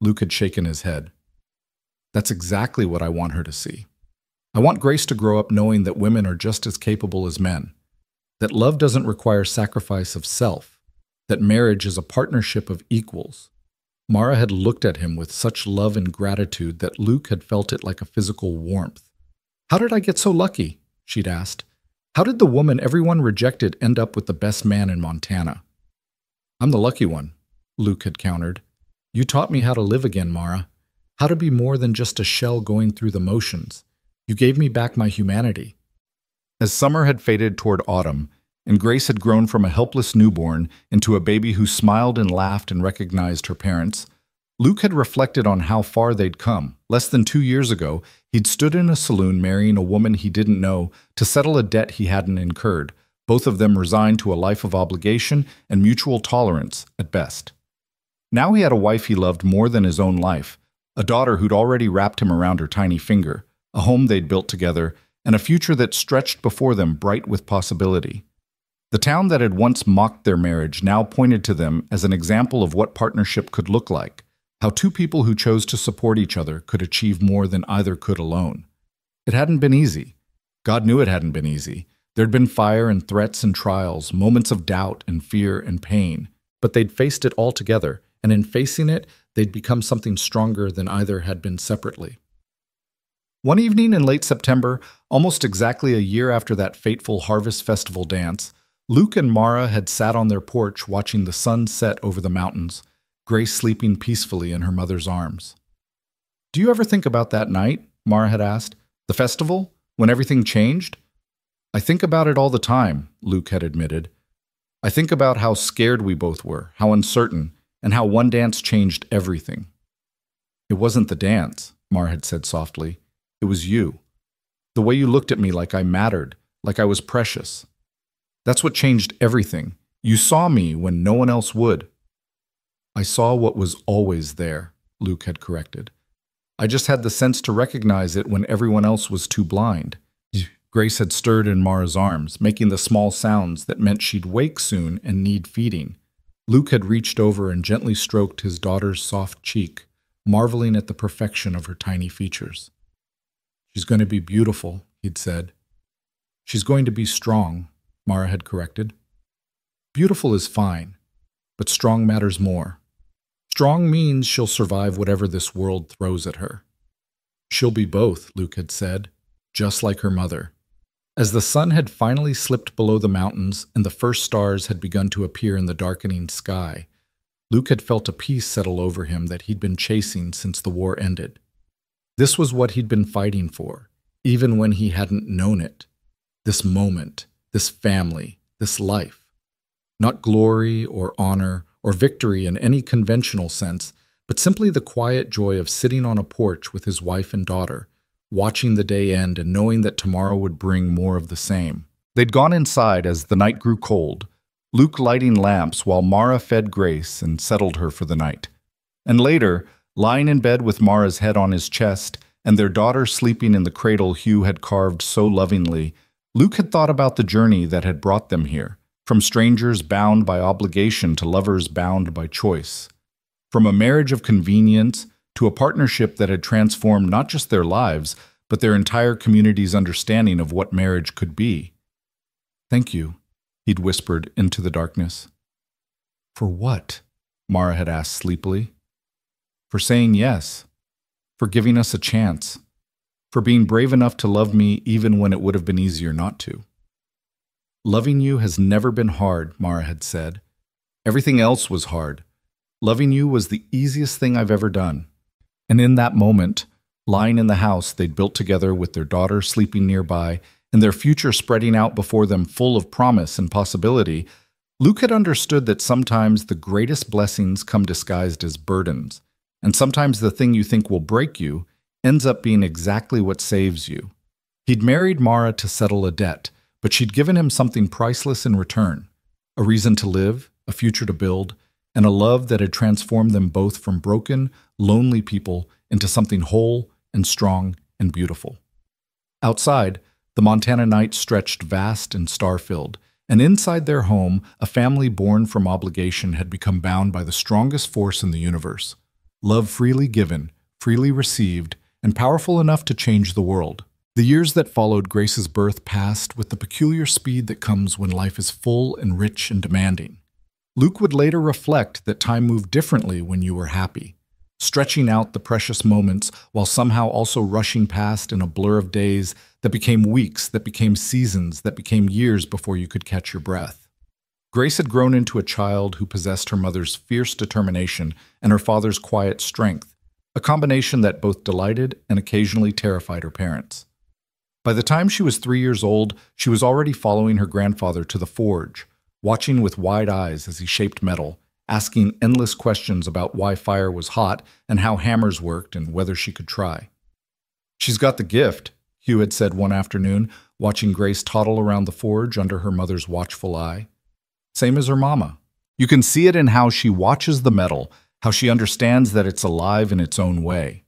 [SPEAKER 1] Luke had shaken his head. "That's exactly what I want her to see. I want Grace to grow up knowing that women are just as capable as men, that love doesn't require sacrifice of self, that marriage is a partnership of equals." Mara had looked at him with such love and gratitude that Luke had felt it like a physical warmth. "How did I get so lucky?" she'd asked. "How did the woman everyone rejected end up with the best man in Montana?" "I'm the lucky one," Luke had countered. "You taught me how to live again, Mara. How to be more than just a shell going through the motions. You gave me back my humanity." As summer had faded toward autumn, and Grace had grown from a helpless newborn into a baby who smiled and laughed and recognized her parents, Luke had reflected on how far they'd come. Less than 2 years ago, he'd stood in a saloon marrying a woman he didn't know to settle a debt he hadn't incurred, both of them resigned to a life of obligation and mutual tolerance at best. Now he had a wife he loved more than his own life, a daughter who'd already wrapped him around her tiny finger, a home they'd built together, and a future that stretched before them bright with possibility. The town that had once mocked their marriage now pointed to them as an example of what partnership could look like, how two people who chose to support each other could achieve more than either could alone. It hadn't been easy. God knew it hadn't been easy. There'd been fire and threats and trials, moments of doubt and fear and pain, but they'd faced it all together, and in facing it, they'd become something stronger than either had been separately. One evening in late September, almost exactly a year after that fateful Harvest Festival dance, Luke and Mara had sat on their porch watching the sun set over the mountains, Grace sleeping peacefully in her mother's arms. "Do you ever think about that night?" Mara had asked. "The festival? When everything changed?" "I think about it all the time," Luke had admitted. "I think about how scared we both were, how uncertain, and how one dance changed everything." "It wasn't the dance," Mara had said softly. "It was you. The way you looked at me like I mattered, like I was precious. That's what changed everything. You saw me when no one else would." "I saw what was always there," Luke had corrected. "I just had the sense to recognize it when everyone else was too blind." Grace had stirred in Mara's arms, making the small sounds that meant she'd wake soon and need feeding. Luke had reached over and gently stroked his daughter's soft cheek, marveling at the perfection of her tiny features. "She's going to be beautiful," he'd said. "She's going to be strong," Mara had corrected. "Beautiful is fine, but strong matters more. Strong means she'll survive whatever this world throws at her." "She'll be both," Luke had said, "just like her mother." As the sun had finally slipped below the mountains and the first stars had begun to appear in the darkening sky, Luke had felt a peace settle over him that he'd been chasing since the war ended. This was what he'd been fighting for, even when he hadn't known it. This moment, this family, this life. Not glory or honor or victory in any conventional sense, but simply the quiet joy of sitting on a porch with his wife and daughter, watching the day end and knowing that tomorrow would bring more of the same. They'd gone inside as the night grew cold, Luke lighting lamps while Mara fed Grace and settled her for the night. And later, lying in bed with Mara's head on his chest and their daughter sleeping in the cradle Hugh had carved so lovingly, Luke had thought about the journey that had brought them here, from strangers bound by obligation to lovers bound by choice. From a marriage of convenience to a partnership that had transformed not just their lives, but their entire community's understanding of what marriage could be. "Thank you," he'd whispered into the darkness. "For what?" Mara had asked sleepily. "For saying yes. For giving us a chance. for being brave enough to love me even when it would have been easier not to. Loving you has never been hard, Mara had said. Everything else was hard. Loving you was the easiest thing I've ever done. And in that moment, lying in the house they'd built together with their daughter sleeping nearby and their future spreading out before them full of promise and possibility, Luke had understood that sometimes the greatest blessings come disguised as burdens, and sometimes the thing you think will break you ends up being exactly what saves you. He'd married Mara to settle a debt, but she'd given him something priceless in return, a reason to live, a future to build, and a love that had transformed them both from broken, lonely people into something whole and strong and beautiful. Outside, the Montana night stretched vast and star-filled, and inside their home, a family born from obligation had become bound by the strongest force in the universe. Love freely given, freely received, and powerful enough to change the world. The years that followed Grace's birth passed with the peculiar speed that comes when life is full and rich and demanding. Luke would later reflect that time moved differently when you were happy, stretching out the precious moments while somehow also rushing past in a blur of days that became weeks, that became seasons, that became years before you could catch your breath. Grace had grown into a child who possessed her mother's fierce determination and her father's quiet strength, a combination that both delighted and occasionally terrified her parents. By the time she was 3 years old, she was already following her grandfather to the forge, watching with wide eyes as he shaped metal, asking endless questions about why fire was hot and how hammers worked and whether she could try. "She's got the gift," Hugh had said one afternoon, watching Grace toddle around the forge under her mother's watchful eye. Same as her mama. You can see it in how she watches the metal, how she understands that it's alive in its own way.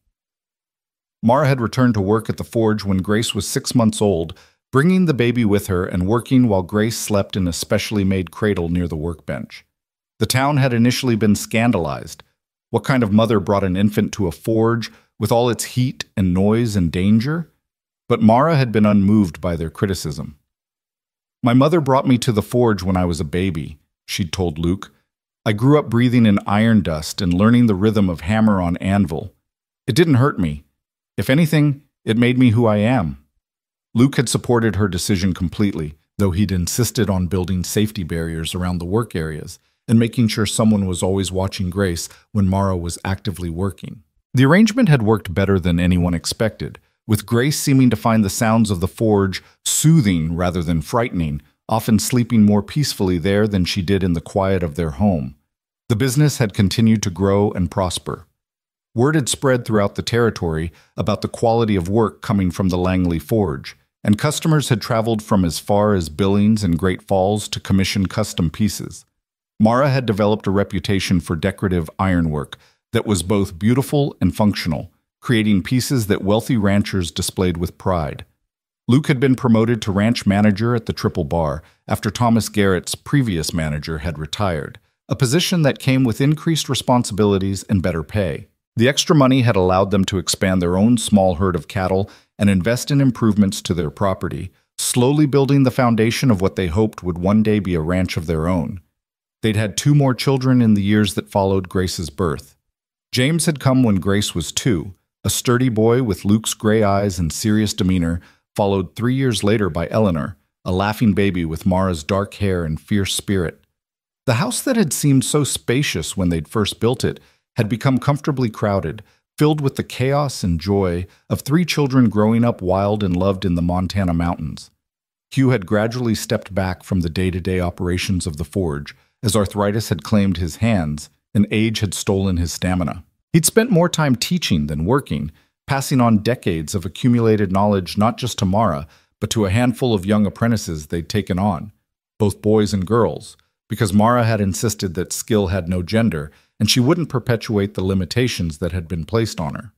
[SPEAKER 1] Mara had returned to work at the forge when Grace was 6 months old, bringing the baby with her and working while Grace slept in a specially made cradle near the workbench. The town had initially been scandalized. What kind of mother brought an infant to a forge with all its heat and noise and danger? But Mara had been unmoved by their criticism. "My mother brought me to the forge when I was a baby," she'd told Luke. "I grew up breathing in iron dust and learning the rhythm of hammer on anvil. It didn't hurt me. If anything, it made me who I am." Luke had supported her decision completely, though he'd insisted on building safety barriers around the work areas and making sure someone was always watching Grace when Mara was actively working. The arrangement had worked better than anyone expected, with Grace seeming to find the sounds of the forge soothing rather than frightening, often sleeping more peacefully there than she did in the quiet of their home. The business had continued to grow and prosper. Word had spread throughout the territory about the quality of work coming from the Langley Forge, and customers had traveled from as far as Billings and Great Falls to commission custom pieces. Mara had developed a reputation for decorative ironwork that was both beautiful and functional, creating pieces that wealthy ranchers displayed with pride. Luke had been promoted to ranch manager at the Triple Bar after Thomas Garrett's previous manager had retired, a position that came with increased responsibilities and better pay. The extra money had allowed them to expand their own small herd of cattle and invest in improvements to their property, slowly building the foundation of what they hoped would one day be a ranch of their own. They'd had 2 more children in the years that followed Grace's birth. James had come when Grace was 2, a sturdy boy with Luke's gray eyes and serious demeanor, followed 3 years later by Eleanor, a laughing baby with Mara's dark hair and fierce spirit. The house that had seemed so spacious when they'd first built it had become comfortably crowded, filled with the chaos and joy of 3 children growing up wild and loved in the Montana mountains. Hugh had gradually stepped back from the day-to-day operations of the forge, as arthritis had claimed his hands and age had stolen his stamina. He'd spent more time teaching than working, passing on decades of accumulated knowledge not just to Mara, but to a handful of young apprentices they'd taken on, both boys and girls, because Mara had insisted that skill had no gender, and she wouldn't perpetuate the limitations that had been placed on her.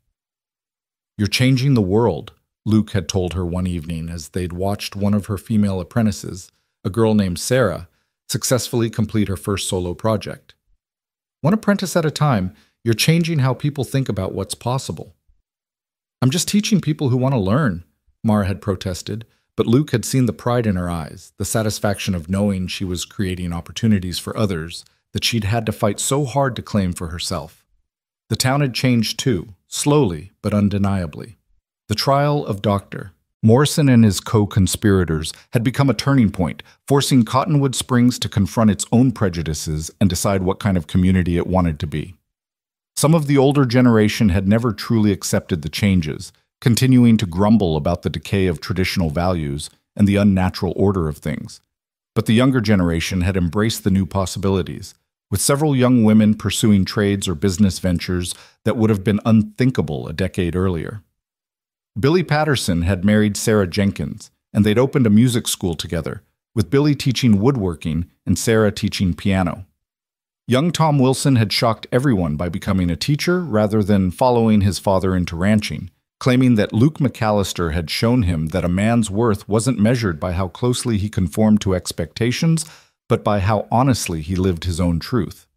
[SPEAKER 1] "You're changing the world," Luke had told her one evening as they'd watched one of her female apprentices, a girl named Sarah, successfully complete her first solo project. "One apprentice at a time, you're changing how people think about what's possible." "I'm just teaching people who want to learn," Mara had protested, but Luke had seen the pride in her eyes, the satisfaction of knowing she was creating opportunities for others that she'd had to fight so hard to claim for herself. The town had changed too, slowly but undeniably. The trial of Dr. Morrison and his co-conspirators had become a turning point, forcing Cottonwood Springs to confront its own prejudices and decide what kind of community it wanted to be. Some of the older generation had never truly accepted the changes, continuing to grumble about the decay of traditional values and the unnatural order of things. But the younger generation had embraced the new possibilities, with several young women pursuing trades or business ventures that would have been unthinkable a decade earlier. Billy Patterson had married Sarah Jenkins, and they'd opened a music school together, with Billy teaching woodworking and Sarah teaching piano. Young Tom Wilson had shocked everyone by becoming a teacher rather than following his father into ranching, claiming that Luke McAllister had shown him that a man's worth wasn't measured by how closely he conformed to expectations, but by how honestly he lived his own truth.